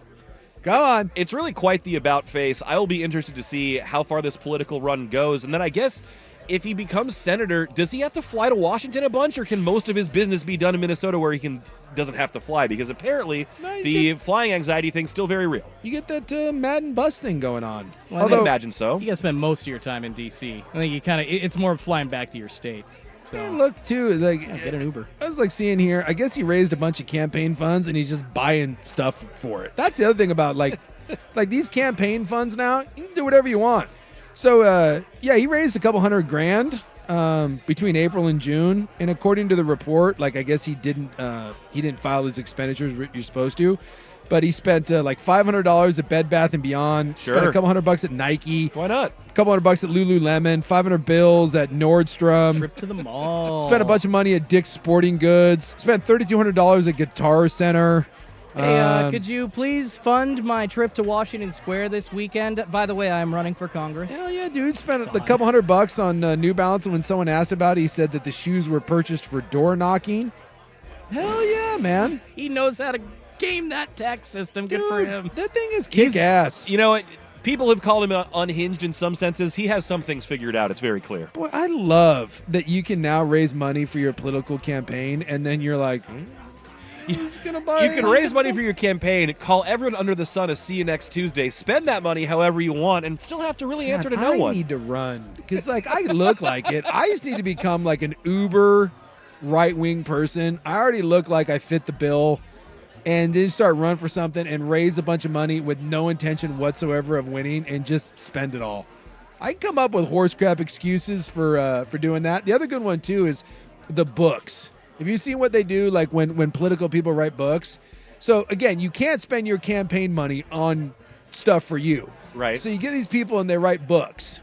It's really quite the about face. I will be interested to see how far this political run goes. And then I guess if he becomes senator, does he have to fly to Washington a bunch, or can most of his business be done in Minnesota where he doesn't have to fly? Because apparently the flying anxiety thing's still very real. You get that Madden bus thing going on. Well, I imagine so. You got to spend most of your time in D.C. I think it's more flying back to your state. So. And look, too, like, get an Uber. I was like seeing here, I guess he raised a bunch of campaign funds and he's just buying stuff for it. That's the other thing about like these campaign funds now, you can do whatever you want. So, he raised a couple $100,000 between April and June. And according to the report, like, I guess he didn't file his expenditures you're supposed to. but he spent like $500 at Bed Bath & Beyond. Sure. Spent a couple $100 at Nike. Why not? A couple $100 at Lululemon. 500 bills at Nordstrom. Trip to the mall. Spent a bunch of money at Dick's Sporting Goods. Spent $3,200 at Guitar Center. Hey, could you please fund my trip to Washington Square this weekend? By the way, I'm running for Congress. Hell yeah, dude. Spent a couple $100 on New Balance, and when someone asked about it, he said that the shoes were purchased for door knocking. Hell yeah, man. He knows how to game that tax system. Good for him. That thing is kick-ass. You know, people have called him unhinged in some senses. He has some things figured out. It's very clear. Boy, I love that you can now raise money for your political campaign, and then you're like, who's gonna buy You can raise money for your campaign, call everyone under the sun a see you next Tuesday, spend that money however you want, and still have to really answer to no one. I need to run because, like, I look like it. I just need to become like an uber right-wing person. I already look like I fit the bill, and then start running for something and raise a bunch of money with no intention whatsoever of winning and just spend it all. I come up with horse crap excuses for doing that. The other good one too is the books. Have you seen what they do, like when political people write books? So again, you can't spend your campaign money on stuff for you. Right. So you get these people and they write books.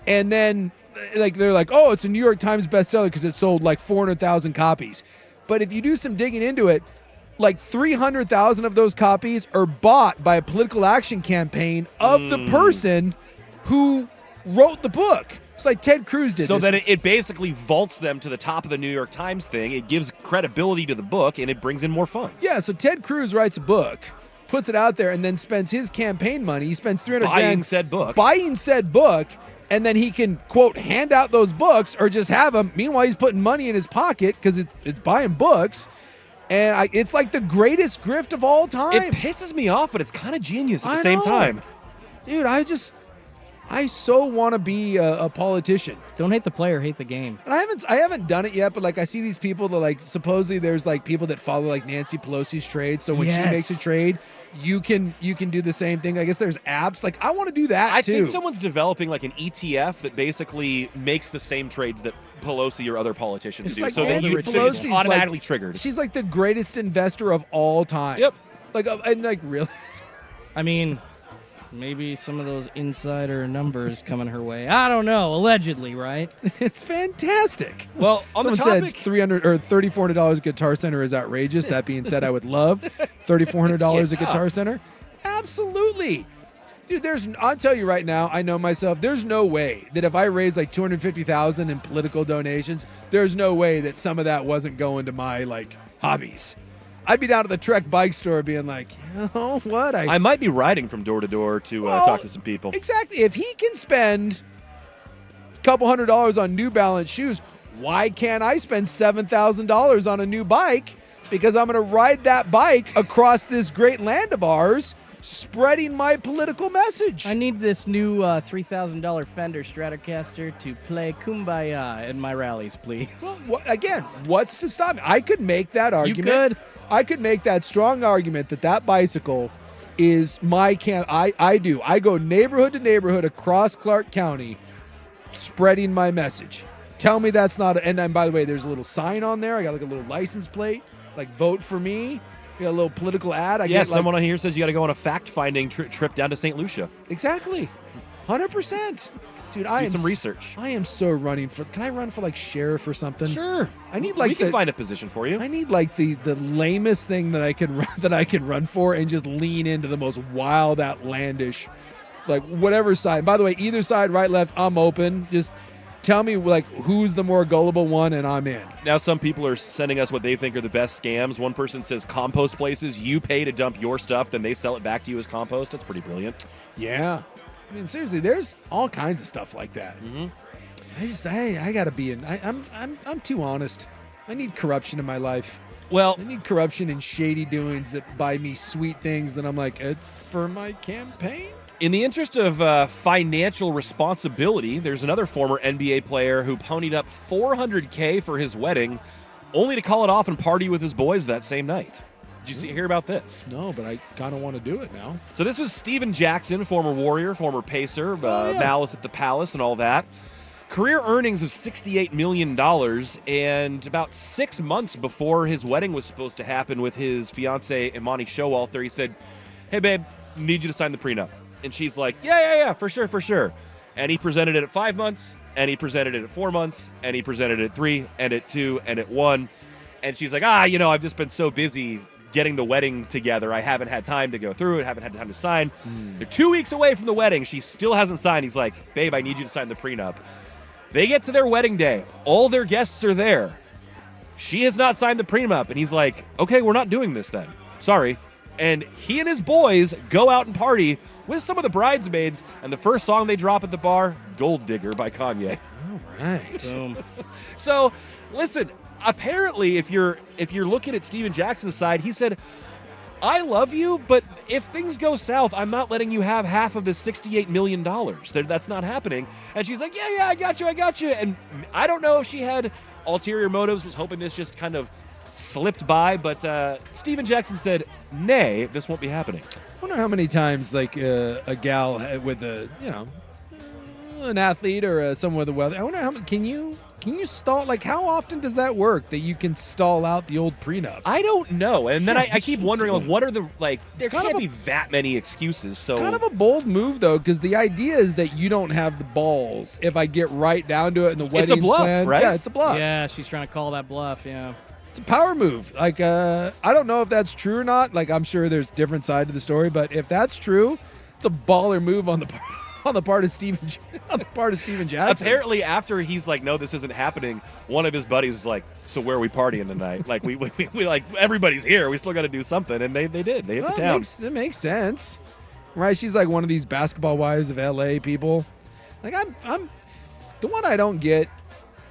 And then like they're like, oh, it's a New York Times bestseller because it sold like 400,000 copies. But if you do some digging into it, like 300,000 of those copies are bought by a political action campaign of the person who wrote the book. It's like Ted Cruz did. So this. then it basically vaults them to the top of the New York Times thing. It gives credibility to the book, and it brings in more funds. Yeah, so Ted Cruz writes a book, puts it out there, and then spends his campaign money. He spends $300,000 buying said book, and then he can, quote, hand out those books or just have them. Meanwhile, he's putting money in his pocket because it's buying books. And it's like the greatest grift of all time. It pisses me off, but it's kind of genius at the same time. Dude, I so want to be a politician. Don't hate the player, hate the game. And I haven't done it yet, but like I see these people that like supposedly there's like people that follow like Nancy Pelosi's trades. So when she makes a trade, you can do the same thing. I guess there's apps. Like I want to do that too. I think someone's developing like an ETF that basically makes the same trades that Pelosi or other politicians It's do. like So that Nancy Pelosi's it's automatically triggered. She's like the greatest investor of all time. Yep. Like and like really. I mean, maybe some of those insider numbers coming her way. I don't know. Allegedly, right? It's fantastic. Well, on Someone the topic, said $300 or $3,400 at Guitar Center is outrageous. That being said, I would love $3,400 at Guitar Center. Absolutely. Dude, I'll tell you right now, I know myself, there's no way that if I raise like $250,000 in political donations, there's no way that some of that wasn't going to my like hobbies. I'd be down at the Trek bike store being like, you know what? I might be riding from door to door to talk to some people. Exactly. If he can spend a couple $100 on New Balance shoes, why can't I spend $7,000 on a new bike? Because I'm going to ride that bike across this great land of ours, spreading my political message. I need this new $3,000 Fender Stratocaster to play Kumbaya in my rallies, please. Well, again, what's to stop me? I could make that argument. You could. I could make that strong argument that bicycle is my camp. I do. I go neighborhood to neighborhood across Clark County spreading my message. Tell me that's not and then, by the way, there's a little sign on there. I got like a little license plate, like vote for me. We got a little political ad. Someone on here says you got to go on a fact-finding trip down to St. Lucia. Exactly. 100%. Dude, Do some research. I am so running for. Can I run for like sheriff or something? Sure. I need like we can find a position for you. I need like the lamest thing that I can run for and just lean into the most wild, outlandish, like whatever side. By the way, either side, right, left, I'm open. Just tell me like who's the more gullible one, and I'm in. Now some people are sending us what they think are the best scams. One person says compost places. You pay to dump your stuff, then they sell it back to you as compost. That's pretty brilliant. Yeah. I mean, seriously, there's all kinds of stuff like that. Mm-hmm. I gotta be in. I'm too honest. I need corruption in my life. Well, I need corruption and shady doings that buy me sweet things that I'm like, it's for my campaign. In the interest of financial responsibility, there's another former NBA player who ponied up $400K for his wedding, only to call it off and party with his boys that same night. Did you hear about this? No, but I kind of want to do it now. So this was Steven Jackson, former Warrior, former Pacer, Malice at the Palace and all that. career earnings of $68 million, and about 6 months before his wedding was supposed to happen with his fiancee, Imani Showalter, he said, hey, babe, need you to sign the prenup. And she's like, yeah, for sure. And he presented it at 5 months, and he presented it at 4 months, and he presented it at 3, and at 2, and at 1. And she's like, I've just been so busy getting the wedding together. I haven't had time to go through it, haven't had time to sign. They're 2 weeks away from the wedding. She still hasn't signed. He's like, babe, I need you to sign the prenup. They get to their wedding day. All their guests are there. She has not signed the prenup. And he's like, okay, we're not doing this then. Sorry. And he and his boys go out and party with some of the bridesmaids. And the first song they drop at the bar, Gold Digger by Kanye. All right. Boom. So, listen, apparently if you're looking at Steven Jackson's side, he said, I love you, but if things go south, I'm not letting you have half of the $68 million. That's not happening. And she's like, yeah, I got you. And I don't know if she had ulterior motives, was hoping this just kind of slipped by, but Steven Jackson said, nay, this won't be happening. I wonder how many times, like, a gal with an athlete or someone with a wealth. I wonder how many, can you stall, like, how often does that work that you can stall out the old prenup? I don't know. And then I keep wondering, like, what are the, like, there Kind can't of be that many excuses. So Kind of a bold move, though, because the idea is that you don't have the balls. If I get right down to it and the wedding's it's a bluff, planned, right? Yeah, it's a bluff. Yeah, she's trying to call that bluff, yeah. It's a power move. Like, I don't know if that's true or not. Like, I'm sure there's different side to the story, but if that's true, it's a baller move on the part of Steven Jackson. apparently after he's like, no, this isn't happening, one of his buddies was like, so where are we partying tonight? Like, we like, everybody's here. We still got to do something. And they did. They hit the town. It makes sense. Right? She's like one of these basketball wives of LA people. Like, I'm the one I don't get.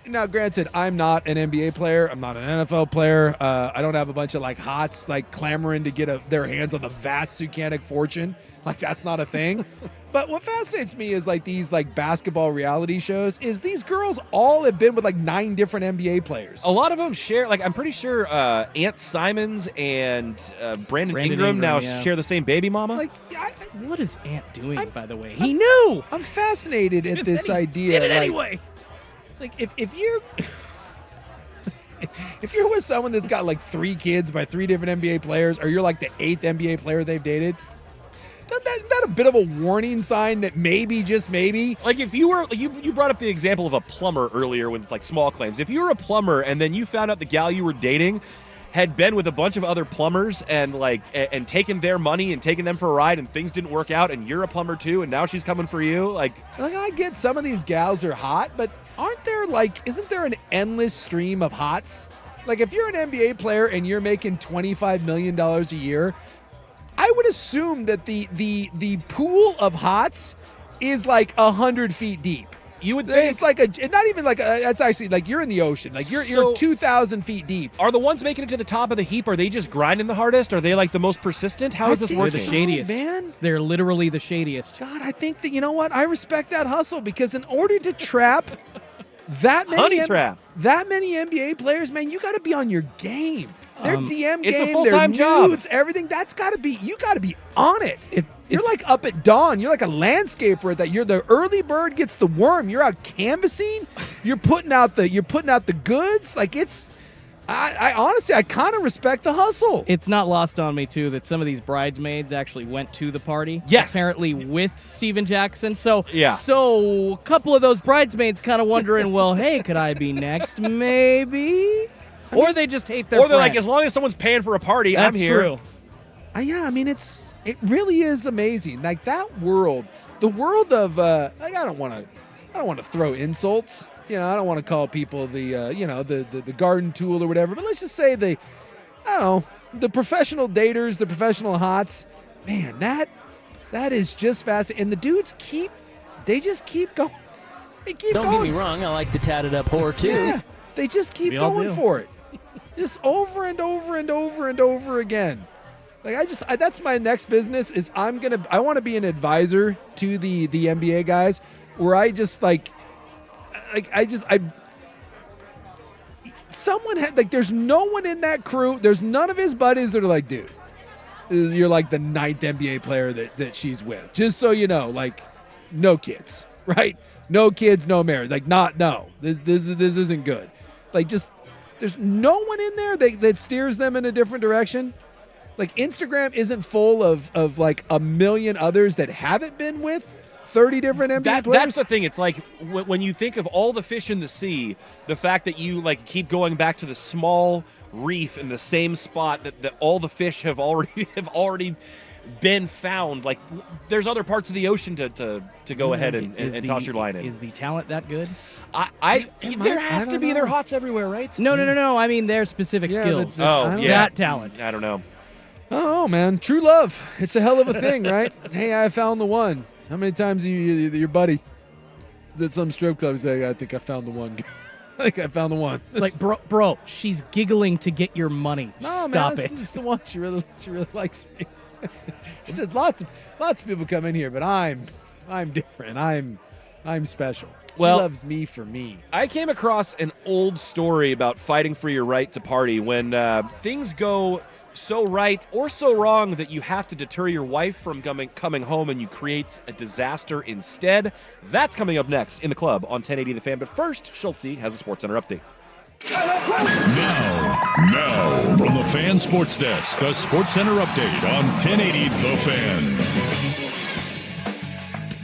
Now, granted, I'm not an NBA player. I'm not an NFL player. I don't have a bunch of, like, hots, like, clamoring to get their hands on the vast Sucanic fortune. Like, that's not a thing. But what fascinates me is, like, these, like, basketball reality shows is these girls all have been with, like, 9 different NBA players. A lot of them share, like, I'm pretty sure Ant Simons and Brandon Ingram now share the same baby mama. Like, what is Ant doing, by the way? He knew! I'm fascinated at this idea. Did it anyway! Like, if you're if you're with someone that's got like 3 kids by 3 different NBA players, or you're like the 8th NBA player they've dated, isn't that a bit of a warning sign that maybe, just maybe? Like, if you were, you brought up the example of a plumber earlier with, like, small claims. If you were a plumber and then you found out the gal you were dating had been with a bunch of other plumbers and, like, and taken their money and taken them for a ride and things didn't work out and you're a plumber too and now she's coming for you, like I get some of these gals are hot, but isn't there an endless stream of hots? Like, if you're an NBA player and you're making $25 million a year, I would assume that the pool of hots is like 100 feet deep. You would think it's like not even like that's actually like you're in the ocean. Like you're 2,000 feet deep. Are the ones making it to the top of the heap, are they just grinding the hardest? Are they like the most persistent? How is this working? They're the shadiest. Man. They're literally the shadiest. God, I think that, you know what? I respect that hustle, because in order to trap that many NBA players, man, you got to be on your game. Their DM it's game, a full-time their job. nudes, everything, you got to be on it. You're like up at dawn. You're like a landscaper you're the early bird gets the worm. You're out canvassing. You're putting out the goods. Like, I honestly, I kind of respect the hustle. It's not lost on me, too, that some of these bridesmaids actually went to the party. Yes. Apparently with Steven Jackson. So, yeah. So a couple of those bridesmaids kind of wondering, well, hey, could I be next? Maybe. Or they just hate their Or they're friend. like, as long as someone's paying for a party, That's I'm here. True. Yeah, I mean, it really is amazing. Like, that world, the world of like, I don't want to throw insults. You know, I don't want to call people the garden tool or whatever. But let's just say the professional daters, the professional hots. Man, that is just fascinating. And the dudes they just keep going. They keep going. Don't get me wrong, I like the tatted up whore too. Yeah, they just keep going for it. Just over and over and over and over again. Like, that's my next business is I want to be an advisor to the NBA guys, where someone had, like, there's no one in that crew. There's none of his buddies that are like, dude, you're like the 9th NBA player that she's with. Just so you know, like, no kids. right? No kids, no marriage. Like, no. This isn't good. Like, just there's no one in there that steers them in a different direction. Like, Instagram isn't full of like a million others that haven't been with 30 different NBA players. That's the thing. It's like when you think of all the fish in the sea, the fact that you like keep going back to the small reef in the same spot that all the fish have already been found. Like, there's other parts of the ocean to go ahead and toss your line in. Is the talent that good? There has to be. There are hots everywhere, right? No. I mean, their specific skills. That talent. I don't know. Oh, man. True love. It's a hell of a thing, right? Hey, I found the one. How many times your buddy is at some strip club say, I think I found the one. I think I found the one. It's like, bro, she's giggling to get your money. No, Stop man, it. it's the one. She really likes me. She said lots of people come in here, but I'm different. I'm special. She loves me for me. I came across an old story about fighting for your right to party when things go so right or so wrong that you have to deter your wife from coming home and you create a disaster instead. That's coming up next in the club on 1080 The Fan. But first, Schultze has a SportsCenter update. Now, from the Fan Sports Desk, a SportsCenter update on 1080 The Fan.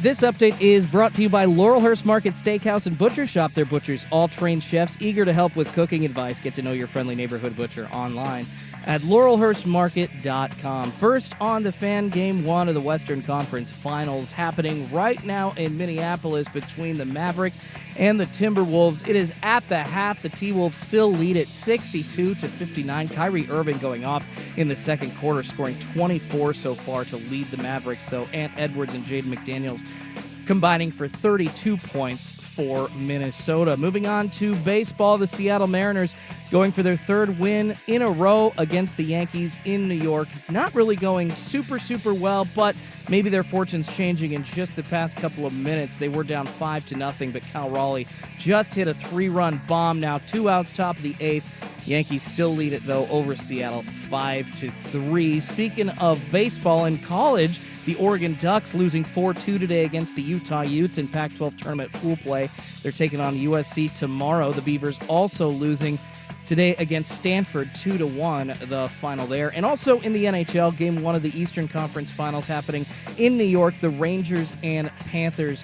This update is brought to you by Laurelhurst Market Steakhouse and Butcher Shop. Their butchers, all trained chefs, eager to help with cooking advice. Get to know your friendly neighborhood butcher online at laurelhurstmarket.com. First on the Fan, Game 1 of the Western Conference Finals happening right now in Minneapolis between the Mavericks and the Timberwolves. It is at the half. The T-Wolves still lead at 62-59. Kyrie Irving going off in the second quarter, scoring 24 so far to lead the Mavericks, though Ant Edwards and Jaden McDaniels combining for 32 points for Minnesota. Moving on to baseball, the Seattle Mariners going for their third win in a row against the Yankees in New York. Not really going super well, but maybe their fortune's changing in just the past couple of minutes. They were down 5-0, but Cal Raleigh just hit a 3-run bomb. Now 2 outs, top of the 8th. Yankees still lead it, though, over Seattle 5-3. Speaking of baseball in college, the Oregon Ducks losing 4-2 today against the Utah Utes in Pac-12 tournament pool play. They're taking on USC tomorrow. The Beavers also losing today against Stanford 2-1, the final there. And also in the NHL, Game 1 of the Eastern Conference Finals happening in New York. The Rangers and Panthers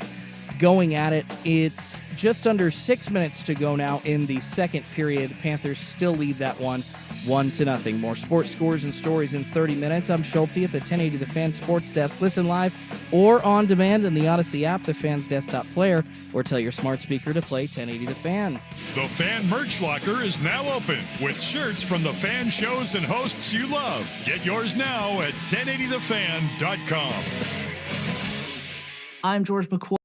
going at it. It's just under 6 minutes to go now in the second period. Panthers still lead that one 1-0. More sports scores and stories in 30 minutes. I'm Schulte at the 1080 The Fan Sports Desk. Listen live or on demand in the Odyssey app, the Fan's desktop player, or tell your smart speaker to play 1080 The Fan. The Fan Merch Locker is now open with shirts from the fan shows and hosts you love. Get yours now at 1080thefan.com. I'm George McCoy.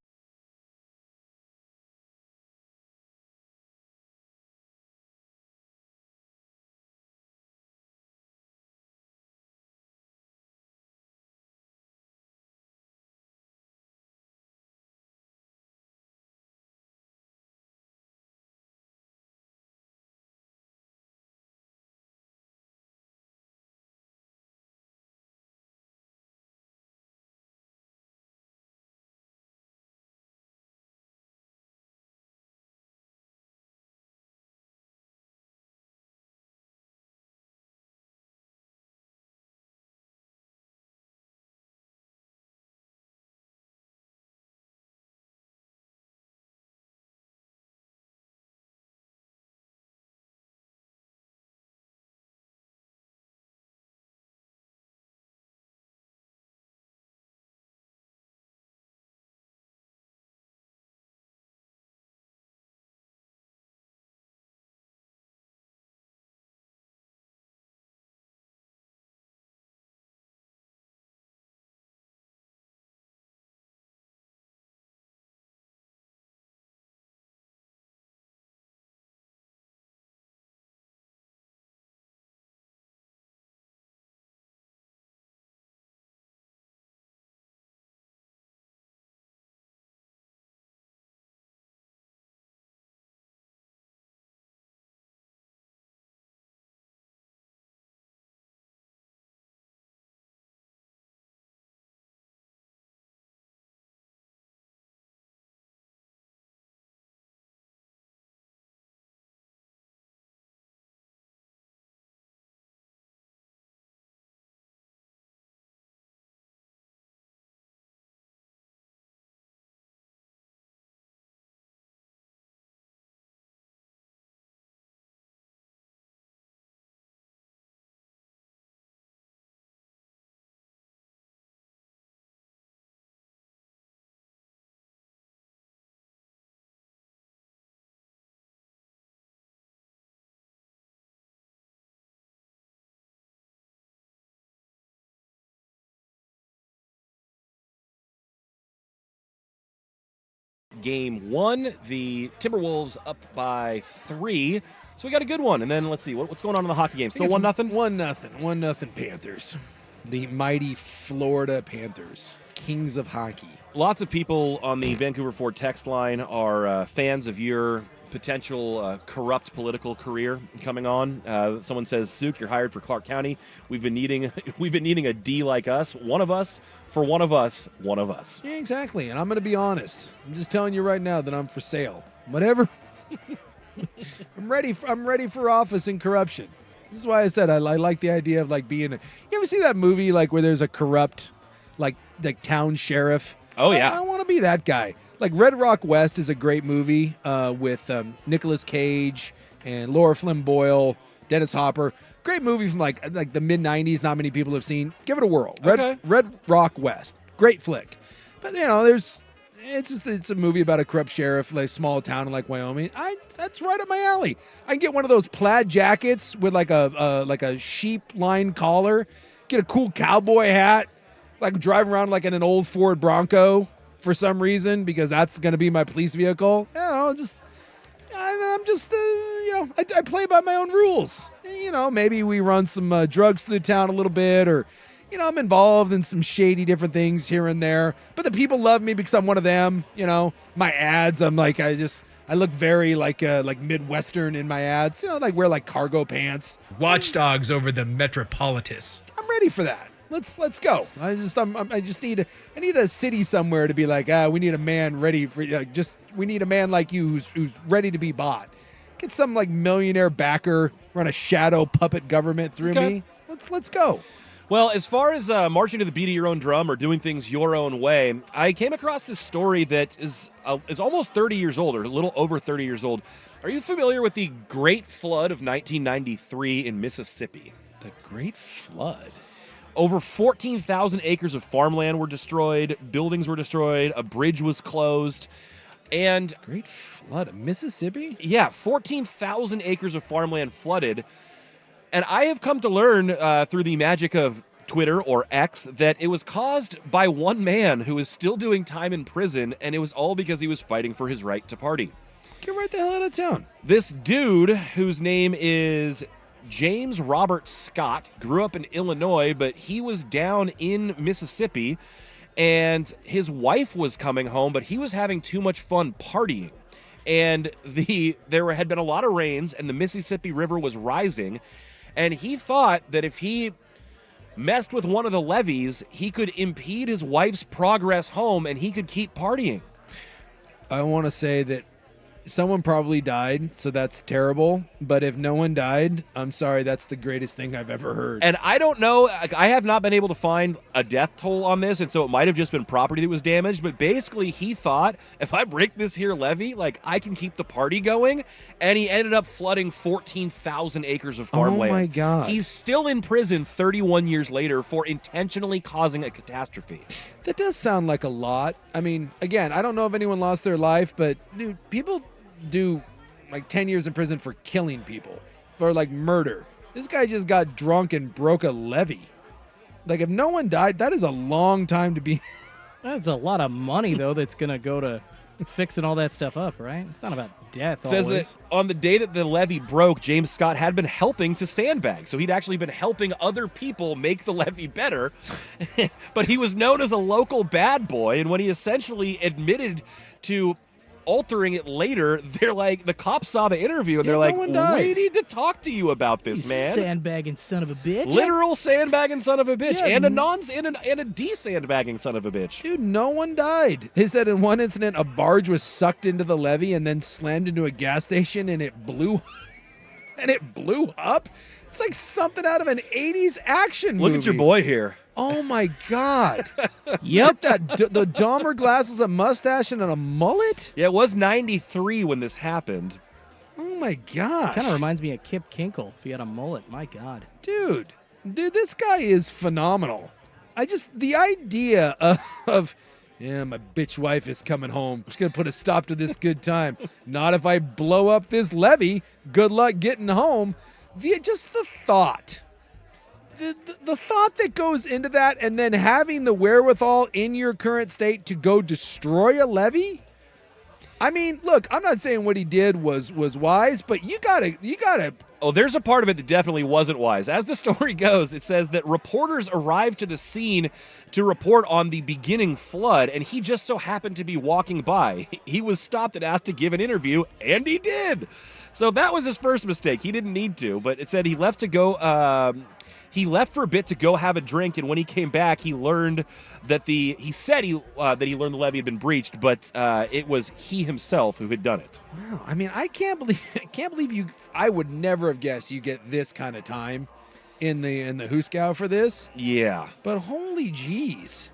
game 1. The Timberwolves up by 3. So we got a good one. And then let's see, what's going on in the hockey game? Still 1-0? 1-0 Panthers. The mighty Florida Panthers, kings of hockey. Lots of people on the Vancouver Ford text line are fans of your potential corrupt political career coming on. Someone says, Suk, you're hired for Clark County. We've been needing a D like us. One of us. For one of us, one of us. Yeah, exactly. And I'm going to be honest. I'm just telling you right now that I'm for sale. Whatever. I'm ready for office and corruption. This is why I said I like the idea of like being. You ever see that movie like where there's a corrupt, like town sheriff? Oh yeah. I want to be that guy. Like Red Rock West is a great movie with Nicolas Cage and Laura Flynn Boyle, Dennis Hopper. Great movie from like the mid '90s. Not many people have seen. Give it a whirl. Red Rock West. Great flick. But it's a movie about a corrupt sheriff, like a small town in like Wyoming. That's right up my alley. I can get one of those plaid jackets with like a sheep line collar. Get a cool cowboy hat. Like drive around like in an old Ford Bronco for some reason because that's going to be my police vehicle. I'm just I play by my own rules. Maybe we run some drugs through the town a little bit, or I'm involved in some shady different things here and there. But the people love me because I'm one of them. My ads, I'm like I look very like Midwestern in my ads. Like wear like cargo pants. Watchdogs over the Metropolitus. I'm ready for that. Let's go. I need a city somewhere to be like, we need a man ready for we need a man like you who's ready to be bought. Get some like millionaire backer, run a shadow puppet government through me. Let's go. Well, as far as marching to the beat of your own drum or doing things your own way, I came across this story that is almost 30 years old, or a little over 30 years old. Are you familiar with the Great Flood of 1993 in Mississippi? The Great Flood? Over 14,000 acres of farmland were destroyed, buildings were destroyed, a bridge was closed, and... Great Flood of Mississippi? Yeah, 14,000 acres of farmland flooded. And I have come to learn through the magic of Twitter, or X, that it was caused by one man who is still doing time in prison, and it was all because he was fighting for his right to party. Get right the hell out of town. This dude, whose name is James Robert Scott, grew up in Illinois, but he was down in Mississippi, and his wife was coming home, but he was having too much fun partying. And there had been a lot of rains, and the Mississippi River was rising, and he thought that if he messed with one of the levees, he could impede his wife's progress home, and he could keep partying. I want to say that someone probably died, so that's terrible. But if no one died, I'm sorry, that's the greatest thing I've ever heard. And I don't know, I have not been able to find a death toll on this, and so it might have just been property that was damaged, but basically he thought, if I break this here levee, like, I can keep the party going, and he ended up flooding 14,000 acres of farmland. Oh my God. He's still in prison 31 years later for intentionally causing a catastrophe. That does sound like a lot. I mean, again, I don't know if anyone lost their life, but dude, people do like 10 years in prison for killing people, for like murder. This guy just got drunk and broke a levee. Like, if no one died, that is a long time to be. That's a lot of money, though, that's going to go to fixing all that stuff up, right? It's not about death Says always. that on the day that the levee broke, James Scott had been helping to sandbag. So he'd actually been helping other people make the levee better. But he was known as a local bad boy, and when he essentially admitted to altering it later, they're like, the cops saw the interview and they're like, we need to talk to you about this, man. Sandbagging son of a bitch. Literal sandbagging son of a bitch. Yeah. And a de-sandbagging son of a bitch. Dude, no one died. He said in one incident, a barge was sucked into the levee and then slammed into a gas station and it blew up. It's like something out of an 80s action movie. Look at your boy here. Oh my God. Yep. The Dahmer glasses, a mustache, and a mullet? Yeah, it was 93 when this happened. Oh my gosh. Kind of reminds me of Kip Kinkle if he had a mullet. My God. Dude, this guy is phenomenal. The idea of yeah, my bitch wife is coming home. She's going to put a stop to this good time. Not if I blow up this levee. Good luck getting home. Just the thought. The thought that goes into that, and then having the wherewithal in your current state to go destroy a levee? I mean, look, I'm not saying what he did was wise, but you gotta. Oh, there's a part of it that definitely wasn't wise. As the story goes, it says that reporters arrived to the scene to report on the beginning flood, and he just so happened to be walking by. He was stopped and asked to give an interview, and he did. So that was his first mistake. He didn't need to, but it said he left to go. He left for a bit to go have a drink, and when he came back, he learned that that he learned the levee had been breached, but it was he himself who had done it. Wow, I mean, I can't believe you. I would never have guessed you get this kind of time in the Huskow for this. Yeah, but holy jeez,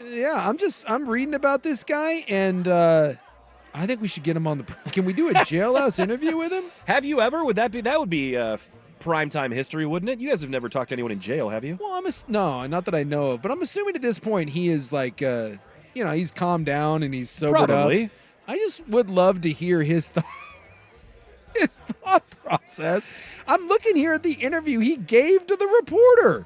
yeah. I'm reading about this guy, and I think we should get him on the. Can we do a jailhouse interview with him? Have you ever? That would be primetime history, wouldn't it? You guys have never talked to anyone in jail, have you? Well, no, not that I know of, but I'm assuming at this point he is like, he's calmed down and he's sobered Probably. up. I just would love to hear his thought process. I'm looking here at the interview he gave to the reporter.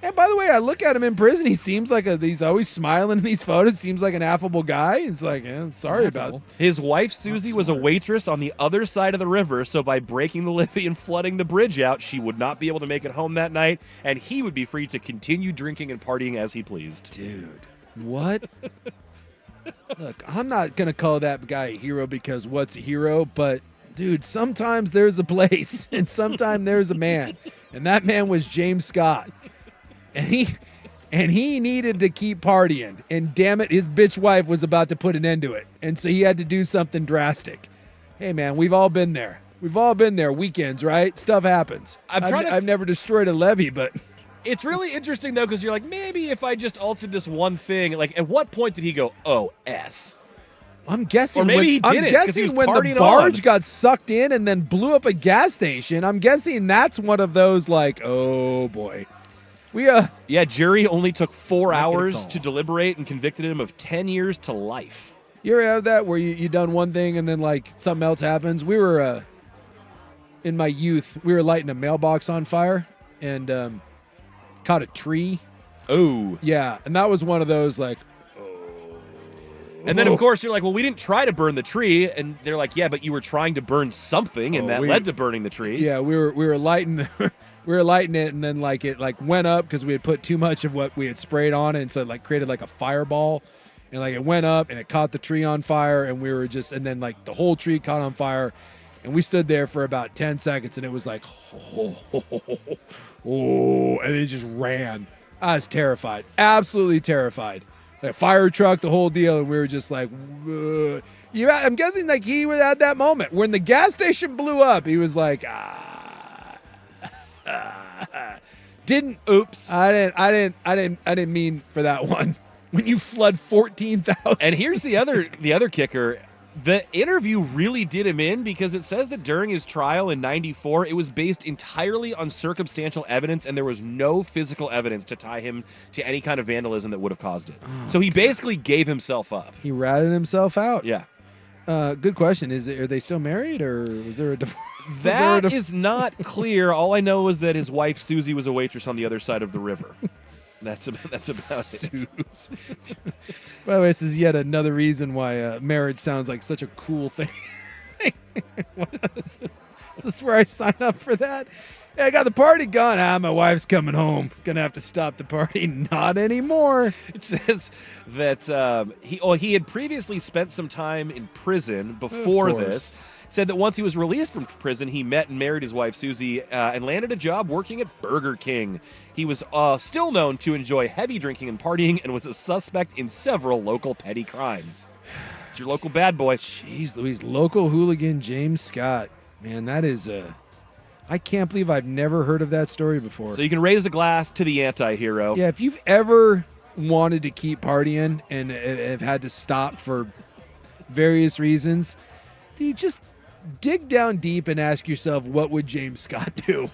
And by the way, I look at him in prison. He seems like he's always smiling in these photos. Seems like an affable guy. It's like, sorry about it. His wife, Susie, was a waitress on the other side of the river, so by breaking the levee and flooding the bridge out, she would not be able to make it home that night, and he would be free to continue drinking and partying as he pleased. Dude, what? Look, I'm not going to call that guy a hero because what's a hero, but, dude, sometimes there's a place, and sometimes there's a man, and that man was James Scott. And he needed to keep partying. And damn it, his bitch wife was about to put an end to it. And so he had to do something drastic. Hey, man, we've all been there. We've all been there. Weekends, right? Stuff happens. I've never destroyed a levee, but... It's really interesting, though, because you're like, maybe if I just altered this one thing, like, at what point did he go, oh, S? I'm guessing or maybe he didn't, I'm guessing when the barge got sucked in and then blew up a gas station, I'm guessing that's one of those, like, oh, boy. Yeah, jury only took 4 hours to deliberate and convicted him of 10 years to life. You ever have that where you done one thing and then like something else happens? We were in my youth, we were lighting a mailbox on fire and caught a tree. Oh. Yeah, and that was one of those like, and then, of course, you're like, well, we didn't try to burn the tree. And they're like, yeah, but you were trying to burn something, and that led to burning the tree. Yeah, we were lighting we were lighting it, and then like it like went up because we had put too much of what we had sprayed on it, and so it like created like a fireball, and like it went up and it caught the tree on fire, and we were just, and then like the whole tree caught on fire, and we stood there for about 10 seconds, and it was like, oh, and it just ran. I was terrified, absolutely terrified. Like fire truck, the whole deal, and we were just like, I'm guessing like he was at that moment when the gas station blew up. He was like, Oops. I didn't mean for that one. When you flood 14,000. And here's the other kicker. The interview really did him in because it says that during his trial in 94, it was based entirely on circumstantial evidence and there was no physical evidence to tie him to any kind of vandalism that would have caused it. So he basically gave himself up. He ratted himself out. Yeah. Good question. Are they still married or was there a divorce? That is not clear. All I know is that his wife Susie was a waitress on the other side of the river. That's about it. By the way, this is yet another reason why marriage sounds like such a cool thing. This is where I sign up for that. Hey, I got the party gone. My wife's coming home. Gonna have to stop the party. Not anymore. It says that he had previously spent some time in prison before this. Said that once he was released from prison, he met and married his wife, Susie, and landed a job working at Burger King. He was still known to enjoy heavy drinking and partying and was a suspect in several local petty crimes. It's your local bad boy. Jeez Louise, local hooligan James Scott. Man, that is I can't believe I've never heard of that story before. So you can raise a glass to the anti-hero. Yeah, if you've ever wanted to keep partying and have had to stop for various reasons, dude, just dig down deep and ask yourself, what would James Scott do?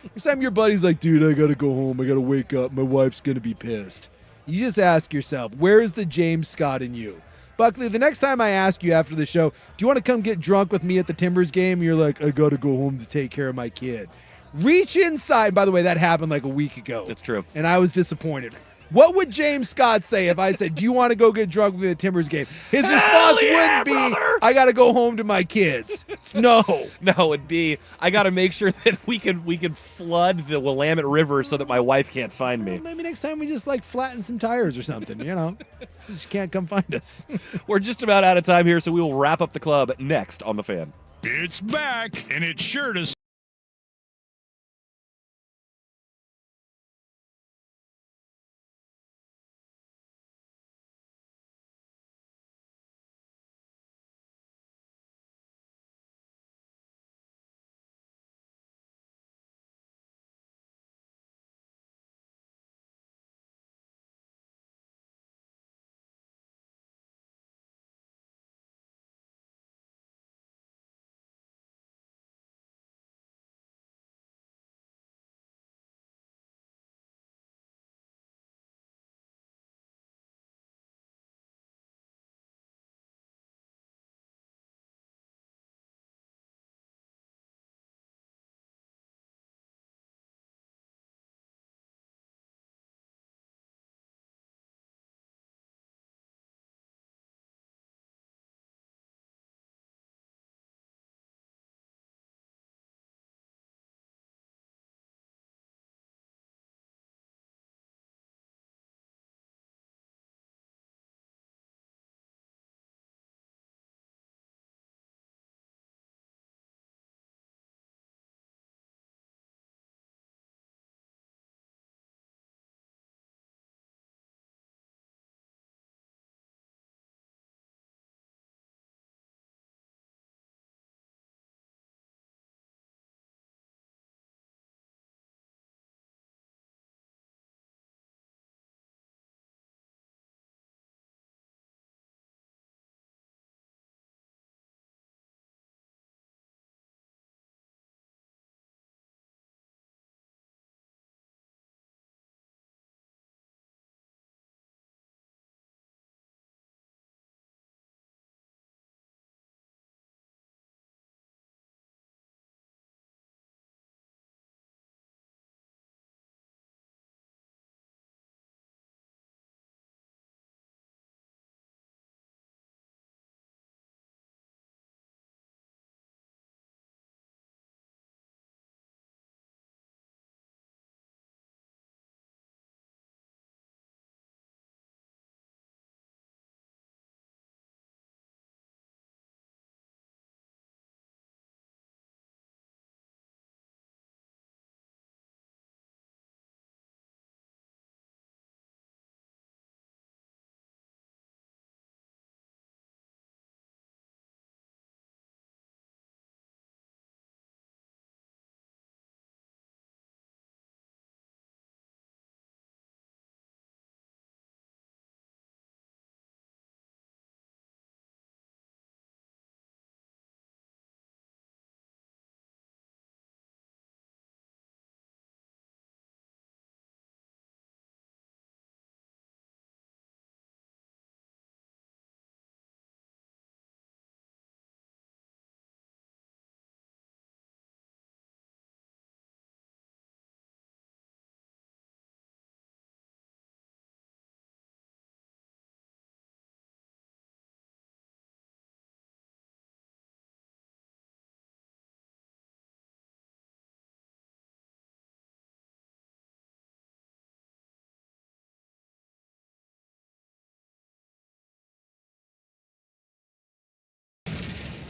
Next time your buddy's like, dude, I gotta go home, I gotta wake up, my wife's gonna be pissed. You just ask yourself, where is the James Scott in you? Buckley, the next time I ask you after the show, do you want to come get drunk with me at the Timbers game? You're like, I gotta go home to take care of my kid. Reach inside. By the way, that happened like a week ago. That's true. And I was disappointed. What would James Scott say if I said, do you want to go get drunk with the Timbers game? His response wouldn't be, brother! I got to go home to my kids. No. No, it'd be, I got to make sure that we can flood the Willamette River so that my wife can't find me. Maybe next time we just like flatten some tires or something, so she can't come find us. We're just about out of time here, so we will wrap up the club next on The Fan. It's back, and it's sure to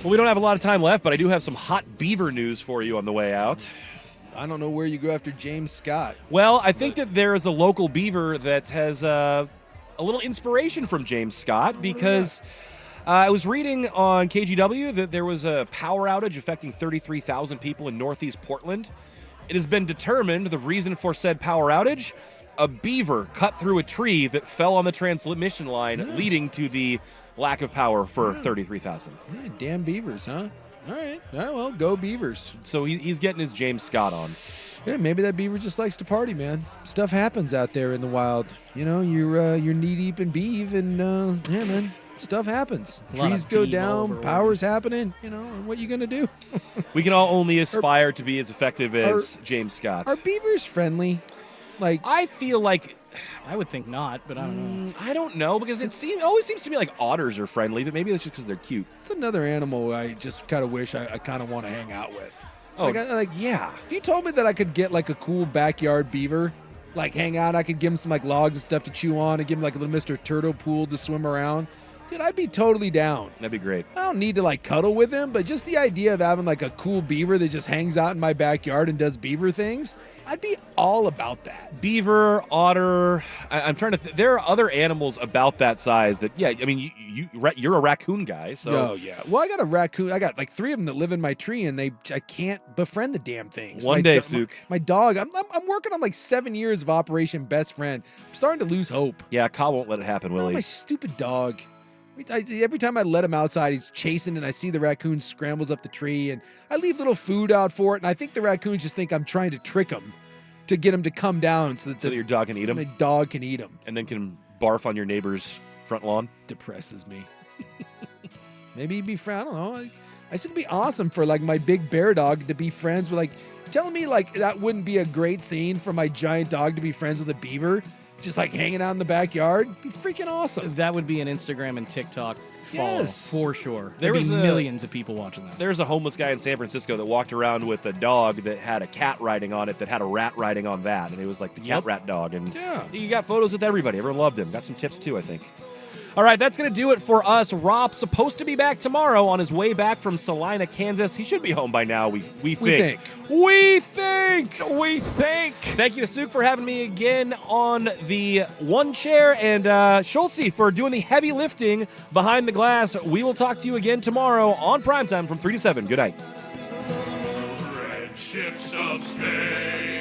Well, we don't have a lot of time left, but I do have some hot beaver news for you on the way out. I don't know where you go after James Scott. Well, I think that there is a local beaver that has a little inspiration from James Scott because I was reading on KGW that there was a power outage affecting 33,000 people in northeast Portland. It has been determined the reason for said power outage, a beaver cut through a tree that fell on the transmission line, leading to the lack of power for 33,000. Yeah, damn beavers, huh? All right. Yeah, well, go beavers. So he's getting his James Scott on. Yeah, maybe that beaver just likes to party, man. Stuff happens out there in the wild. You're knee deep in beeve, and yeah, man, stuff happens. Trees go down, power's happening. And what you gonna do? We can all only aspire to be as effective as James Scott. Are beavers friendly? I feel like I would think not, but I don't know. I don't know, because it always seems to me like otters are friendly, but maybe that's just because they're cute. It's another animal I just kind of wish I kind of want to hang out with. Oh, yeah. If you told me that I could get like a cool backyard beaver, like hang out, I could give him some like logs and stuff to chew on, and give him like a little Mr. Turtle pool to swim around. Dude, I'd be totally down. That'd be great. I don't need to like cuddle with him, but just the idea of having like a cool beaver that just hangs out in my backyard and does beaver things, I'd be all about that. Beaver, otter. I'm trying to. There are other animals about that size that, yeah. I mean, you're a raccoon guy, so. Oh yeah. Well, I got a raccoon. I got like 3 of them that live in my tree, and I can't befriend the damn things. One day, Sook. My dog. I'm working on like 7 years of Operation Best Friend. I'm starting to lose hope. Yeah, Kyle won't let it happen, will he? My stupid dog. Every time I let him outside, he's chasing, and I see the raccoon scrambles up the tree, and I leave little food out for it, and I think the raccoons just think I'm trying to trick him to get him to come down so that your dog can eat him? My dog can eat him. And then can barf on your neighbor's front lawn? Depresses me. Maybe he'd be friends. I don't know. I think it'd be awesome for like my big bear dog to be friends with, like, telling me like that wouldn't be a great scene for my giant dog to be friends with a beaver. Just like hanging out in the backyard. It'd be freaking awesome. That would be an Instagram and TikTok follow, Yes. for sure. There There'd was be a- millions of people watching that. There's a homeless guy in San Francisco that walked around with a dog that had a cat riding on it that had a rat riding on that. And it was like the cat rat dog. And Yeah. you got photos with everybody. Everyone loved him. Got some tips too, I think. All right, that's going to do it for us. Rob's supposed to be back tomorrow on his way back from Salina, Kansas. He should be home by now, we think. We think. Thank you to Sook for having me again on the one chair, and Schultze for doing the heavy lifting behind the glass. We will talk to you again tomorrow on Primetime from 3 to 7. Good night. Red ships of space.